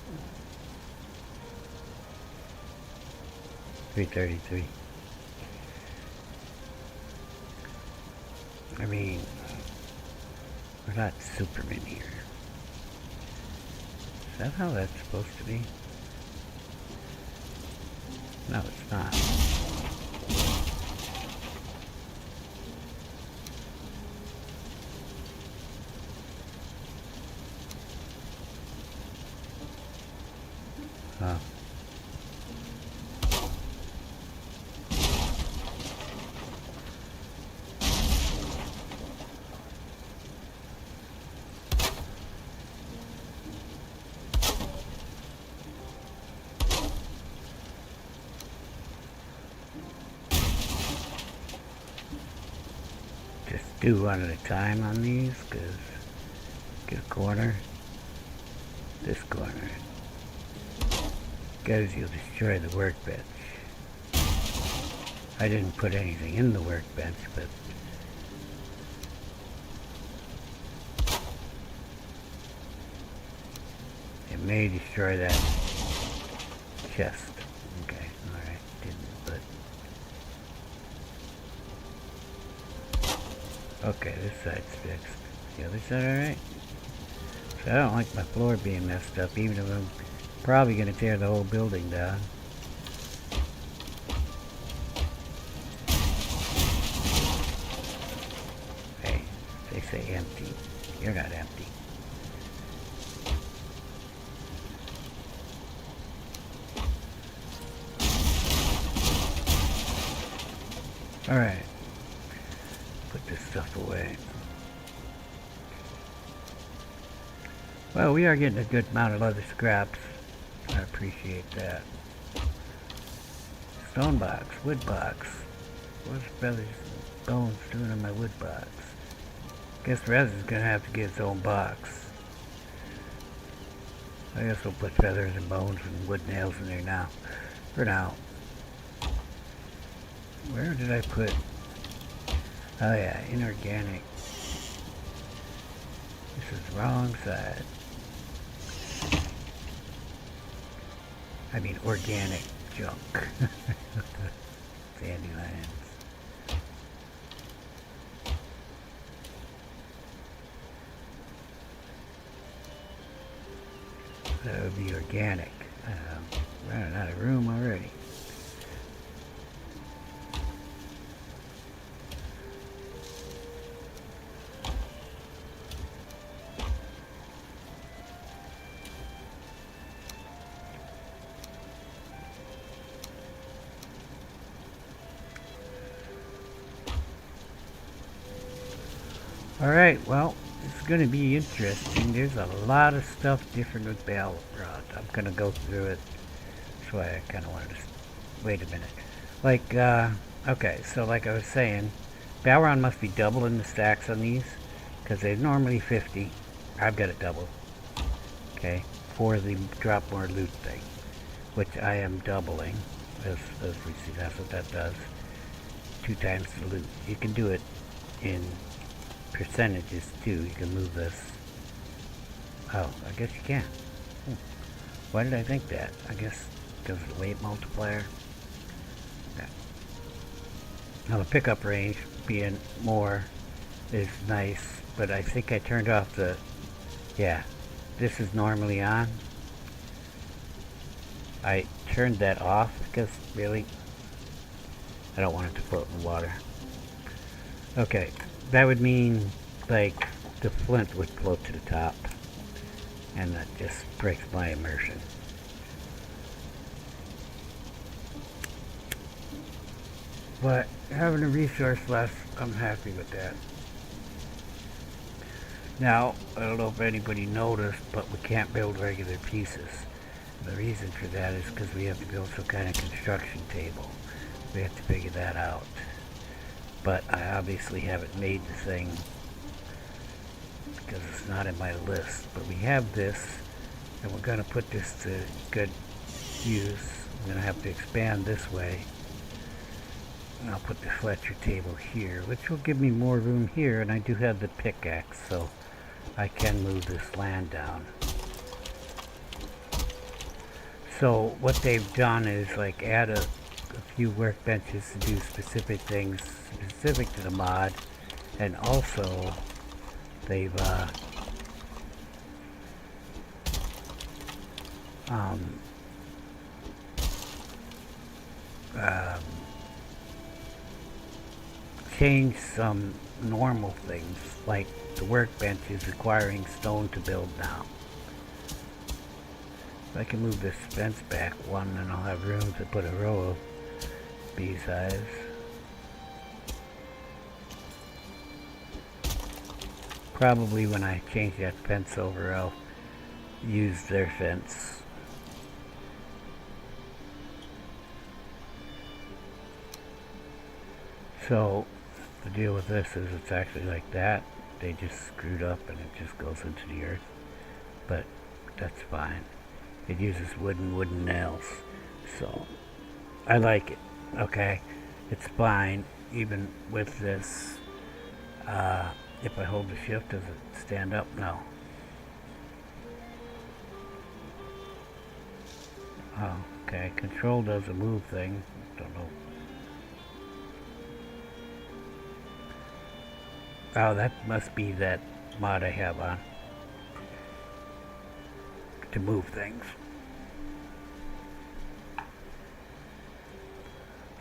333. I mean, we're not Superman here. Is that how that's supposed to be? No, it's not. Huh. Do one at a time on these, because get a corner, this corner, because you'll destroy the workbench. I didn't put anything in the workbench, but it may destroy that chest. Okay, alright, didn't, but okay, this side's fixed. The other side alright? So I don't like my floor being messed up, even if I'm probably going to tear the whole building down. Hey, they say empty. You're not empty. Alright. Put this stuff away. Well, we are getting a good amount of other scraps. I appreciate that. Stone box, wood box. What's Feathers Bones doing in my wood box? Guess Rez is gonna have to get its own box. I guess we'll put feathers and bones and wood nails in there now. For now. Where did I put? Oh yeah, inorganic. This is the wrong side. I mean organic junk. Dandelions. That would be organic. Running out of room already. Alright, well, it's going to be interesting. There's a lot of stuff different with Balrond. I'm going to go through it. That's why I kind of wanted to... Wait a minute. Like, okay, so like I was saying, Balrond must be doubling the stacks on these, because they're normally 50. I've got it double. Okay, for the drop more loot thing, which I am doubling, as we see. That's what that does. 2 times the loot. You can do it in percentages too. You can move this. Oh, I guess you can. Why did I think that? I guess because of the weight multiplier. Okay. Now the pickup range being more is nice, but I think I turned off the... Yeah, this is normally on. I turned that off because really I don't want it to float in the water. Okay. That would mean, like, the flint would float to the top, and that just breaks my immersion. But having a resource less, I'm happy with that. Now, I don't know if anybody noticed, but we can't build regular pieces. The reason for that is because we have to build some kind of construction table. We have to figure that out. But I obviously haven't made the thing because it's not in my list. But we have this, and we're going to put this to good use. I'm going to have to expand this way. And I'll put the Fletcher table here, which will give me more room here, and I do have the pickaxe, so I can move this land down. So what they've done is like add a few workbenches to do specific things specific to the mod, and also they've changed some normal things, like the workbench is requiring stone to build now. I can move this fence back one, and I'll have room to put a row of beehives. Probably when I change that fence over, I'll use their fence. So the deal with this is it's actually like that. They just screwed up and it just goes into the earth. But that's fine. It uses wooden nails. So I like it. Okay. It's fine even with this. If I hold the shift, does it stand up? No. Oh, okay. Control does a move thing. Don't know. Oh, that must be that mod I have on to move things.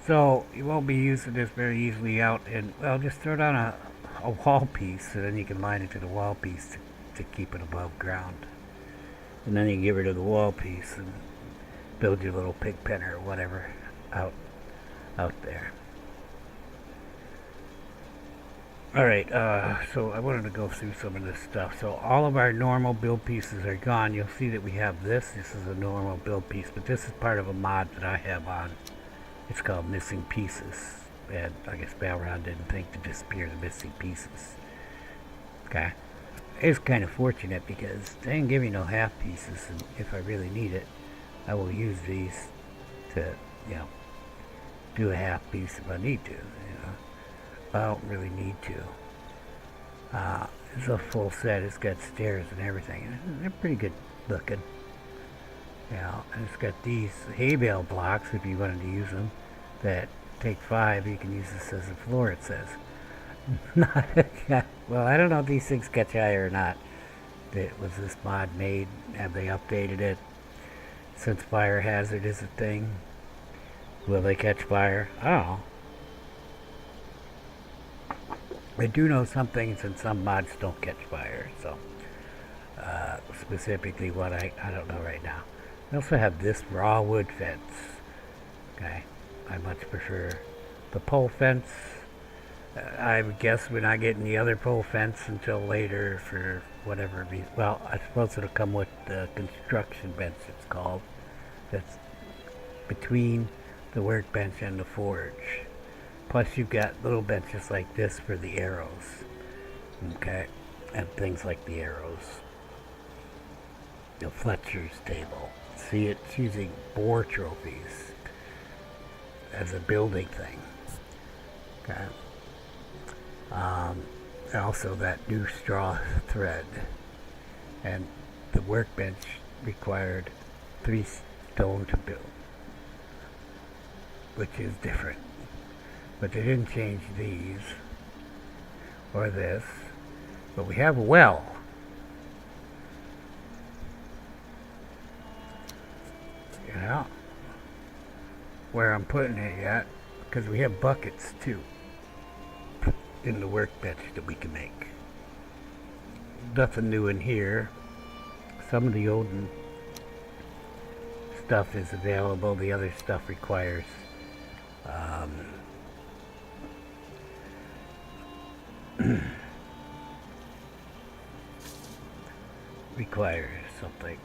So you won't be using this very easily out, and well, just throw down a wall piece, and then you can line it to the wall piece to keep it above ground. And then you can get rid of the wall piece and build your little pig pen or whatever out there. Alright, so I wanted to go through some of this stuff. So all of our normal build pieces are gone. You'll see that we have this. This is a normal build piece, but this is part of a mod that I have on. It's called Missing Pieces. And I guess Balrond didn't think to disappear the missing pieces. Okay. It's kind of fortunate because they didn't give me no half pieces, and if I really need it, I will use these to, do a half piece if I need to, I don't really need to. It's a full set. It's got stairs and everything. They're pretty good looking. And it's got these hay bale blocks, if you wanted to use them, that take 5. You can use this as a floor, it says. Well, I don't know if these things catch fire or not. Was this mod made? Have they updated it? Since fire hazard is a thing, will they catch fire? I don't know. I do know some things and some mods don't catch fire, so specifically what I don't know right now. I also have this raw wood fence. Okay, I much prefer the pole fence. I would guess we're not getting the other pole fence until later for whatever reason. Well, I suppose it'll come with the construction bench, it's called. That's between the workbench and the forge. Plus you've got little benches like this for the arrows. Okay? And things like the arrows. The Fletcher's table. See, it's using boar trophies as a building thing. Okay? Also that new straw thread. And the workbench required 3 stone to build, which is different. But they didn't change these or this. But we have a well. Where I'm putting it yet, because we have buckets too in the workbench that we can make. Nothing new in here. Some of the olden stuff is available. The other stuff requires Requires something.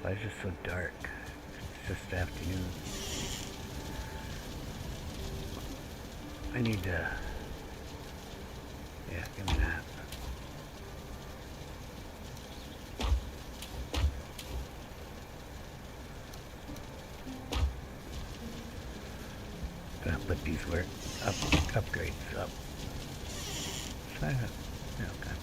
Why is it so dark? It's just afternoon. I need to... Yeah, give me that. Gonna put these upgrades up. Yeah, okay.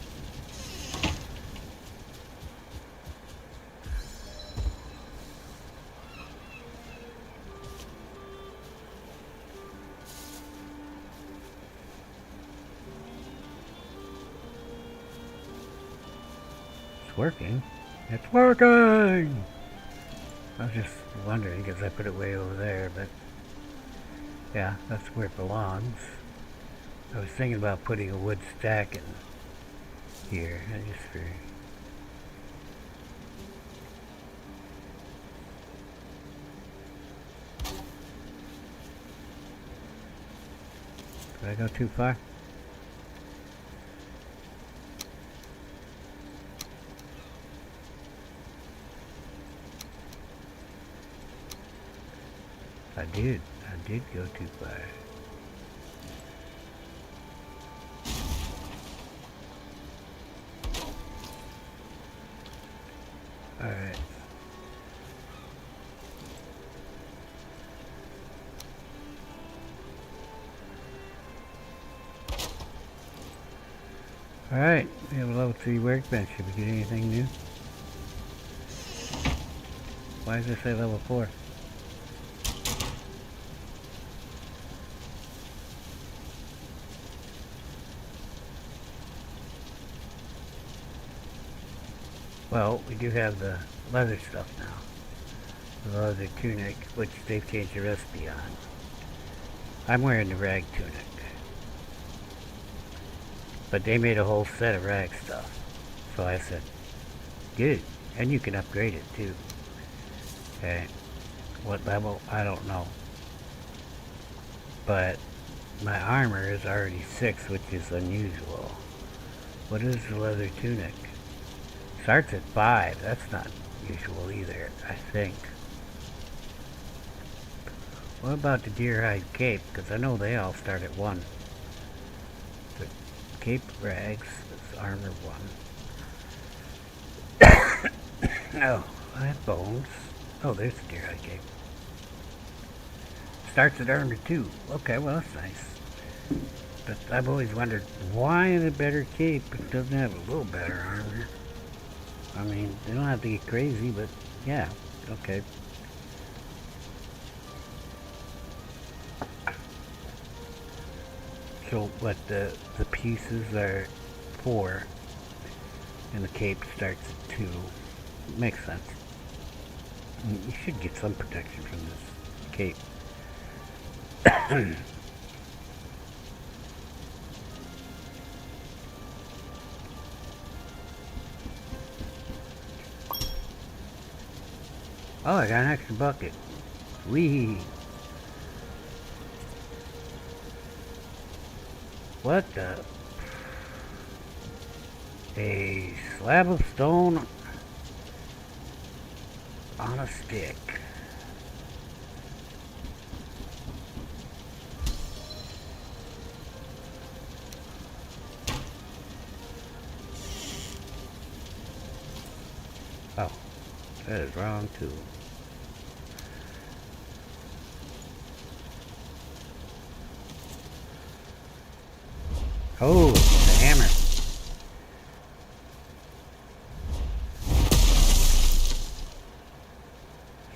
It's working. It's working! I was just wondering because I put it way over there, but yeah, that's where it belongs. I was thinking about putting a wood stack in here. I just figured. Did I go too far? I did go too far. Alright. Alright, we have a level 3 workbench. Should we get anything new? Why does it say level 4? Well, we do have the leather stuff now. The leather tunic, which they've changed the recipe on. I'm wearing the rag tunic. But they made a whole set of rag stuff. So I said, good. And you can upgrade it too. Okay. What level? I don't know. But my armor is already 6, which is unusual. What is the leather tunic? Starts at 5. That's not usual either, I think. What about the deer hide cape? Because I know they all start at 1. The cape rags is armor 1. Oh, I have bones. Oh, there's the deer hide cape. Starts at armor 2. Okay, well that's nice. But I've always wondered why in a better cape it doesn't have a little better armor. I mean, they don't have to get crazy, but yeah, okay. So, what the pieces are 4, and the cape starts at 2. Makes sense. You should get some protection from this cape. Oh, I got an extra bucket. Whee! What the? A slab of stone on a stick. Oh, that is wrong too. Oh, it's a hammer.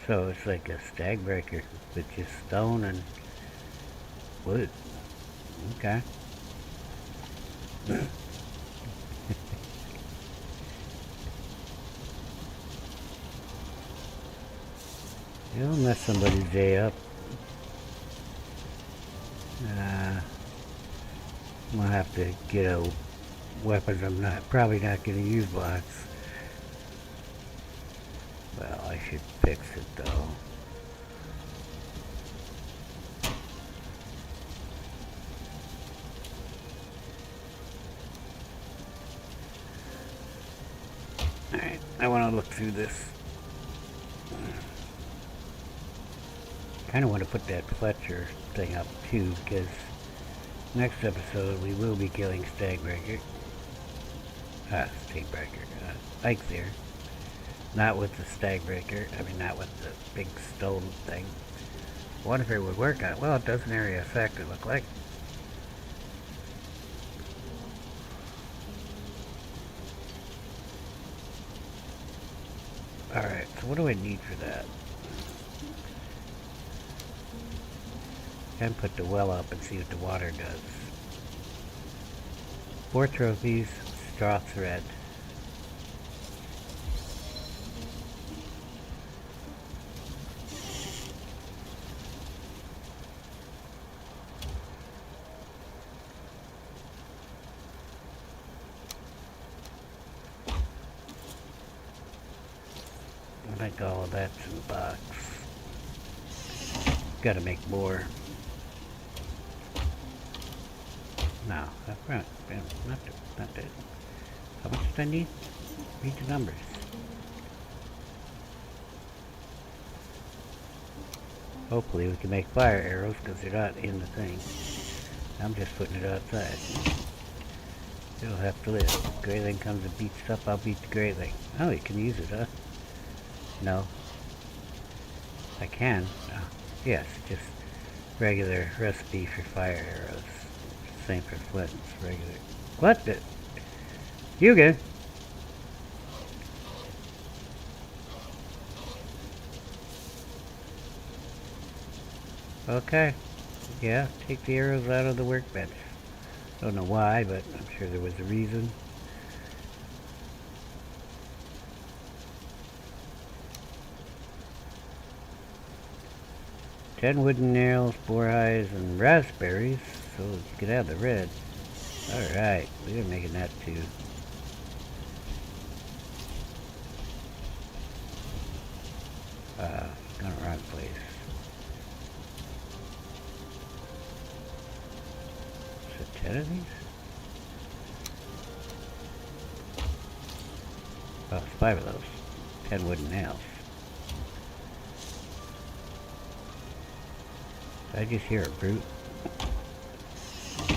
So it's like a stag breaker with just stone and wood. Okay. It'll mess somebody's day up. I'm gonna have to get a weapon I'm probably not gonna use lots. Well, I should fix it though. I want to look through this. Kind of want to put that Fletcher thing up too, because next episode we will be killing Stagbreaker. Stagbreaker. Ike there. Not with the Stagbreaker. I mean, not with the big stone thing. I wonder if it would work on it. Well, it does an area effect, it look like. Alright, so what do I need for that? And put the well up and see what the water does. 4 trophies, straw thread. I think all of that's in the box. Gotta make more. No, that's right. Not that. How much do I need? Read the numbers. Hopefully we can make fire arrows because they're not in the thing. I'm just putting it outside. It'll have to live. Grayling comes and beats stuff, I'll beat the Grayling. Oh, you can use it, huh? No. I can. Oh. Yes, just regular recipe for fire arrows. Same for flints, regular. What the? You again? Okay. Yeah, take the arrows out of the workbench. Don't know why, but I'm sure there was a reason. Ten wooden nails, boar eyes, and raspberries, so you could have the red. Alright, we're making that too. Gone wrong place. Is it 10 of these? Oh, it's 5 of those. 10 wooden nails. Did I just hear a brute?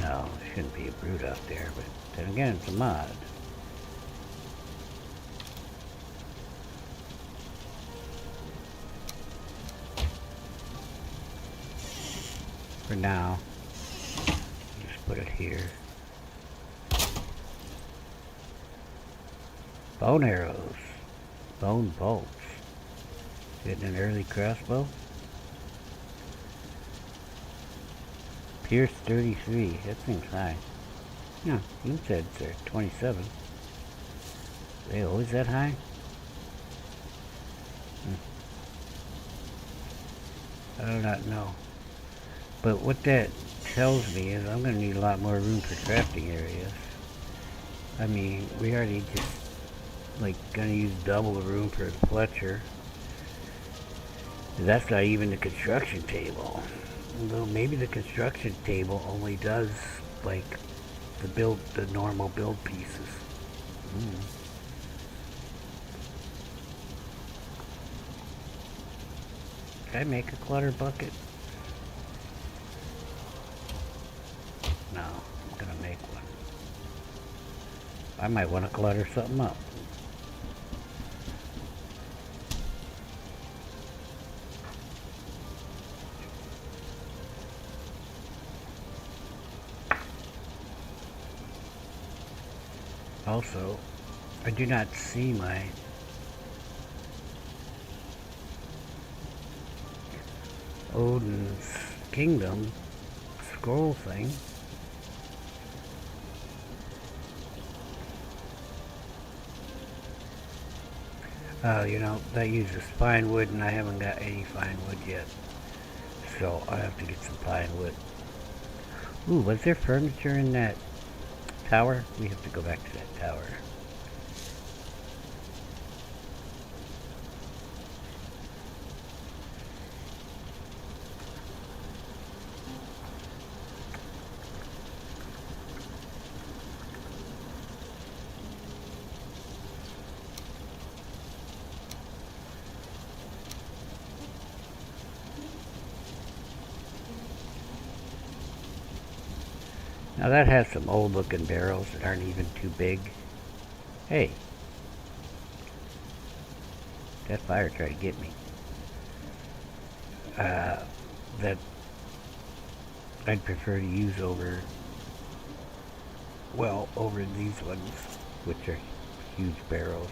No, there shouldn't be a brute out there, but then again, it's a mod. For now, just put it here. Bone arrows. Bone bolts. Getting an early crossbow. Pierce 33. That seems high. Yeah, you said they're 27. Are they always that high? I do not know. But what that tells me is I'm going to need a lot more room for crafting areas. I mean, we already just, like, going to use double the room for the Fletcher. That's not even the construction table. Although maybe the construction table only does, like, the normal build pieces. Can I make a clutter bucket? No, I'm gonna make one. I might want to clutter something up. Also, I do not see my Odin's Kingdom scroll thing. You know, that uses pine wood and I haven't got any pine wood yet. So I have to get some pine wood. Ooh, was there furniture in that tower? We have to go back to that tower. Now that has some old looking barrels that aren't even too big. Hey, that fire tried to get me. That I'd prefer to use over these ones, which are huge barrels.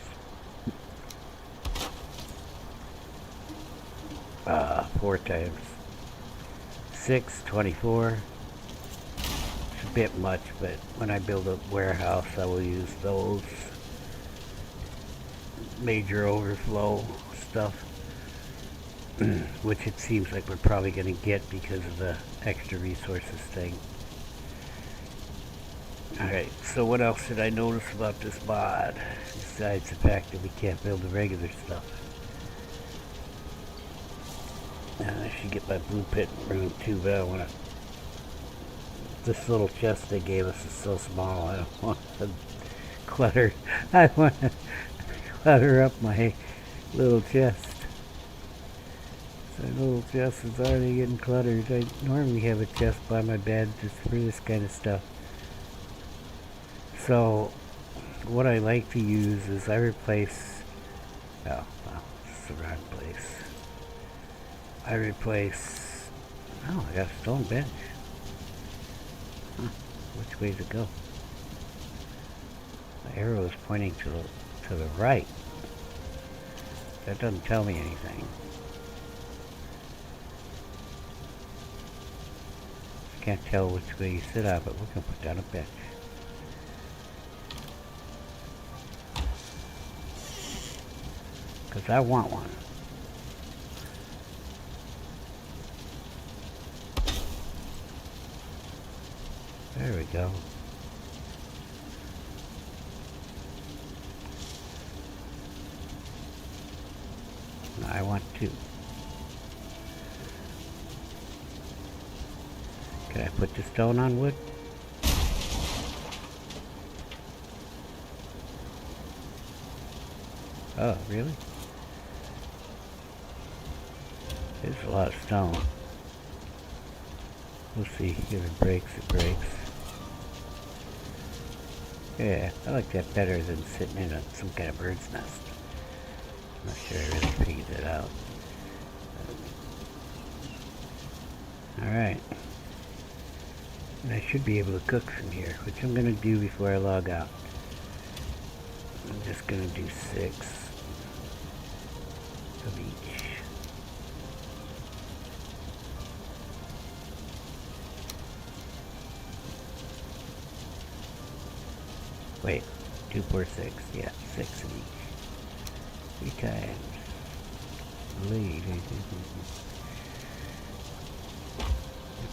4 times 6, 24. It's a bit much, but when I build a warehouse, I will use those. Major overflow stuff, which it seems like we're probably going to get because of the extra resources thing. Alright, so what else did I notice about this mod, besides the fact that we can't build the regular stuff? I should get my blue pit room too, but I don't want to... This little chest they gave us is so small, I don't want to clutter. I want to clutter up my little chest. My little chest is already getting cluttered. I normally have a chest by my bed just for this kind of stuff. So, what I like to use is I replace... Oh, well, it's the wrong place. I replace... Oh, I got a stone bench. Huh, which way does it go? The arrow is pointing to the right. That doesn't tell me anything. I can't tell which way you sit on, but we're going to put down a bench. Because I want one. There we go. Now I want 2. Can I put the stone on wood? Oh, really? There's a lot of stone. We'll see. If it breaks, it breaks. Yeah, I like that better than sitting in some kind of bird's nest. I'm not sure I really figured it out. Alright. And I should be able to cook from here, which I'm going to do before I log out. I'm just going to do 6 of each. Wait, 2, 4, 6. Yeah, 6 of each. 3 times. Lead.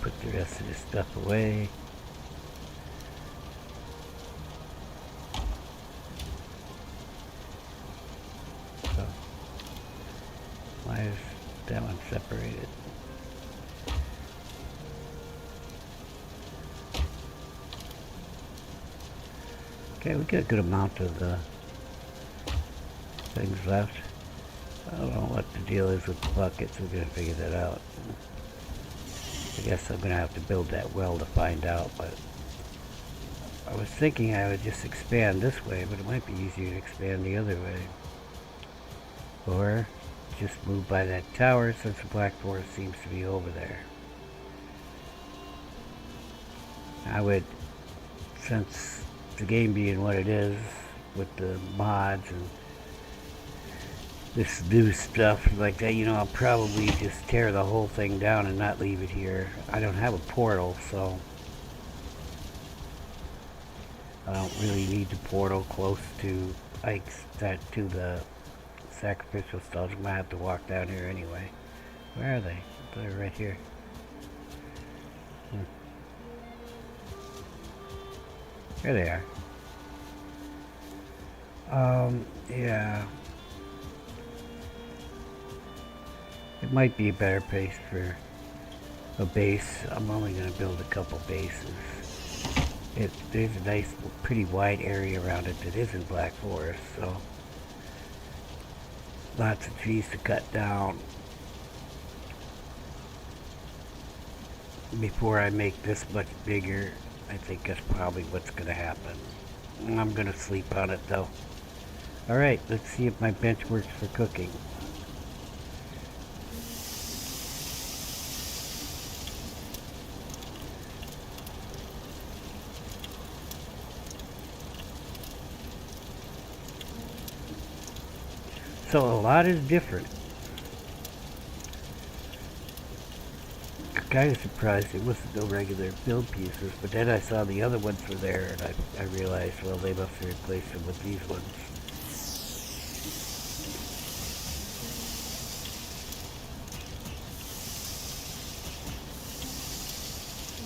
Put the rest of this stuff away. So, why is that one separated? Okay, we got a good amount of the things left. I don't know what the deal is with the buckets. We're going to figure that out. I guess I'm going to have to build that well to find out, but I was thinking I would just expand this way, but it might be easier to expand the other way. Or just move by that tower since the Black Forest seems to be over there. I would, since the game being what it is, with the mods and this new stuff like that, you know, I'll probably just tear the whole thing down and not leave it here. I don't have a portal, so I don't really need the portal close to to the sacrificial stalls. I'm gonna have to walk down here anyway. Where are they? They're right here. There they are. Yeah. It might be a better place for a base. I'm only going to build a couple bases. There's a nice, pretty wide area around it that isn't Black Forest, so lots of trees to cut down before I make this much bigger. I I think that's probably what's going to happen. I'm going to sleep on it though. Alright, let's see if my bench works for cooking. So a lot is different. Kind of surprised it wasn't no regular build pieces, but then I saw the other ones were there, and I realized, well, they must have replaced them with these ones.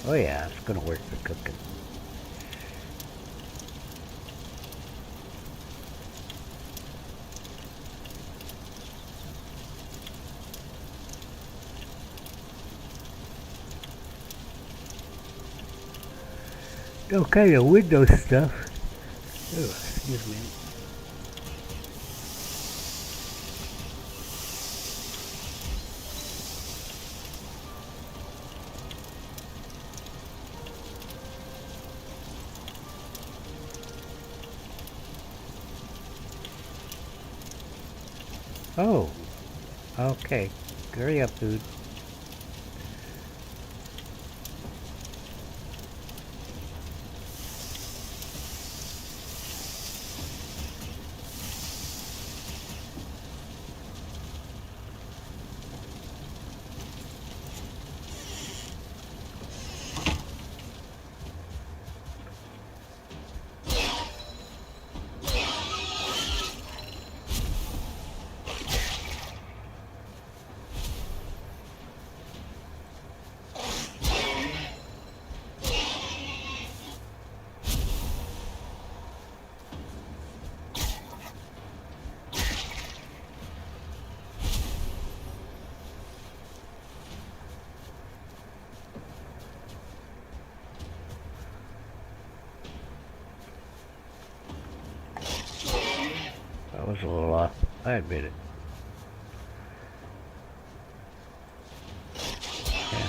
Oh yeah, it's gonna work for cooking. No kind of window stuff. Oh, excuse me. Oh, okay. Hurry up, dude. That was a little off. I admit it. Yeah.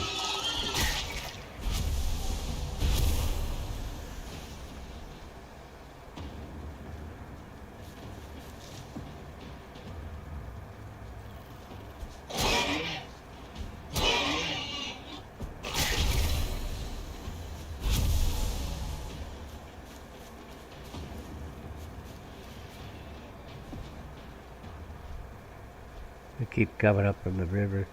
They keep coming up from the river.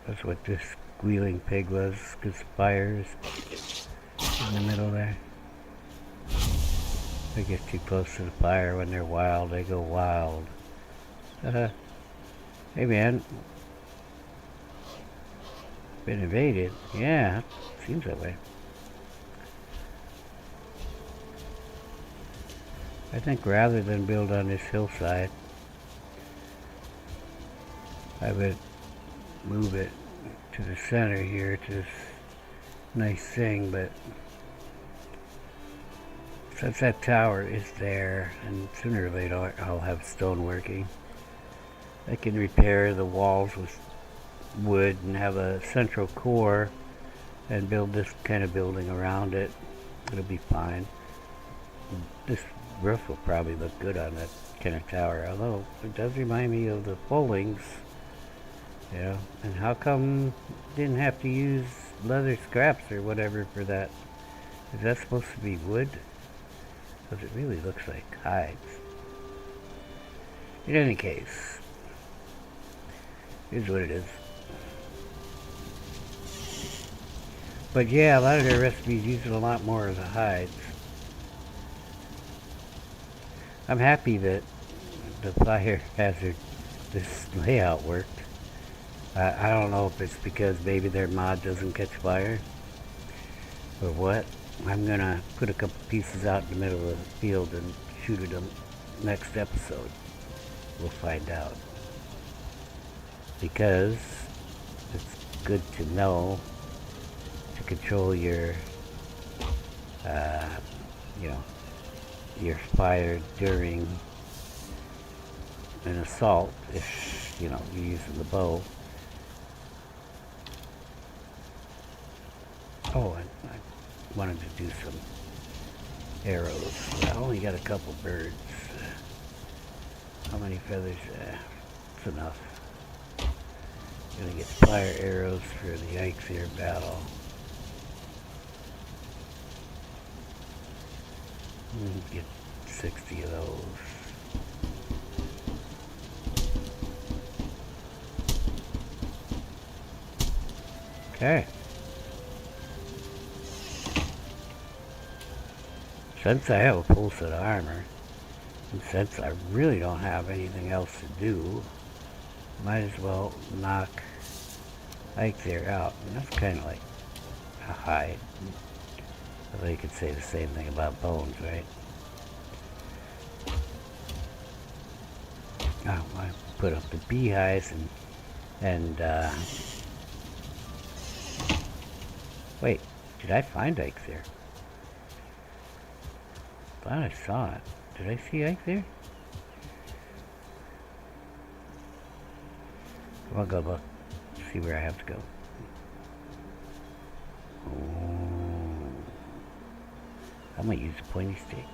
That's what this squealing pig was, because fires in the middle there. They get too close to the fire when they're wild, they go wild. Hey man. Been invaded. Yeah, seems that way. I think rather than build on this hillside, I would move it to the center here to this nice thing, but since that tower is there, and sooner or later I'll have stone working, I can repair the walls with wood and have a central core and build this kind of building around it. It'll be fine. This roof will probably look good on that kind of tower, although it does remind me of the Foldings. Yeah, and how come didn't have to use leather scraps or whatever for that? Is that supposed to be wood? Because it really looks like hides. In any case, here's what it is. But yeah, a lot of their recipes use a lot more of the hides. I'm happy that the fire hazard, this layout worked. I don't know if it's because maybe their mod doesn't catch fire or what. I'm gonna put a couple pieces out in the middle of the field and shoot at them next episode. We'll find out. Because it's good to know to control your, your fire during an assault if, you're using the bow. Oh, wanted to do some arrows. I only got a couple birds. How many feathers? It's enough. Gonna get fire arrows for the Eikthyr battle. Get 60 of those. Okay. Since I have a full set of armor, and since I really don't have anything else to do, might as well knock Eikthyr out. And that's kind of like a hide. Although you could say the same thing about bones, right? Oh, I put up the beehives and wait, did I find Eikthyr? Thought I saw it. Did I see Eikthyr? I'll go look. See where I have to go. Ooh. I might use a pointy stick.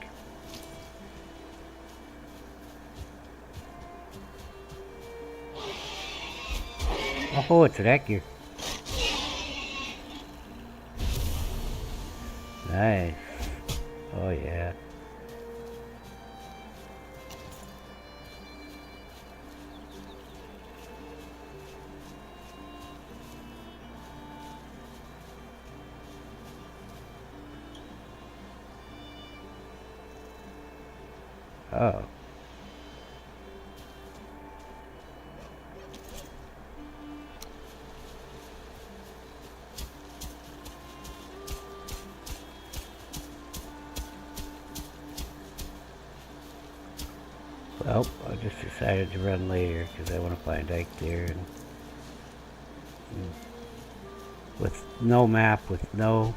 Oh, it's an Eikthyr. Nice. Oh yeah. Oh. Well, I just decided to run later because I want to find Eikthyr and with no map, with no,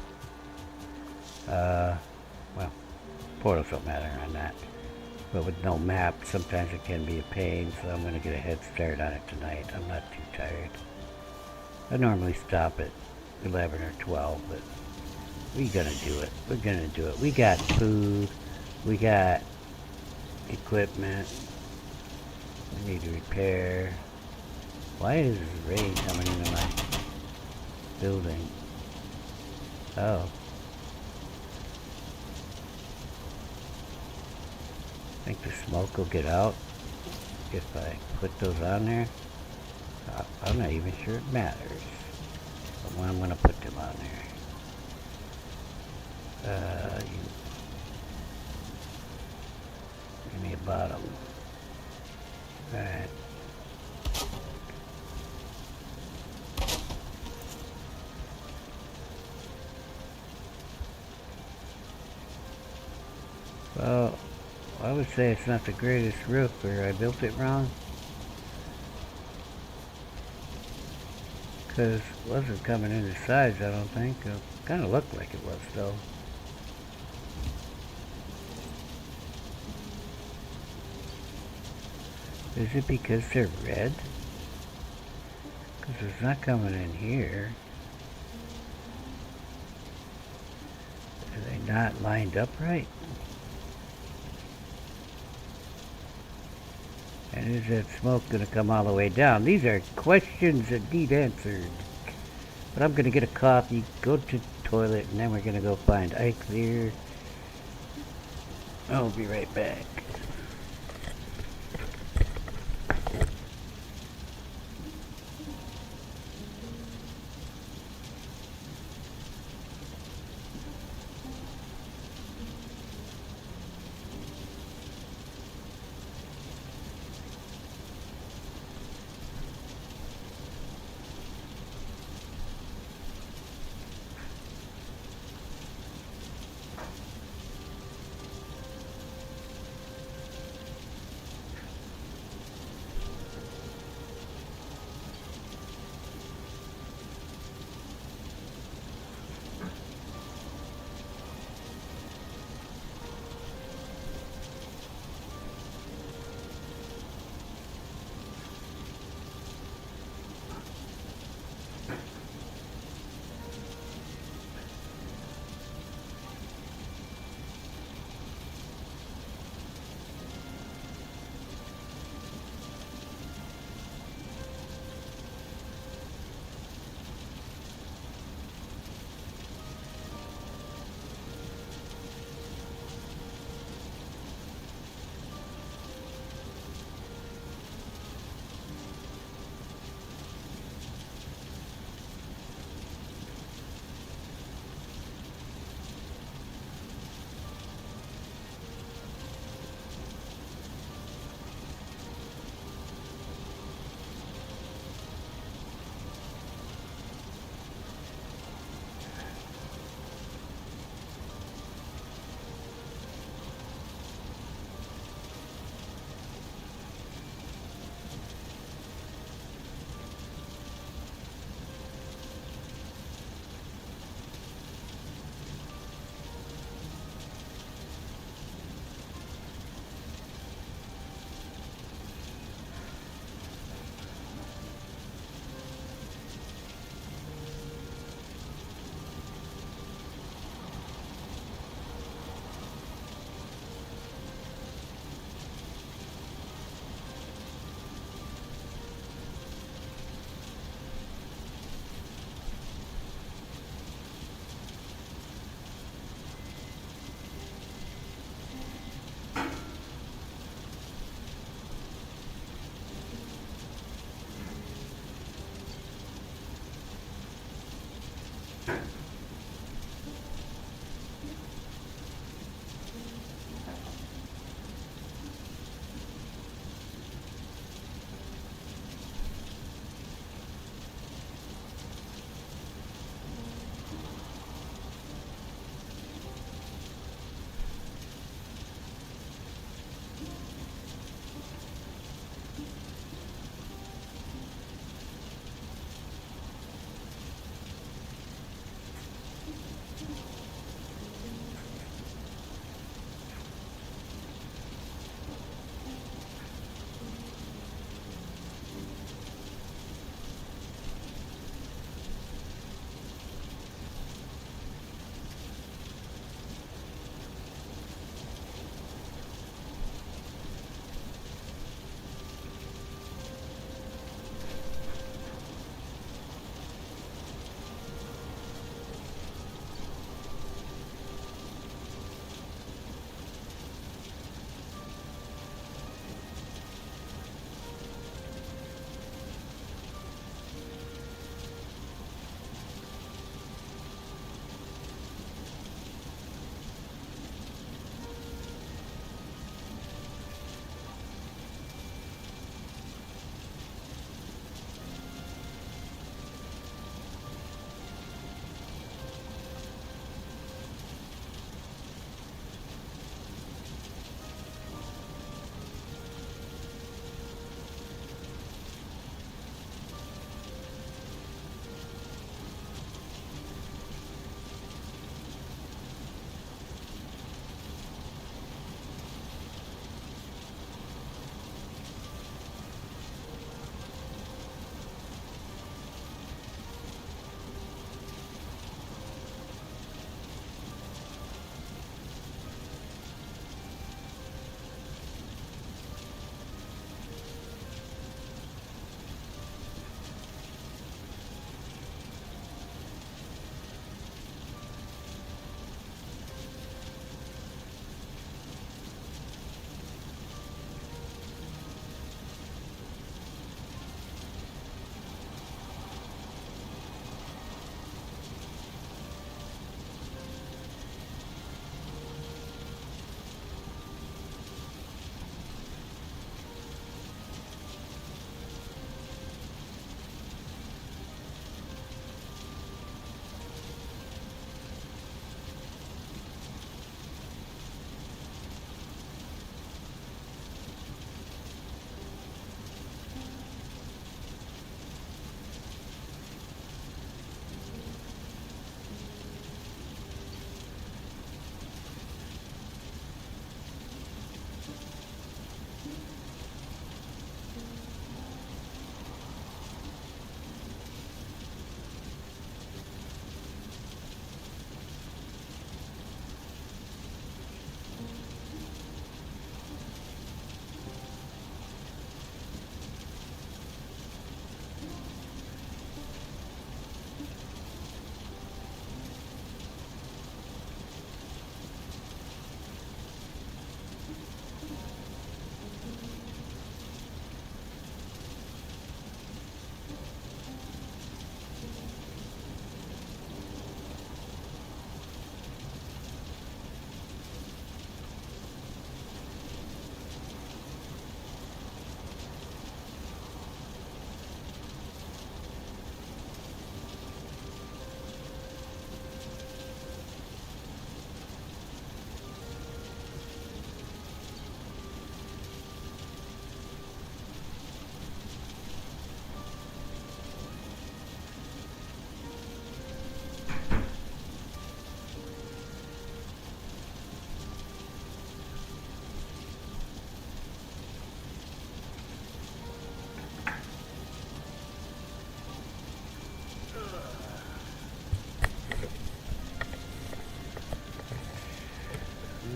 well, portals don't matter on that. But with no map, sometimes it can be a pain, so I'm going to get a head start on it tonight. I'm not too tired. I normally stop at 11 or 12, but we're going to do it. We're going to do it. We got food. We got equipment. We need to repair. Why is rain coming into my building? Oh. I think the smoke will get out if I put those on there. I'm not even sure it matters. But when I'm going to put them on there. Give me a bottom. Alright. Well, I would say it's not the greatest roof, or I built it wrong. Because it wasn't coming in the sides, I don't think. It kind of looked like it was, though. Is it because they're red? Because it's not coming in here. Are they not lined up right? And is that smoke going to come all the way down? These are questions that need answered. But I'm going to get a coffee, go to the toilet, and then we're going to go find Eikthyr. I'll be right back.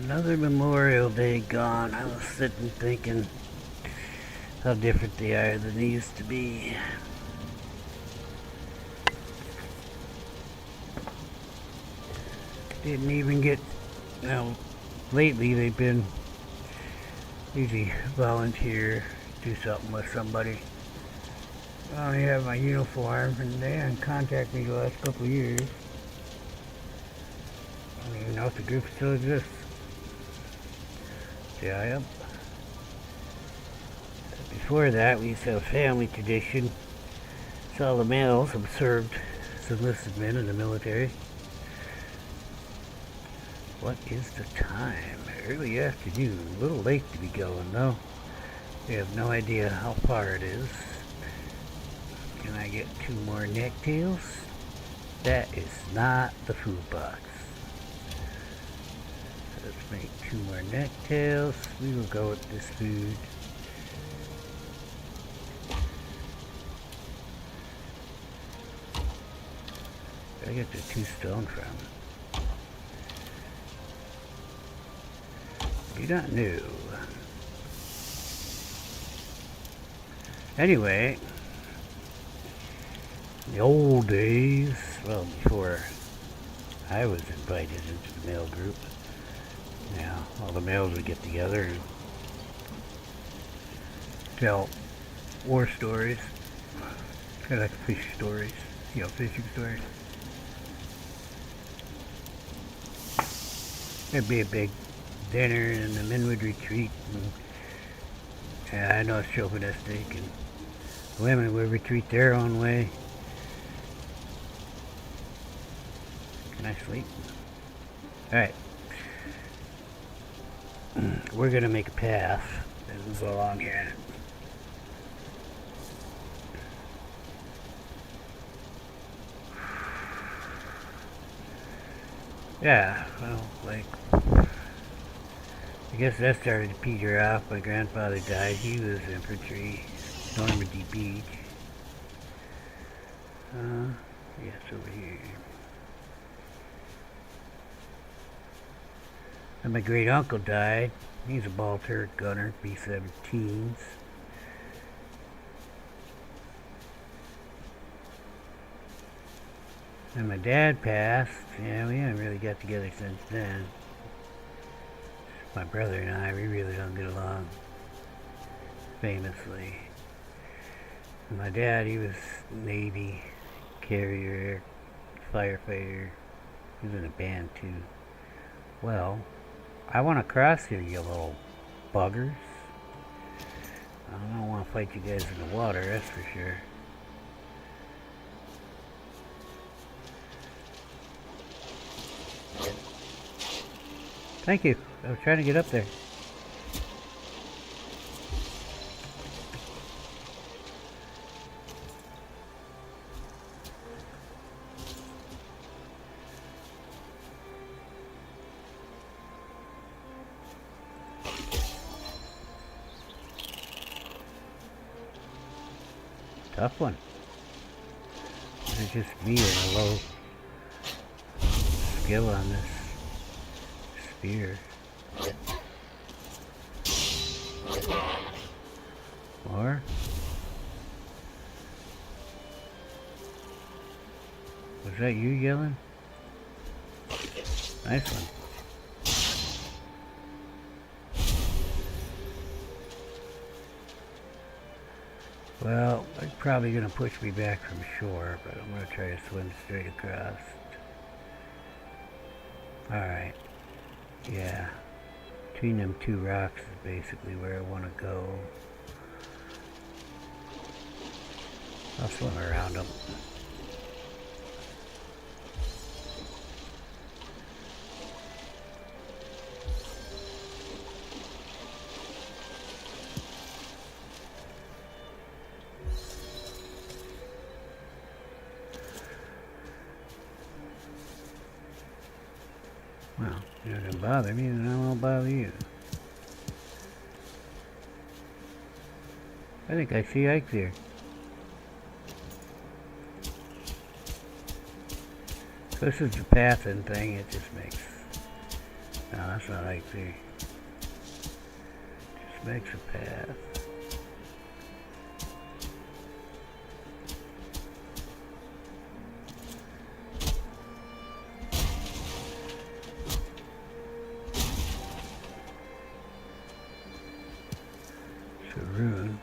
Another Memorial Day gone. I was sitting thinking how different they are than they used to be. Didn't even get, lately they've been usually volunteer, do something with somebody. I only have my uniform, and they haven't contacted me the last couple of years. I don't even know if the group still exists. Yeah, I am. Before that, we used to have a family tradition. So all the males have served as enlisted men in the military. What is the time? Early afternoon. A little late to be going, though. We have no idea how far it is. Can I get 2 more necktails? That is not the food box. Let's make 2 more necktails. We will go with this food. Where did I get the 2 stone from? Do not know. Anyway, in the old days, well, before I was invited into the male group, all the males would get together and tell war stories, kind of like fish stories, fishing stories. There'd be a big dinner and the men would retreat, and I know it's chauvinistic, and the women would retreat their own way. Can I sleep? Alright. We're gonna make a path and we'll go along here. Yeah, well, I guess that started to peter off. My grandfather died. He was infantry, Normandy Beach. Yes, over here. And my great uncle died. He's a ball turret gunner, B-17s. And my dad passed. Yeah, we haven't really got together since then. My brother and I, we really don't get along, famously. And my dad, he was Navy, carrier, firefighter. He was in a band too. Well, I want to cross here, you little buggers. I don't want to fight you guys in the water, that's for sure. Thank you. I was trying to get up there. Tough one. It's just me and a low skill on this spear. More? Was that you yelling? Nice one. Well, it's probably going to push me back from shore, but I'm going to try to swim straight across. Alright. Yeah. Between them 2 rocks is basically where I want to go. I'll swim around them. Well, you're not gonna bother me, then I won't bother you. I think I see Ike there. This is the pathing thing, it just makes No, that's not right there. Just makes a path. It's a rune.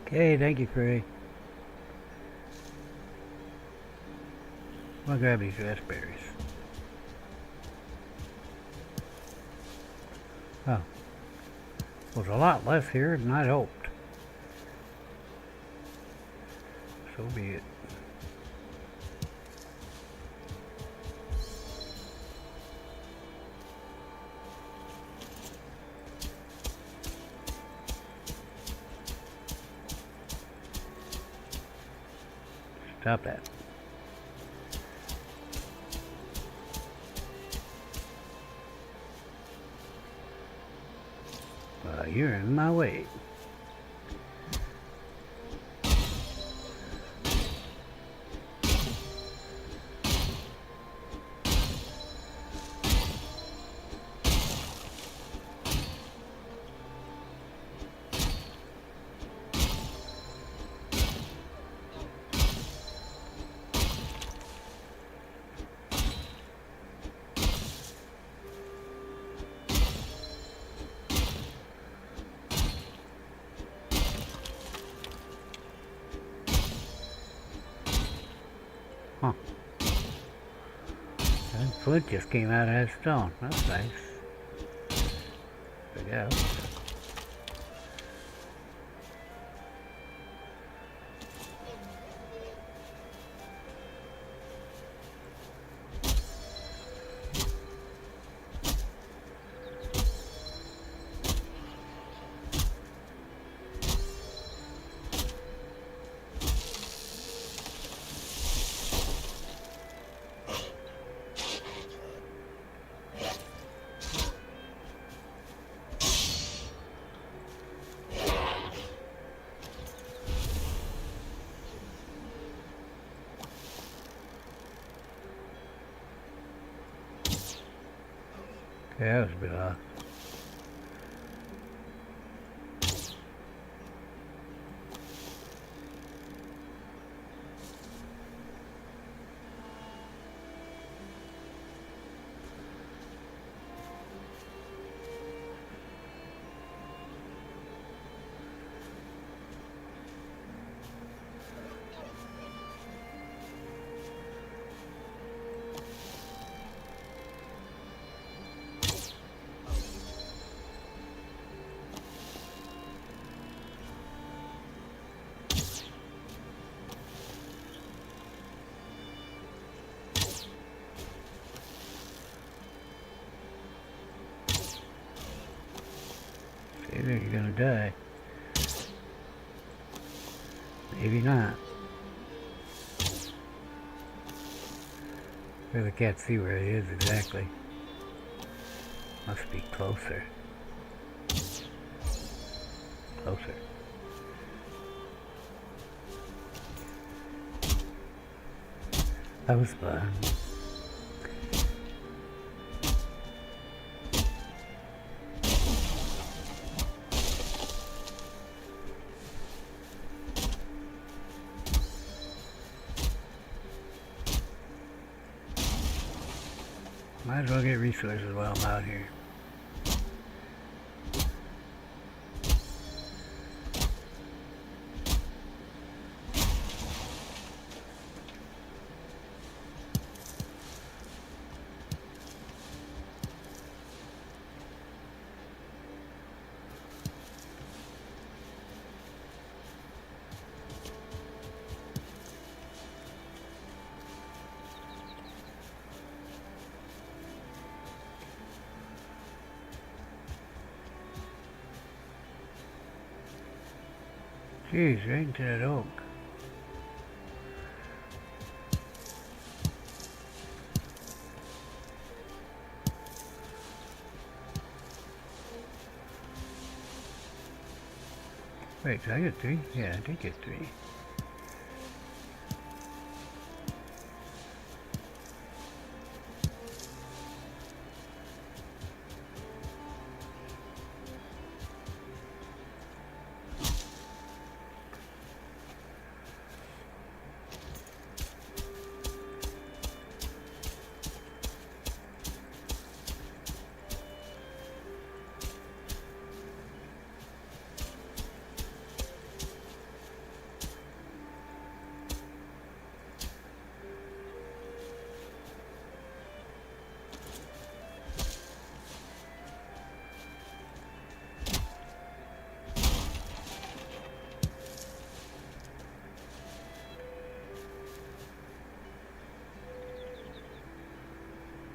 Okay, thank you, Frey. I'm gonna grab these raspberries. Oh. There's a lot less here than I'd hoped. So be it. Stop that. You're in my way. Huh. And flint just came out of that stone. That's nice. There we go. Yeah, that was a bit off. You think you're gonna die? Maybe not. Really can't see where it is exactly. Must be closer. Closer. That was fun. Might as well get resources while I'm out here. Jeez, right into that oak. Wait, did I get 3? Yeah, I did get 3.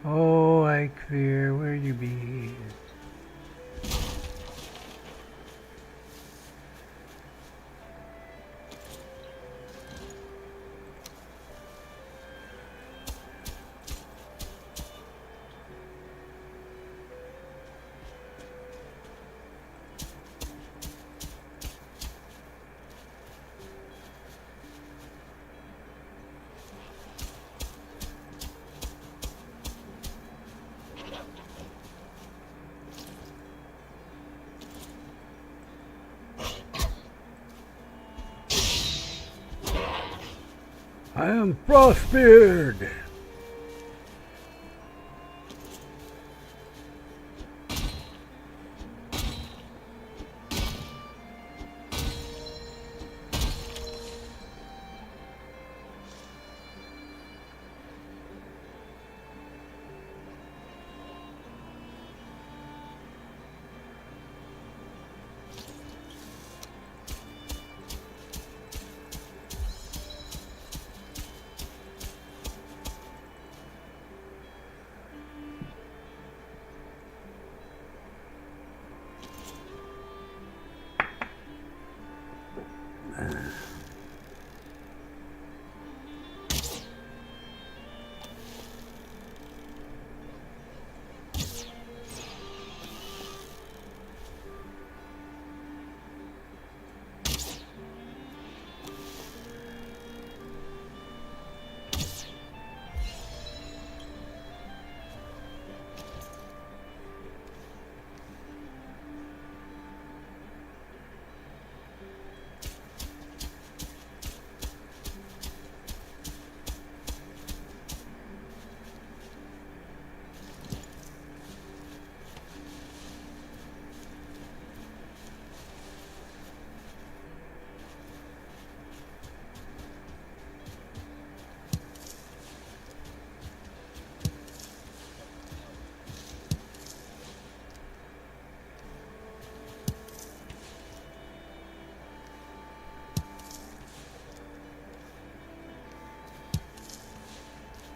Oh, I fear where you be. I am Frostbeard!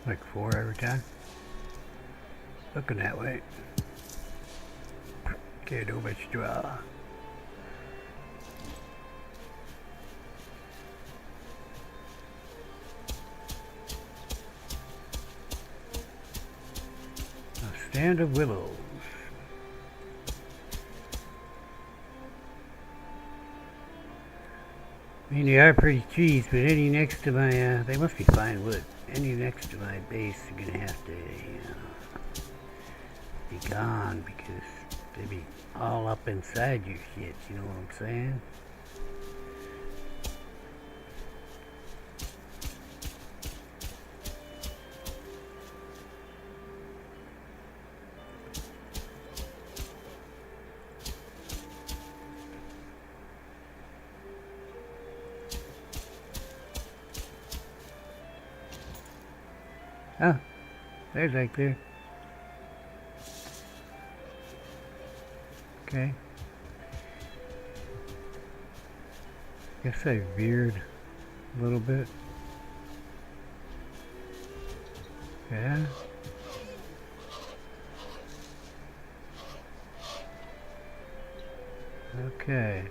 Like 4 every time. Looking that way. Can't do much draw. A stand of willows. I mean, they are pretty trees, but any next to my, they must be fine wood. Any next to my base are gonna have to, be gone because they be all up inside your shit, you know what I'm saying? Oh, there's that clear. Okay. Guess I veered a little bit. Yeah. Okay.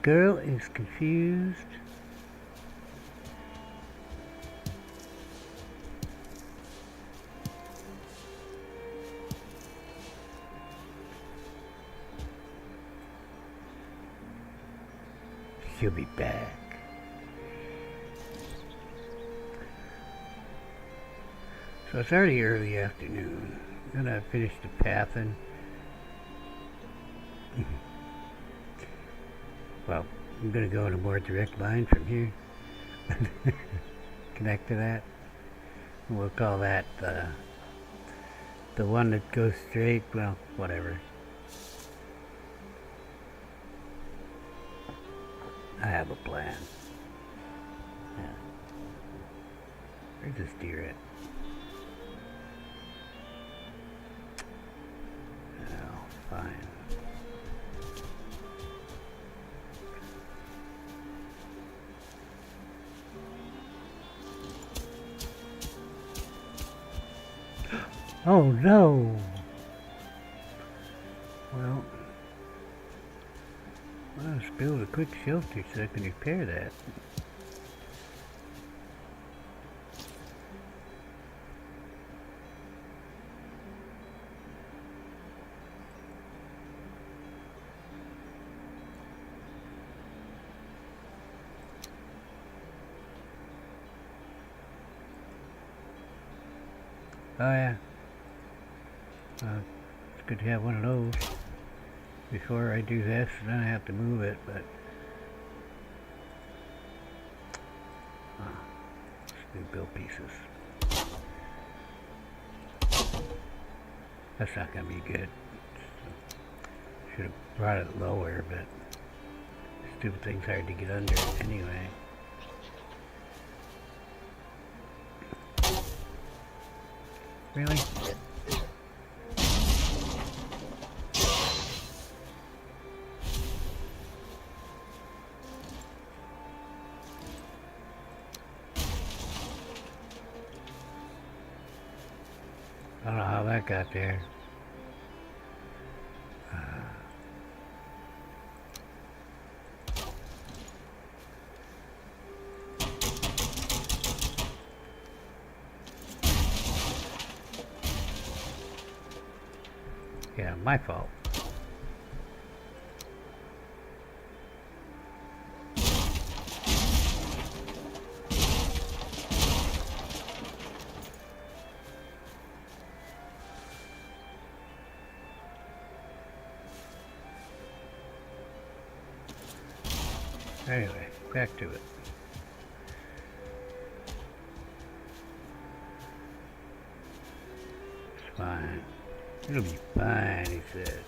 girl is confused. She'll be back. So it's already early afternoon. I'm gonna finish the pathing. Well, I'm gonna go in a more direct line from here. Connect to that. We'll call that the one that goes straight. Well, whatever. I have a plan. Yeah. Where's this deer at? Oh, fine. Oh no! Well, let's build a quick shelter so I can repair that. Oh yeah. It's good to have one of those before I do this, and then I have to move it, but let's do build pieces. That's not gonna be good. Should have brought it lower, but stupid thing's hard to get under anyway. Really? I don't know how that got there. Yeah, my fault. Anyway, back to it. It's fine. It'll be fine, he said.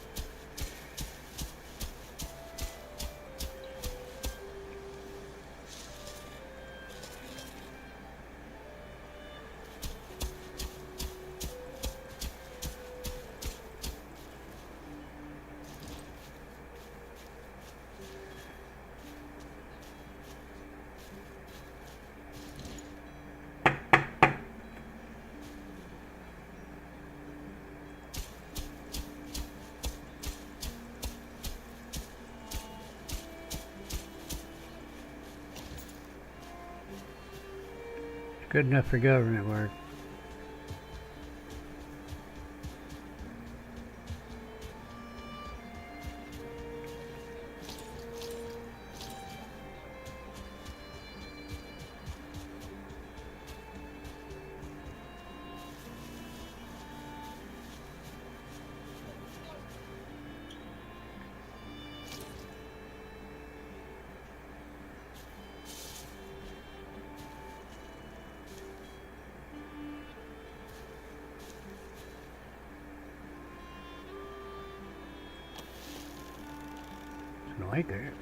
Good enough for government work. Like it.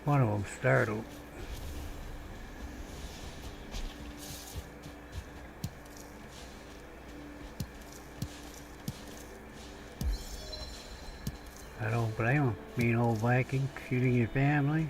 One of them startled. I don't blame him. Mean old Viking shooting your family.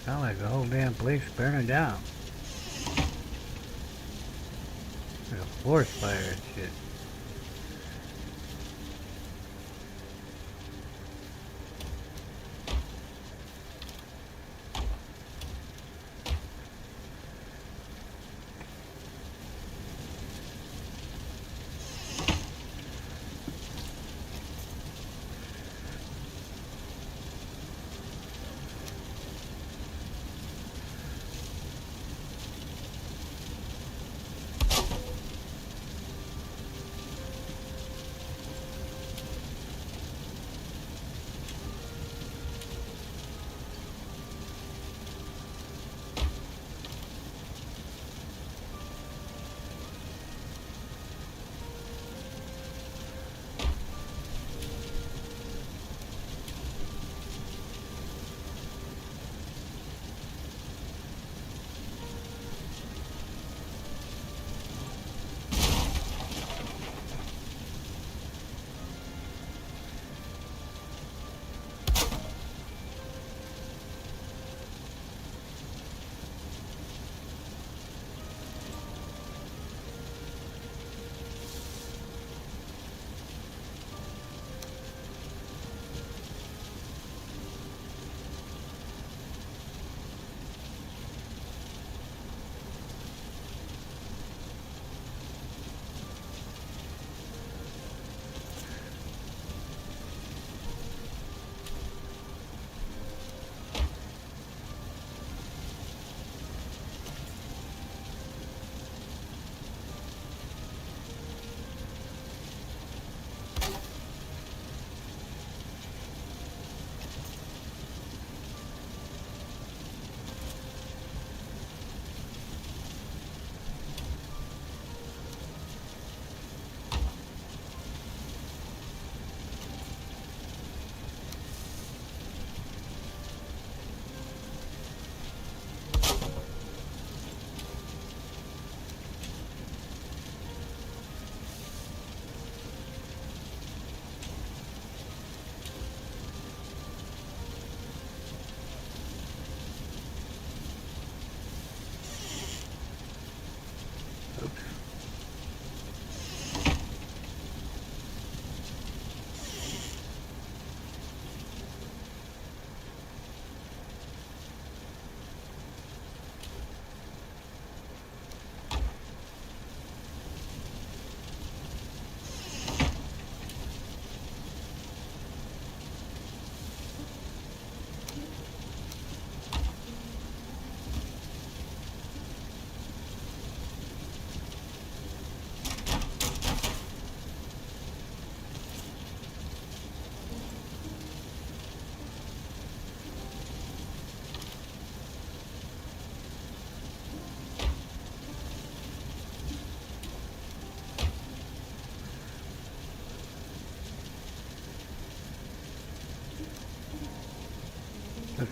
Sound like the whole damn place burning down. Like a forest fire and shit.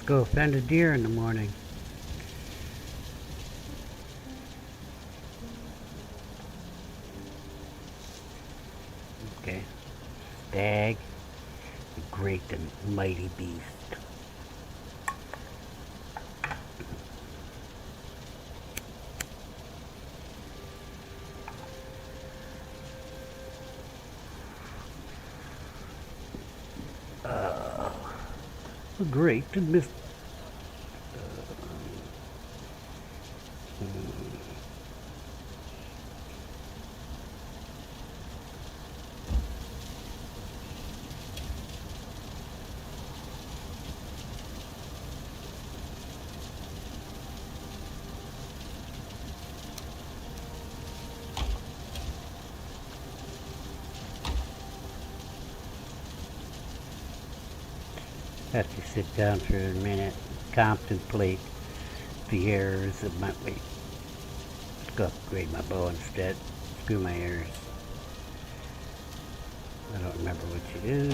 go find a deer in the morning. Okay. Stag, the great and mighty beast. The great and myth. Have to sit down for a minute, contemplate the errors of my wait. Let's go upgrade my bow instead. Screw my errors. I don't remember which it is.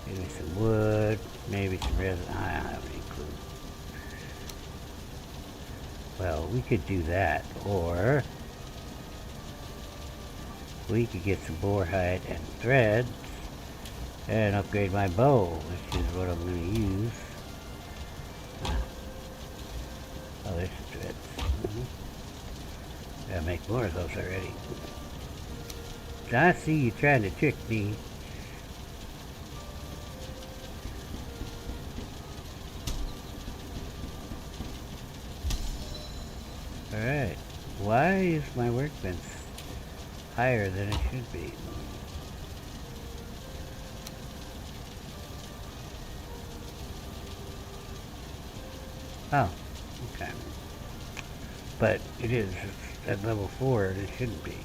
Maybe some wood, maybe some resin. I don't have any clue. Well, we could do that, or we could get some boar hide and thread and upgrade my bow, which is what I'm going to use. Oh, there's some threads. Gotta make more of those already. So I see you trying to trick me. Alright. Why is my workbench higher than it should be? Oh, okay. But it is at level 4 and it shouldn't be.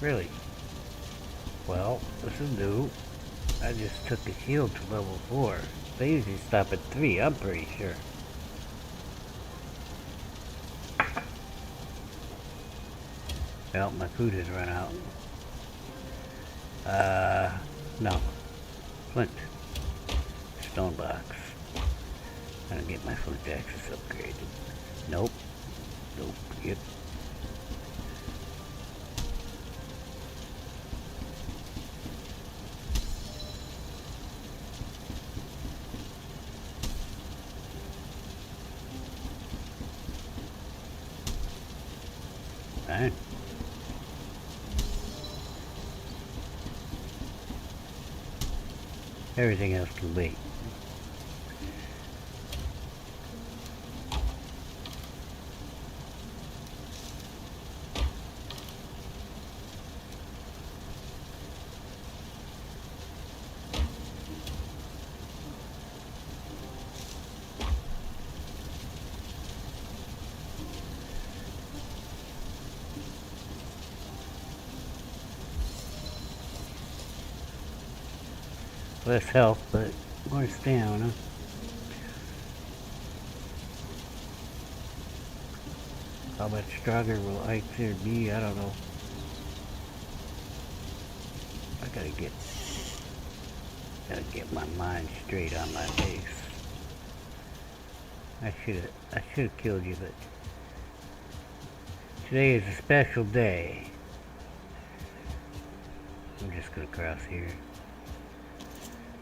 Really? Well, this is new. I just took the shield to level 4. They usually stop at 3, I'm pretty sure. Well, my food has run out. No. Flint. Stone box. I'm gonna get my flint axes upgraded. Nope. Nope. Yep. Fine. Everything else can wait. Less health, but more stamina. How much stronger will Ike be? I don't know. I gotta get my mind straight on my base. I should have killed you, but today is a special day. I'm just gonna cross here.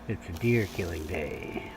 It's a deer killing day.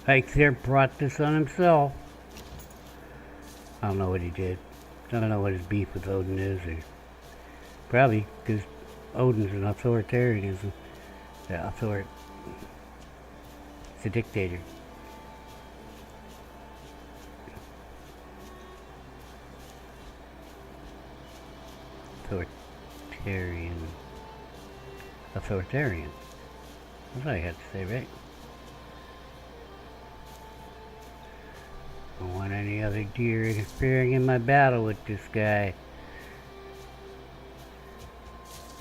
Ike there brought this on himself. I don't know what he did. I don't know what his beef with Odin is. Or probably because Odin's an authoritarianism. Yeah, it's a dictator. Authoritarian. That's what I had to say, right? I don't want any other deer interfering in my battle with this guy.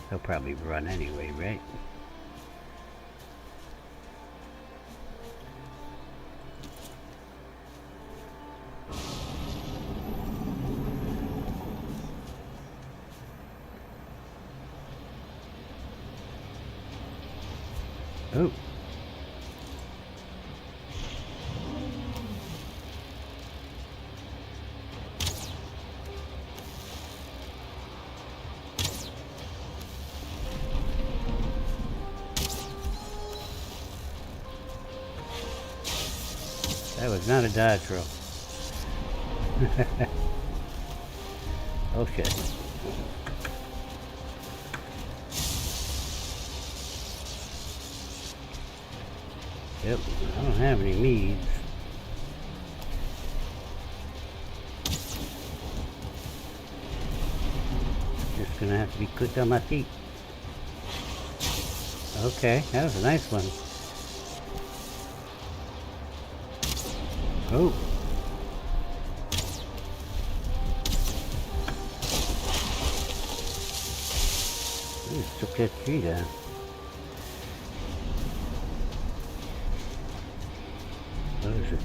He'll probably run anyway, right? Oh. That was not a dodge roll. Oh shit. Yep, I don't have any meads. Just gonna have to be quick on my feet. Okay, that was a nice one. Oh. Ooh, took that tree down. What is it?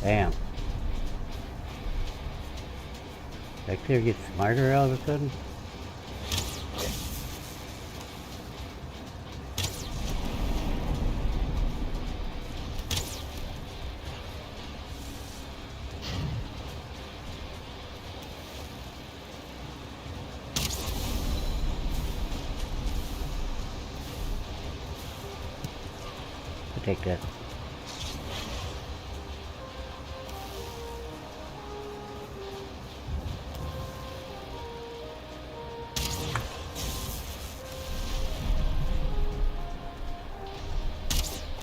Damn. Back there gets smarter all of a sudden? I'll take that.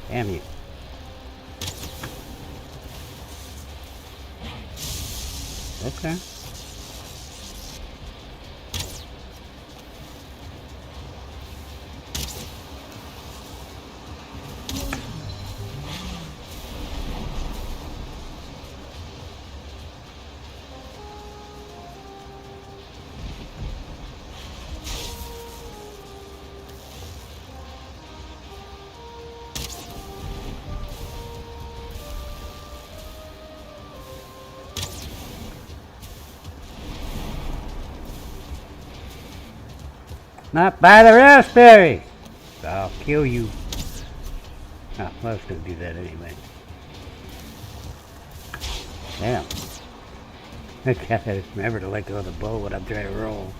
Damn you. Okay. Not by the raspberry! I'll kill you. Oh, I was gonna do that anyway. Damn. I gotta remember to let go of the bow when I'm trying to roll.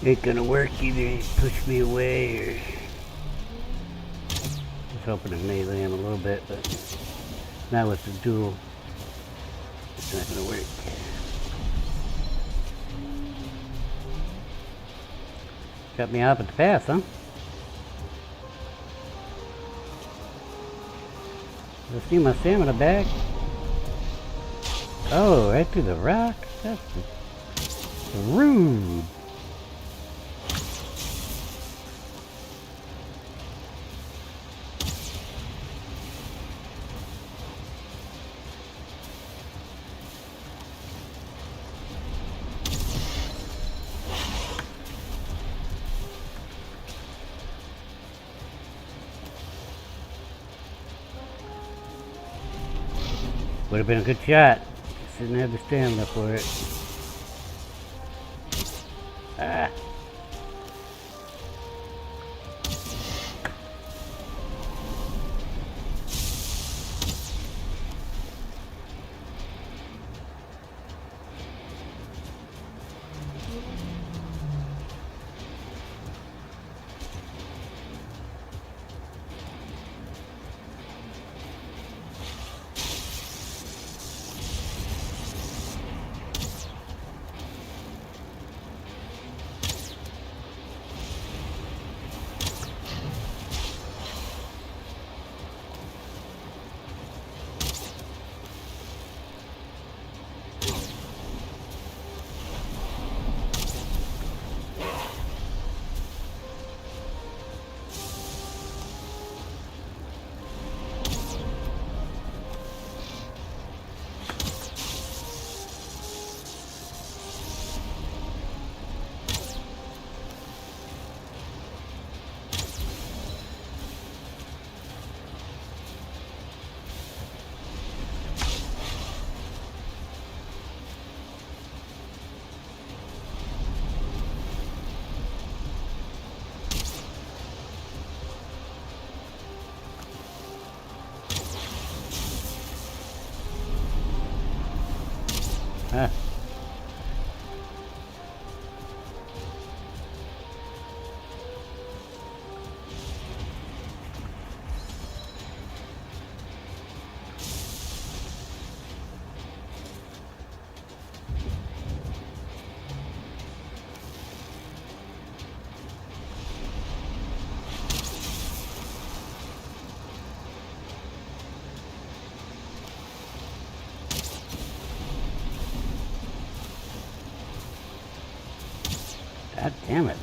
Ain't gonna work either. He pushed me away or... I was hoping to melee him a little bit, but not with the duel. It's not gonna work. Cut me off at the pass, huh? Let's see my stamina back. Oh, right through the rock? That's rude. Would have been a good shot. Just didn't have the stamina for it. Ah. Huh. God damn it.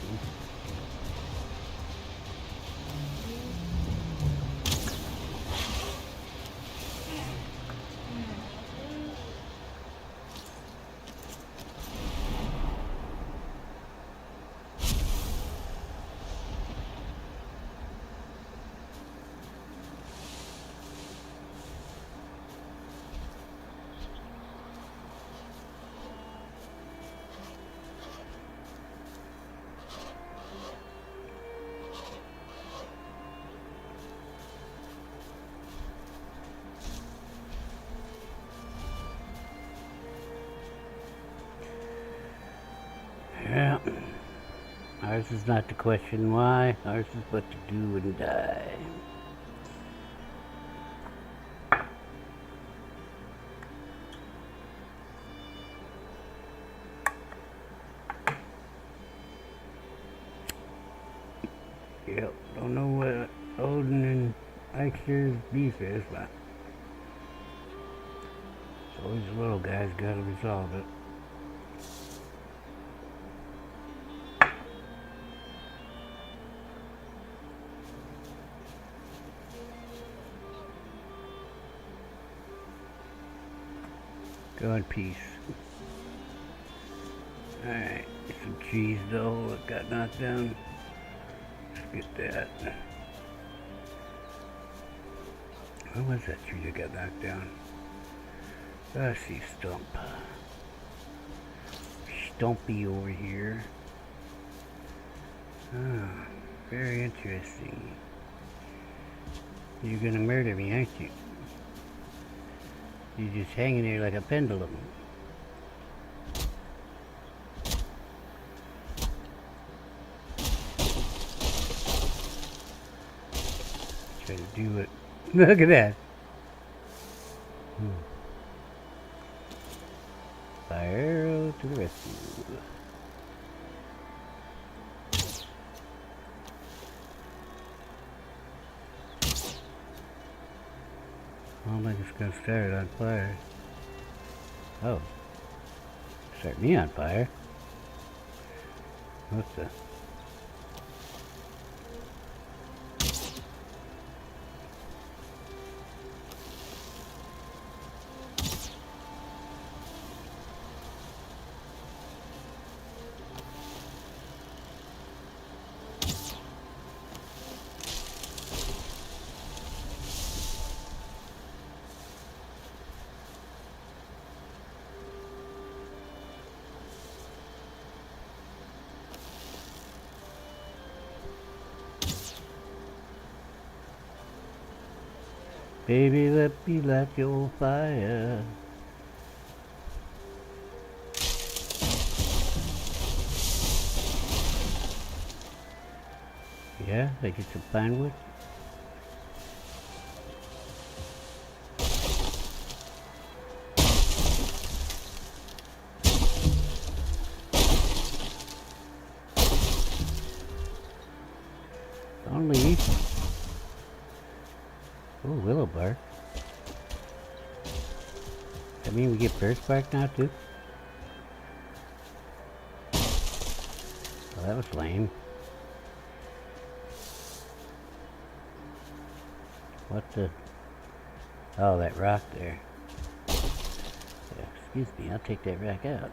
Yeah. Ours is not to question why. Ours is what to do and die. Yep. Don't know what Odin and Eichster's beef is, but it's always the little guys gotta resolve it. Go in peace. Alright, some cheese though that got knocked down. Let's get that. What was that tree that got knocked down? I see Stump. Stumpy over here. Ah, very interesting. You're gonna murder me, aren't you? You're just hanging there like a pendulum. Try to do it. Look at that. Fire arrow to the rescue. I don't think it's gonna start it on fire. Oh. Start me on fire. What the? Baby, let me light your fire. Yeah, I get some pine wood. Don't leave. Oh, willow bark. That mean we get birch bark now too? Well, that was lame. What the? Oh, that rock there. Yeah, excuse me, I'll take that rock out.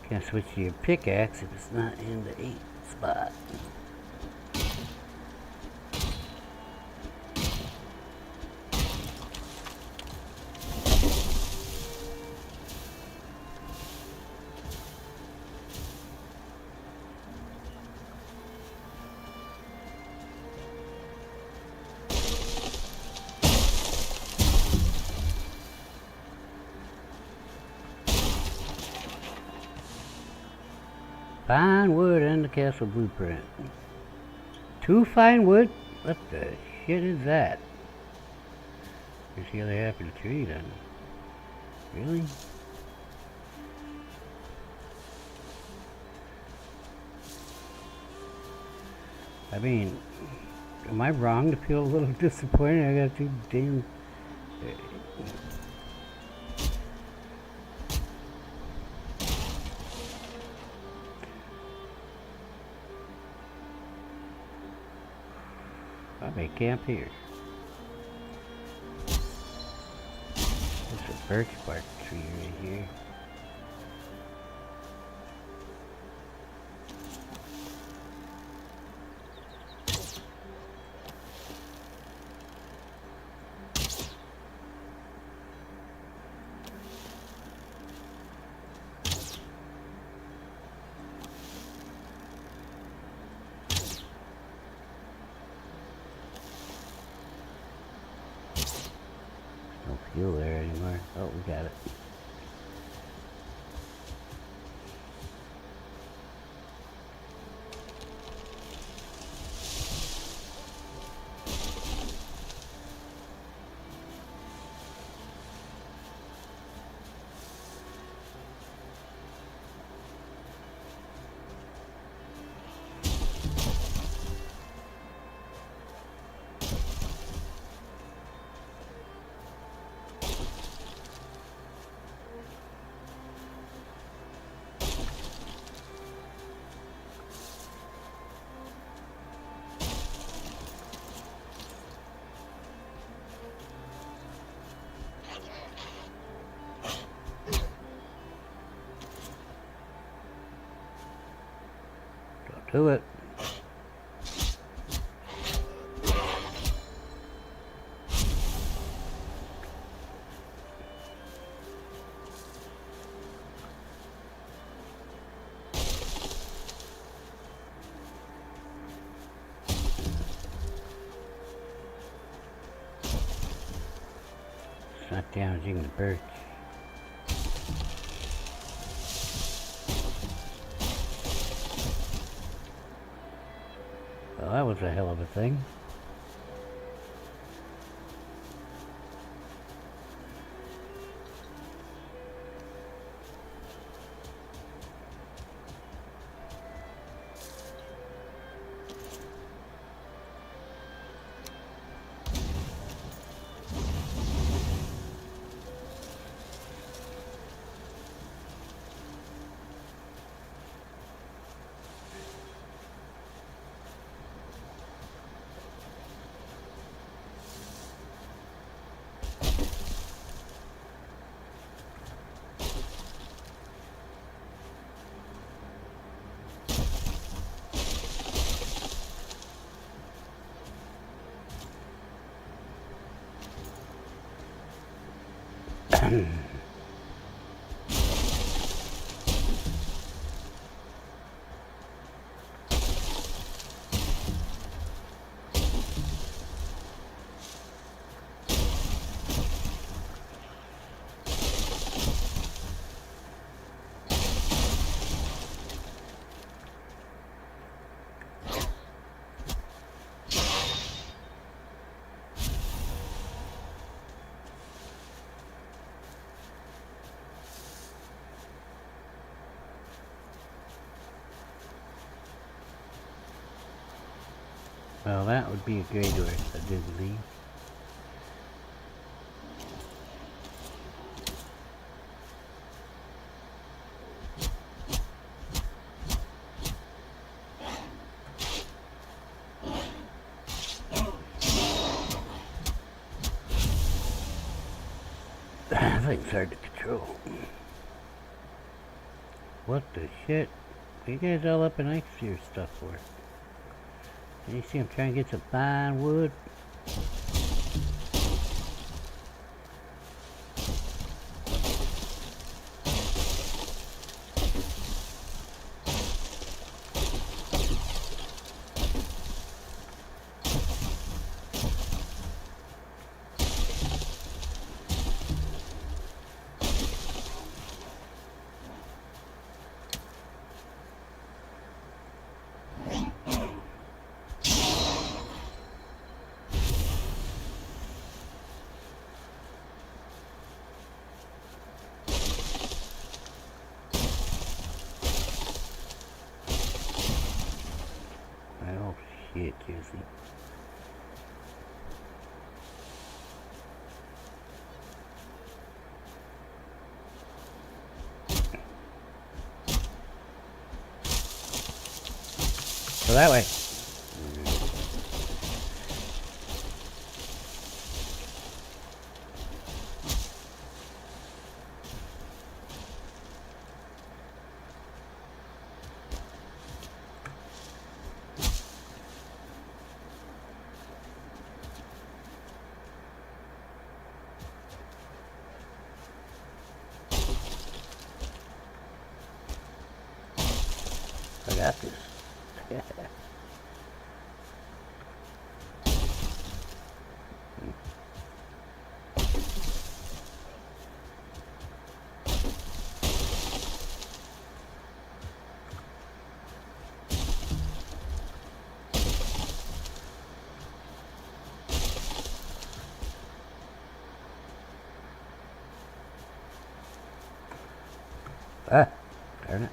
Can't switch to your pickaxe if it's not in the 8 spot. Fine wood and the castle blueprint. 2 fine wood? What the shit is that? Here's the other half of the tree then. Really? I mean, am I wrong to feel a little disappointed? I got 2 damn... I may camp here. There's a birch bark tree right here. No fuel there anymore. Oh, we got it. Do it. It's not damaging the birch. Well, that was a hell of a thing. Well, that would be a great horse, I do believe. That thing's hard to control. What the shit? What are you guys all up in ice here stuff for? Can you see I'm trying to get some fine wood? Oh shit, Jesse. Go that way. I got this. Ah, darn it.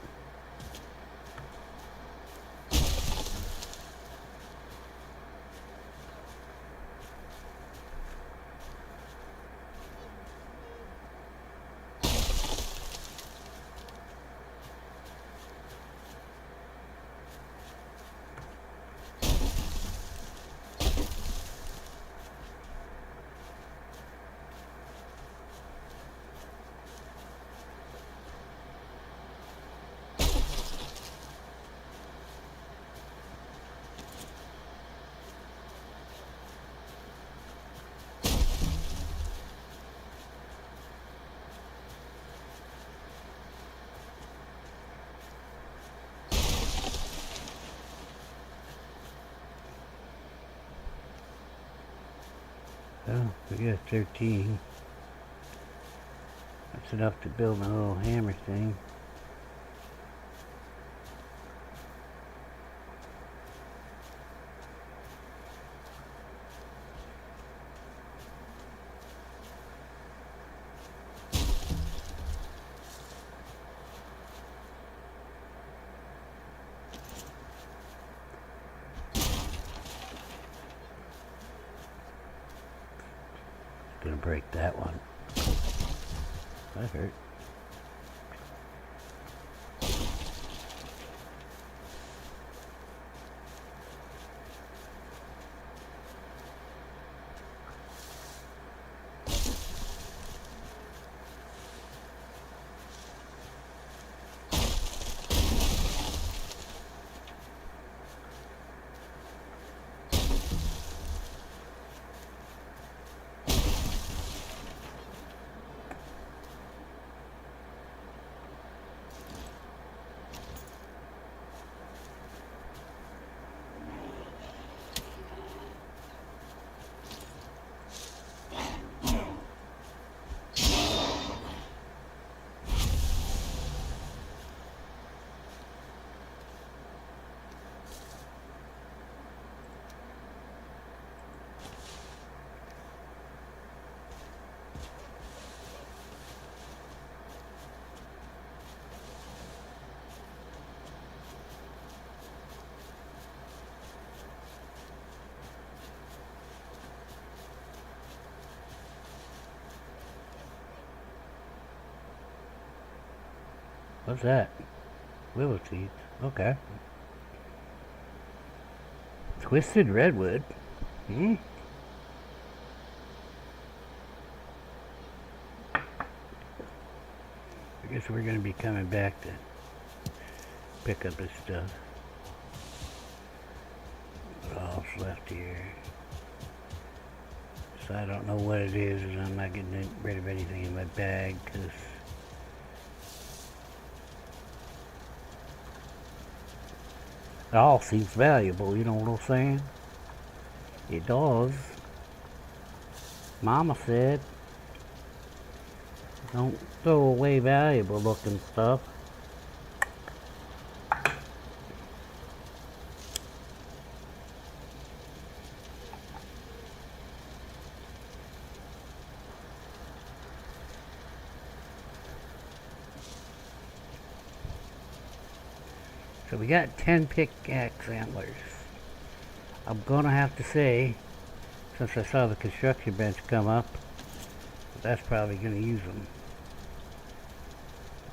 Well, we got 13. That's enough to build my little hammer thing. gonna break that one. That hurt. What's that? Willow teeth. Okay. Twisted redwood. I guess we're going to be coming back to pick up this stuff. What else left here? So I don't know what it is, and I'm not getting rid of anything in my bag because it all seems valuable, you know what I'm saying? It does. Mama said, don't throw away valuable looking stuff. So we got 10 pickaxe antlers. I'm gonna have to say, since I saw the construction bench come up, that's probably gonna use them.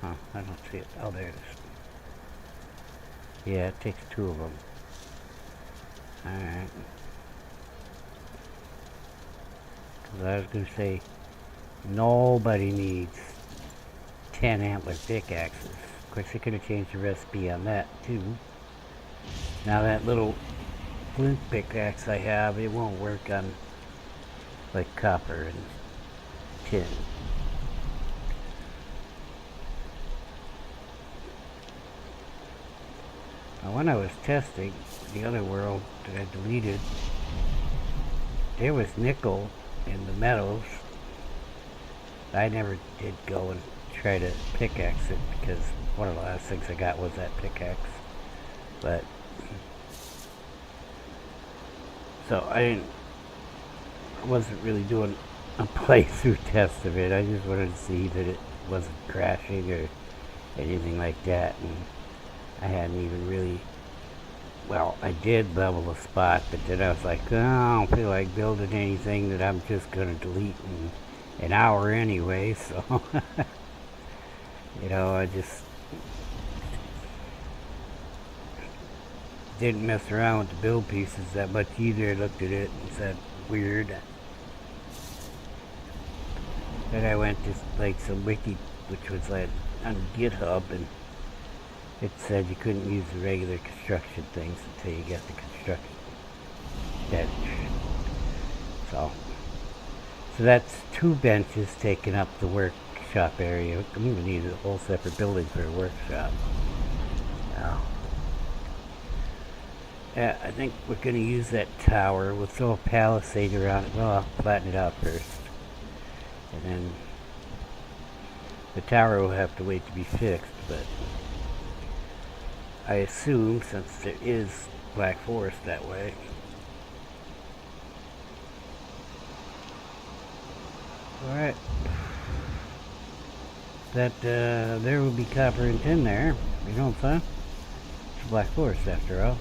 Huh, I don't see it. Oh, there it is. Yeah, it takes 2 of them. Alright. Because I was gonna say, nobody needs 10 antler pickaxes. Of course, they could have changed the recipe on that too. Now that little flint pickaxe I have, it won't work on like copper and tin. Now when I was testing the other world that I deleted, there was nickel in the metals. I never did go and try to pickaxe it because one of the last things I got was that pickaxe. But so I wasn't really doing a playthrough test of it. I just wanted to see that it wasn't crashing or anything like that. And I hadn't even really, well, I did level a spot, but then I was like, oh, I don't feel like building anything that I'm just going to delete in an hour anyway, so you know, I just didn't mess around with the build pieces that much either. I looked at it and said, weird. Then I went to like some wiki, which was like on GitHub, and it said you couldn't use the regular construction things until you got the construction bench. So that's 2 benches taking up the workshop area. I'm going to need a whole separate building for a workshop. Now, yeah, I think we're going to use that tower. We'll throw a palisade around it. Well, I'll flatten it out first. And then the tower will have to wait to be fixed, but I assume, since there is Black Forest that way, alright, that there will be copper and tin there, you know what I'm saying? It's Black Forest after all.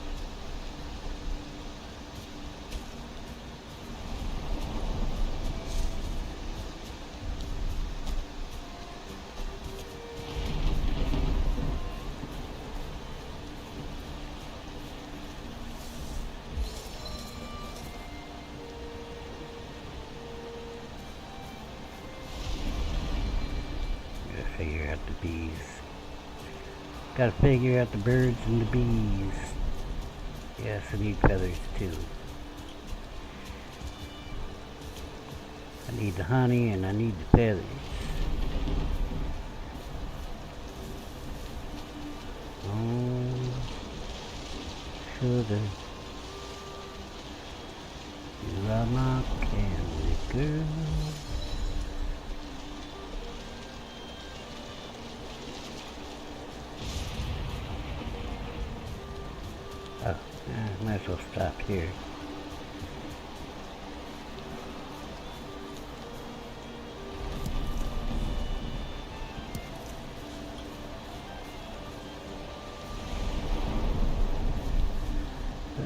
out the bees. Gotta figure out the birds and the bees. Yes, I need feathers too. I need the honey and I need the feathers. Oh, sugar. You are my candy girl. Oh, might as well stop here.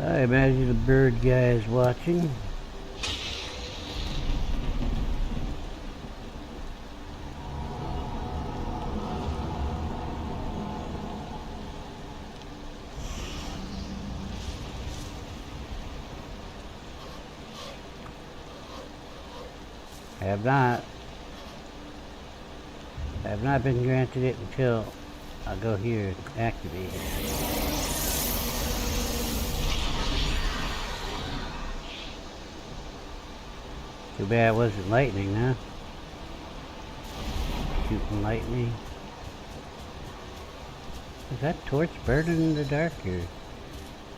I imagine the bird guy is watching. I have not been granted it until I go here and activate it. Too bad it wasn't lightning, huh? Shooting lightning. Is that torch burning in the dark or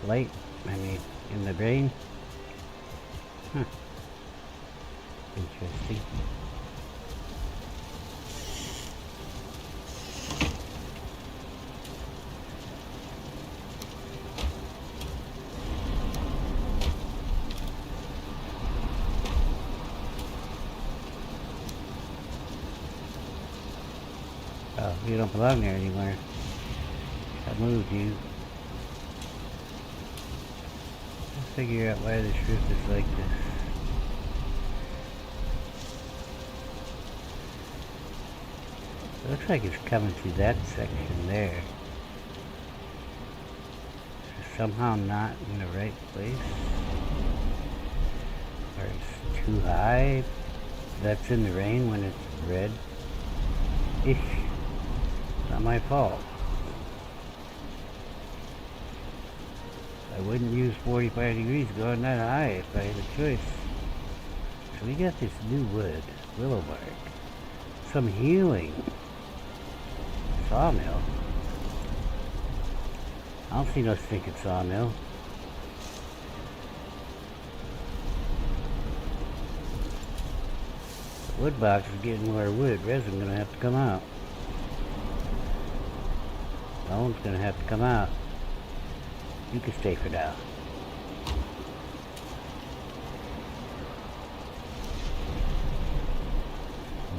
light? I mean, in the rain? Huh. Interesting. Oh, you don't belong there anymore. I moved you. Let's figure out why this roof is like this. It looks like it's coming through that section there. It's somehow not in the right place. Or it's too high. That's in the rain when it's red. Ish. Not my fault. I wouldn't use 45 degrees going that high if I had a choice. So we got this new wood, willow bark. Some healing. Sawmill. I don't see no stinking sawmill. The wood box is getting more wood. Resin gonna have to come out. Bone's gonna have to come out. You can stay for now.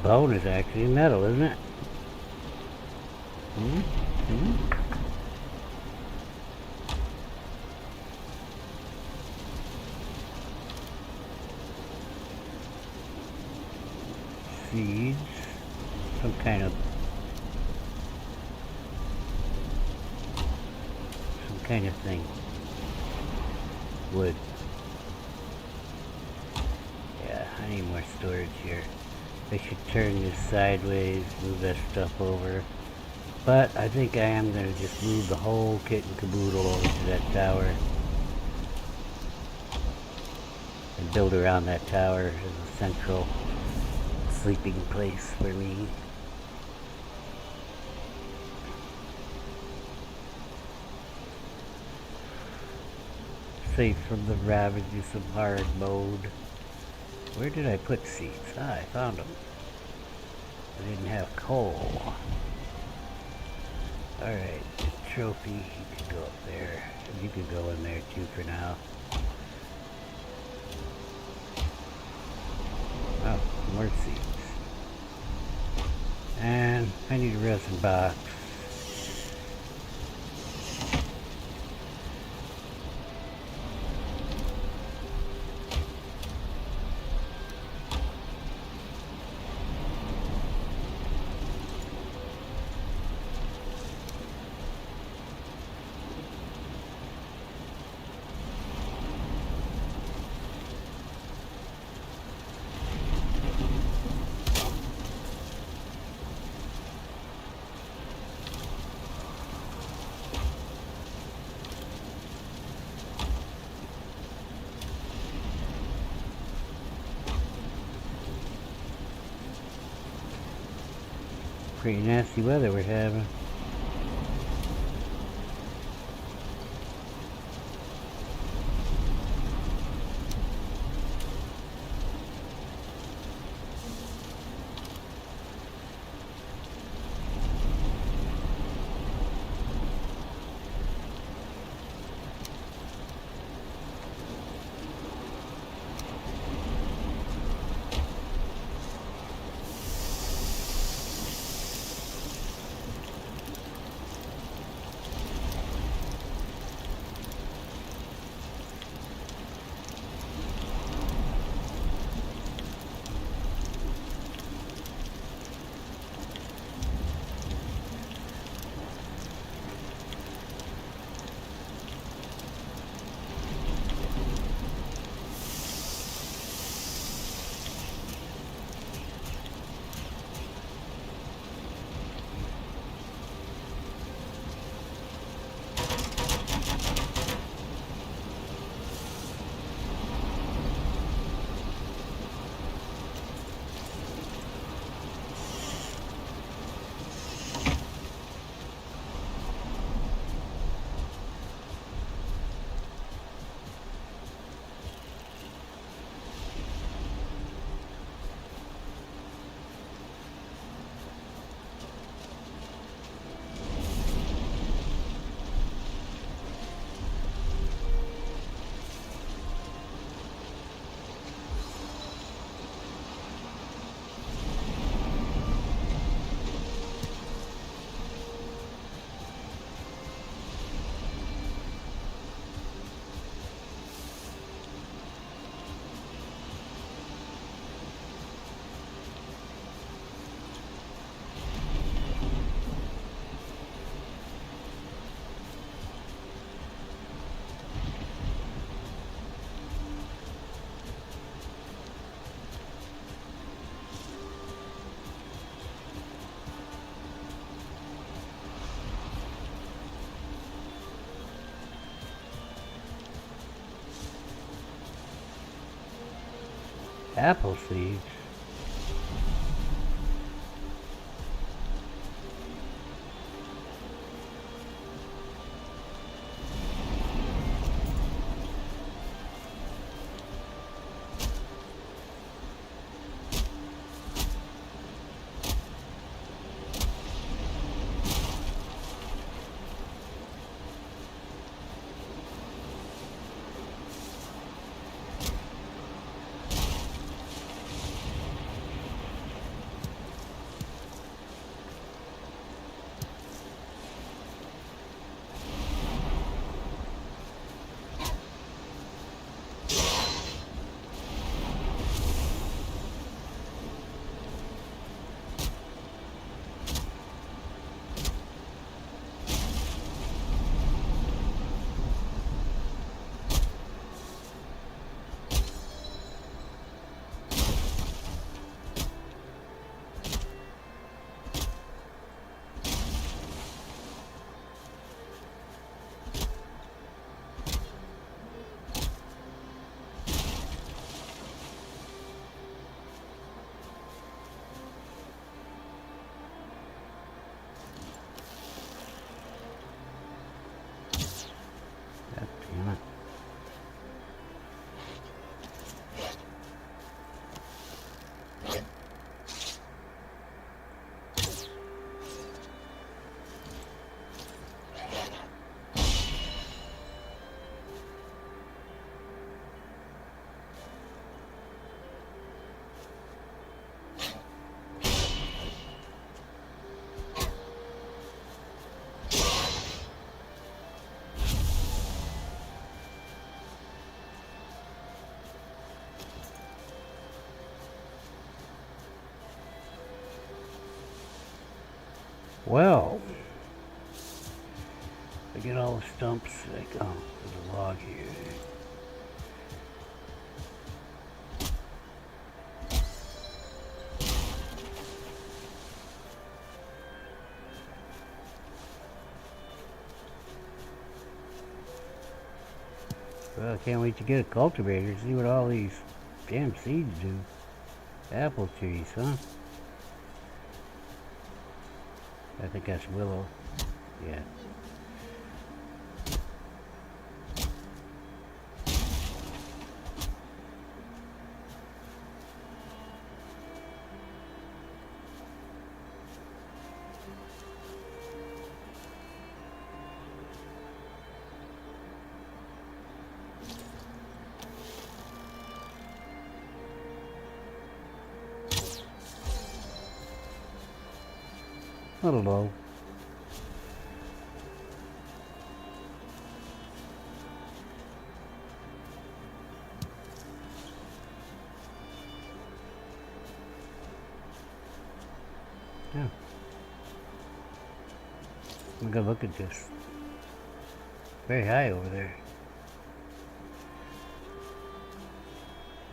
Bone is actually metal, isn't it? Seeds. Some kind of thing. Wood. Yeah, I need more storage here. I should turn this sideways, move that stuff over. But I think I am going to just move the whole kit and caboodle over to that tower. And build around that tower as a central sleeping place for me. Safe from the ravages of hard mode. Where did I put seeds? Ah, I found them. I didn't have coal. Alright, trophy, you can go up there. You can go in there too for now. Oh, more seeds. And I need a resin box. Pretty nasty weather we're having. Apple seeds. Well, I get all the stumps that come to the log here. Well, I can't wait to get a cultivator, see what all these damn seeds do. Apple trees, huh? I think that's willow. Yeah. A little low. Yeah. Look at look at this. Very high over there.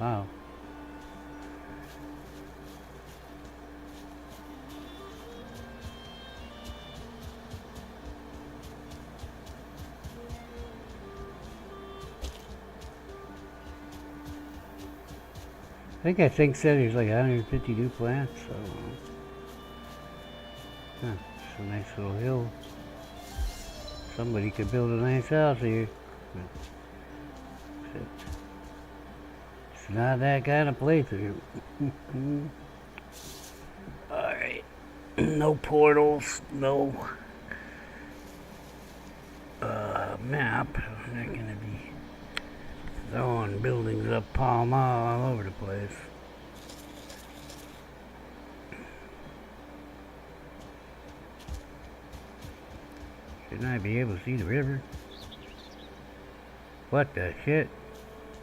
Wow. I think said there's like 150 new plants, so it's a nice little hill. Somebody could build a nice house here. It's not that kind of playthrough. Alright. No portals, no map. They're gonna be throwing buildings up Pall Mall all over the place. Shouldn't I be able to see the river? What the shit?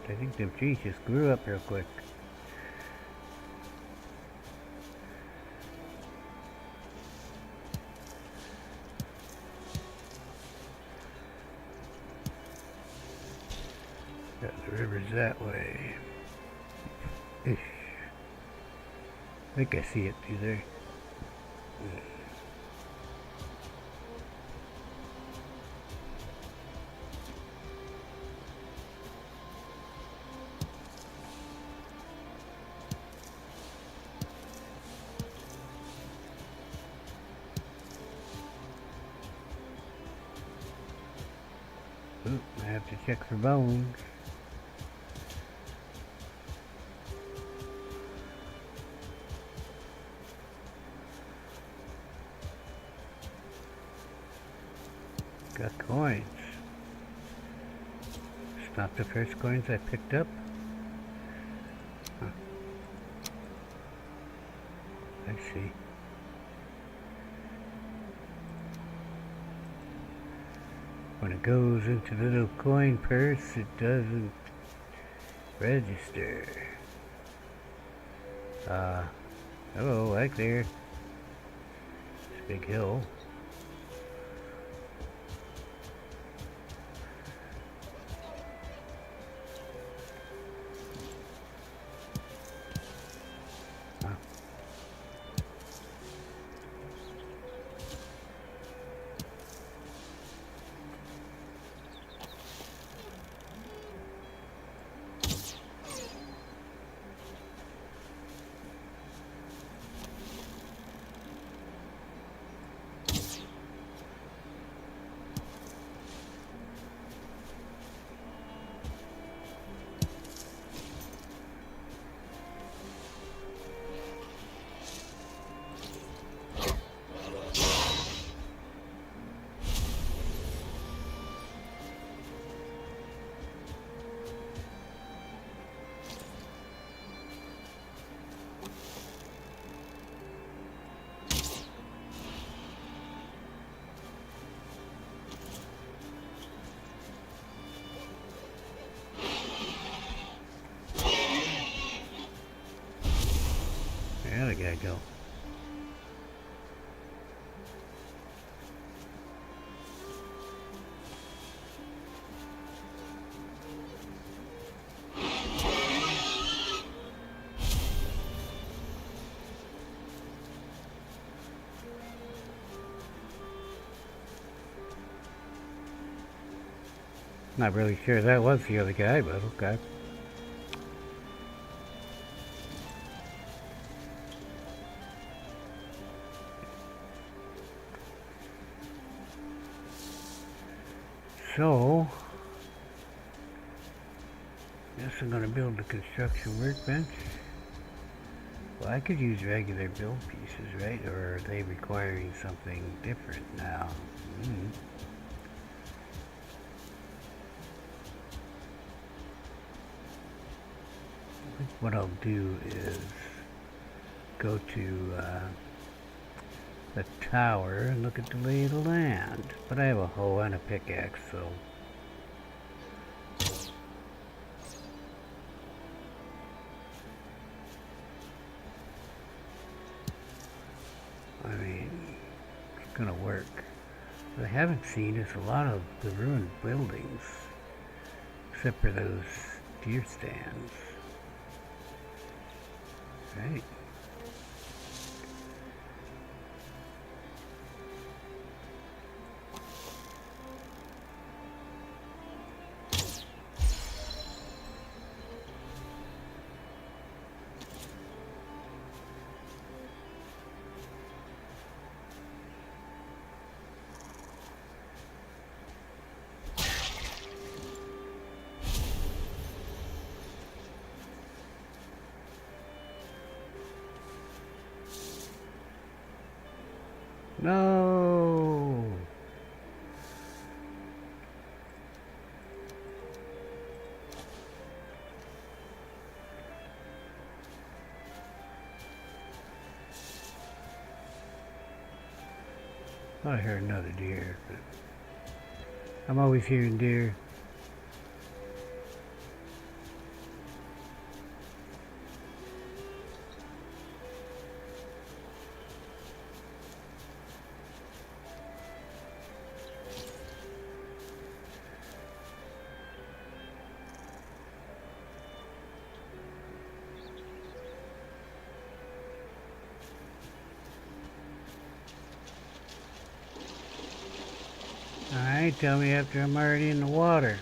I think them trees just grew up real quick. Yeah, the river's that way. Ish. I think I see it through there. I have to check for bones. Got coins. It's not the first coins I picked up. Huh. I see. When it goes into the little coin purse, it doesn't register. Hello, back there. It's a big hill. There the guy go. Not really sure that was the other guy, but okay. So, guess I'm gonna build a construction workbench. Well, I could use regular build pieces, right? Or are they requiring something different now? I think what I'll do is go to the tower and look at the lay of the land. But I have a hoe and a pickaxe, so... I mean, it's gonna work. What I haven't seen is a lot of the ruined buildings, except for those deer stands. Right? No! I heard another deer, but I'm always hearing deer. Alright, tell me after I'm already in the water.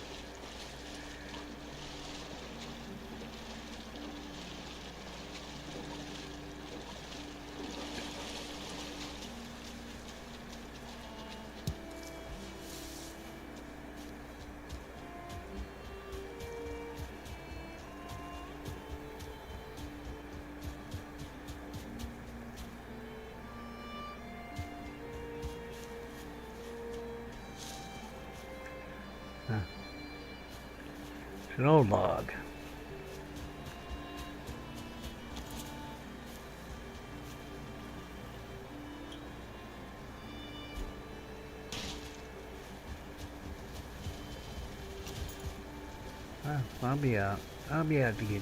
It's an old log. Well, I'll be out. I'll be out to get you.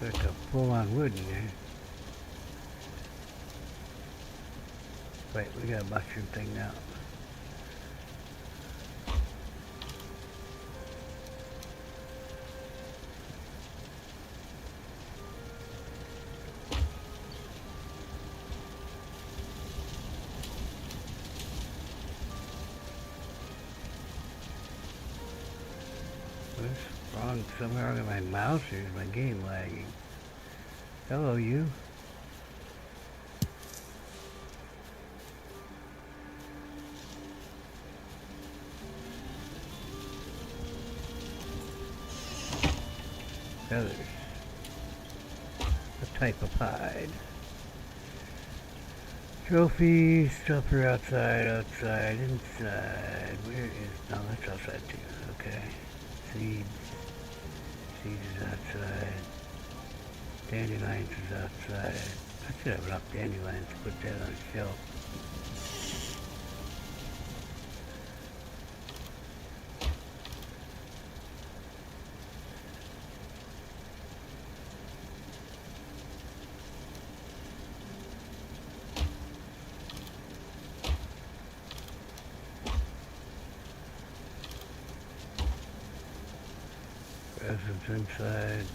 It's like a full-on wood in there. Wait, we got a mushroom thing now. What's wrong? Somewhere on my mouse or is my game lagging? Hello, you. Feathers. A type of hide. Trophies, stuff for outside, inside. Where is... No, that's outside too. Okay. Seeds. Seeds is outside. Dandelions is outside. I should have enough dandelions to put that on a shelf. Presents inside.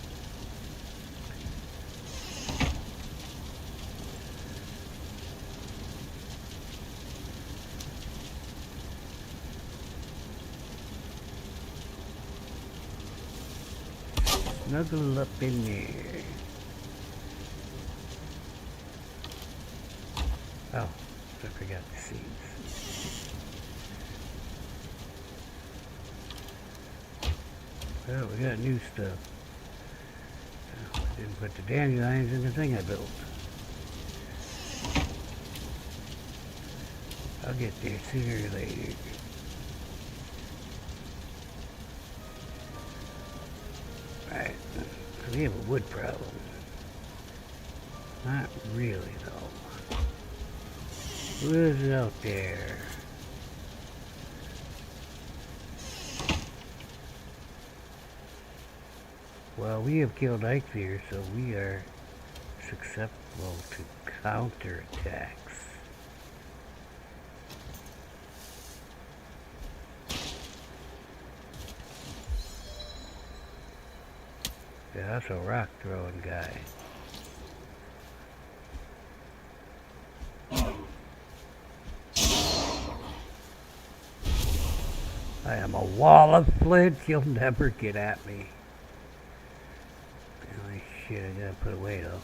Snuggle up in there. I forgot the seeds. Well, we got new stuff. I didn't put the dandelions in the thing I built. I'll get there sooner or later. Right, so we have a wood problem. Not really, though. Who is out there? Well, we have killed Eichfear, so we are susceptible to counterattacks. Yeah, that's a rock throwing guy. I am a wall of flint. You'll never get at me. Holy shit, I gotta put away though.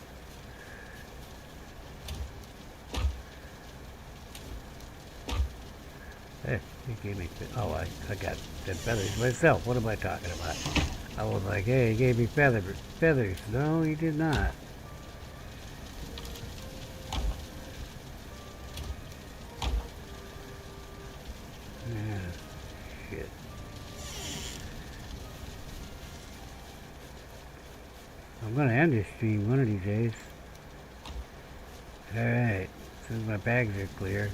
Hey, he gave me... Oh, I got dead feathers myself. What am I talking about? I was like, hey, he gave me feathers. No, he did not. Yeah, shit. I'm gonna end this stream one of these days. Alright, as soon as my bags are clear.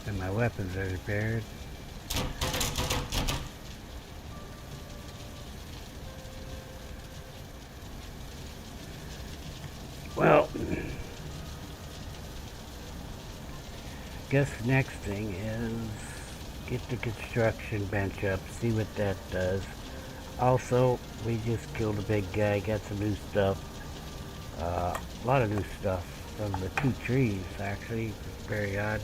And my weapons are repaired. Well, guess the next thing is get the construction bench up, see what that does. Also, we just killed a big guy, got some new stuff. A lot of new stuff from the 2 trees, actually. It's very odd.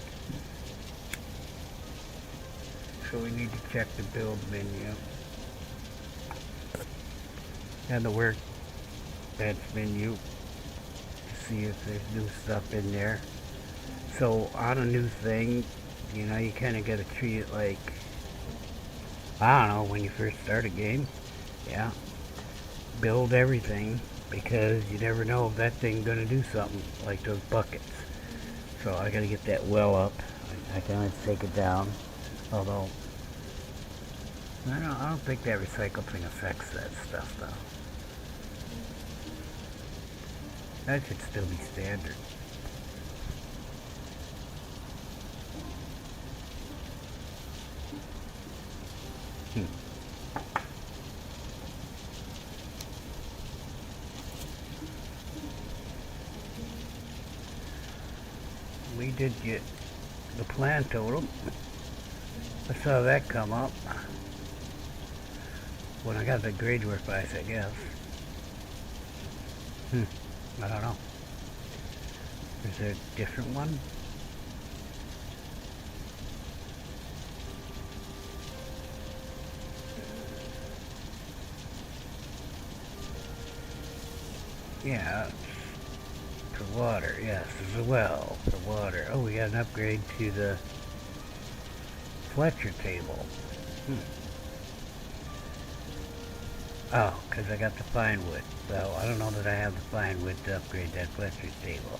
So we need to check the build menu. And the workbench menu to see if there's new stuff in there. So on a new thing, you know, you kind of got to treat it like, I don't know, when you first start a game. Yeah. Build everything, because you never know if that thing's going to do something, like those buckets. So I got to get that well up. I can always take it down. Although, I don't think that recycle thing affects that stuff, though. That should still be standard. We did get the plant totem. I saw that come up when I got the grade work ice, I guess. I don't know. Is there a different one? Yeah, for water, yes, as well, for water. Oh, we got an upgrade to the Fletcher table. Oh, because I got the fine wood. Well, I don't know that I have the fine wood to upgrade that Fletcher table.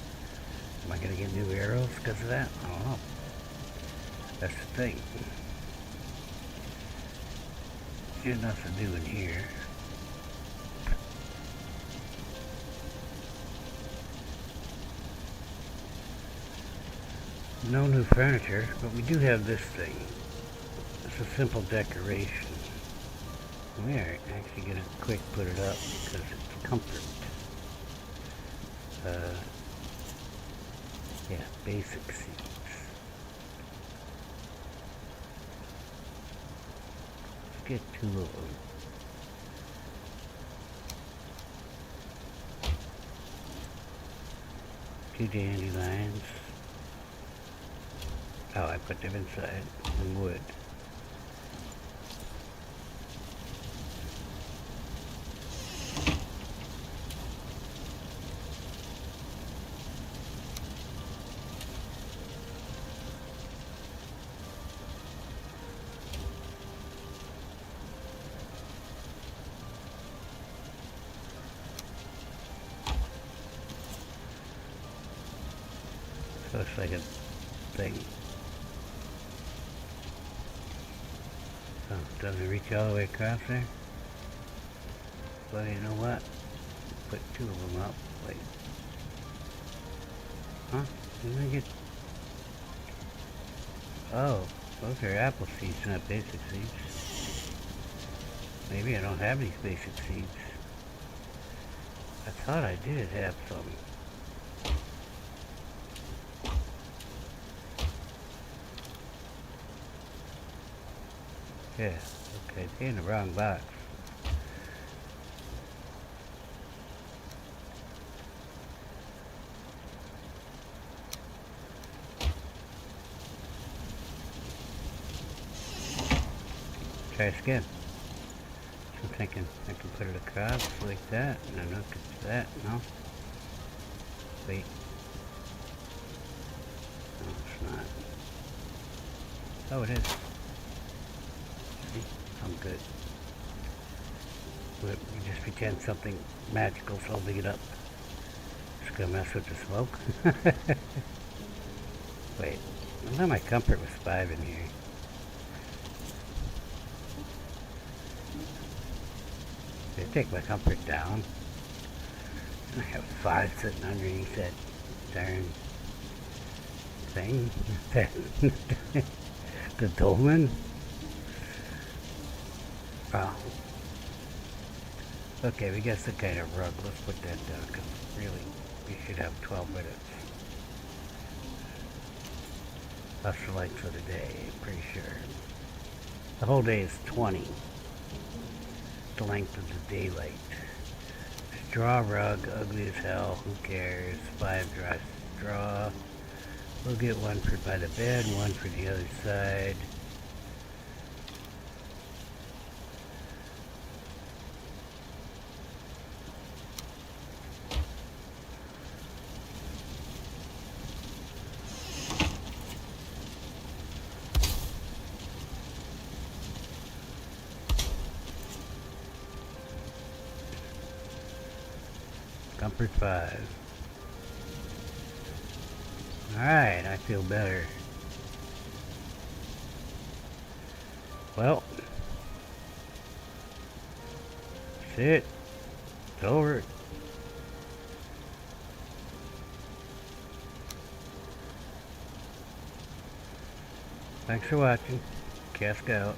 Am I going to get new arrows because of that? I don't know. That's the thing. There's nothing new in here. No new furniture, but we do have this thing. It's a simple decoration. We are actually going to quick put it up because it's comfort. Yeah, basic seeds. Let's get 2 of them. Two dandelions. Oh, I put them inside the wood. Looks like a thing. Oh, doesn't reach all the way across there? Well, you know what? Put two of them up. Wait. Huh? Didn't I get... Oh, those are apple seeds, not basic seeds. Maybe I don't have these basic seeds. I thought I did have some. Yeah, okay, they're in the wrong box. Try again. I'm thinking I can put it across like that, and then look at that, no? Wait. No, it's not. Oh, it is. See? I'm good. We just pretend something magical's holding it up. Just gonna mess with the smoke. Wait. I thought my comfort was 5 in here. Did I take my comfort down? I have 5 sitting underneath that darn thing. The dolmen? Oh. Okay, we got some kind of rug. Let's put that down, because really, we should have 12 minutes. That's the length of the day, I'm pretty sure. The whole day is 20. The length of the daylight. Straw rug, ugly as hell, who cares? 5 dry straw. We'll get one for by the bed, one for the other side. Comfort 5. Alright, I feel better. Well, that's it. It's over. Thanks for watching. Casca out.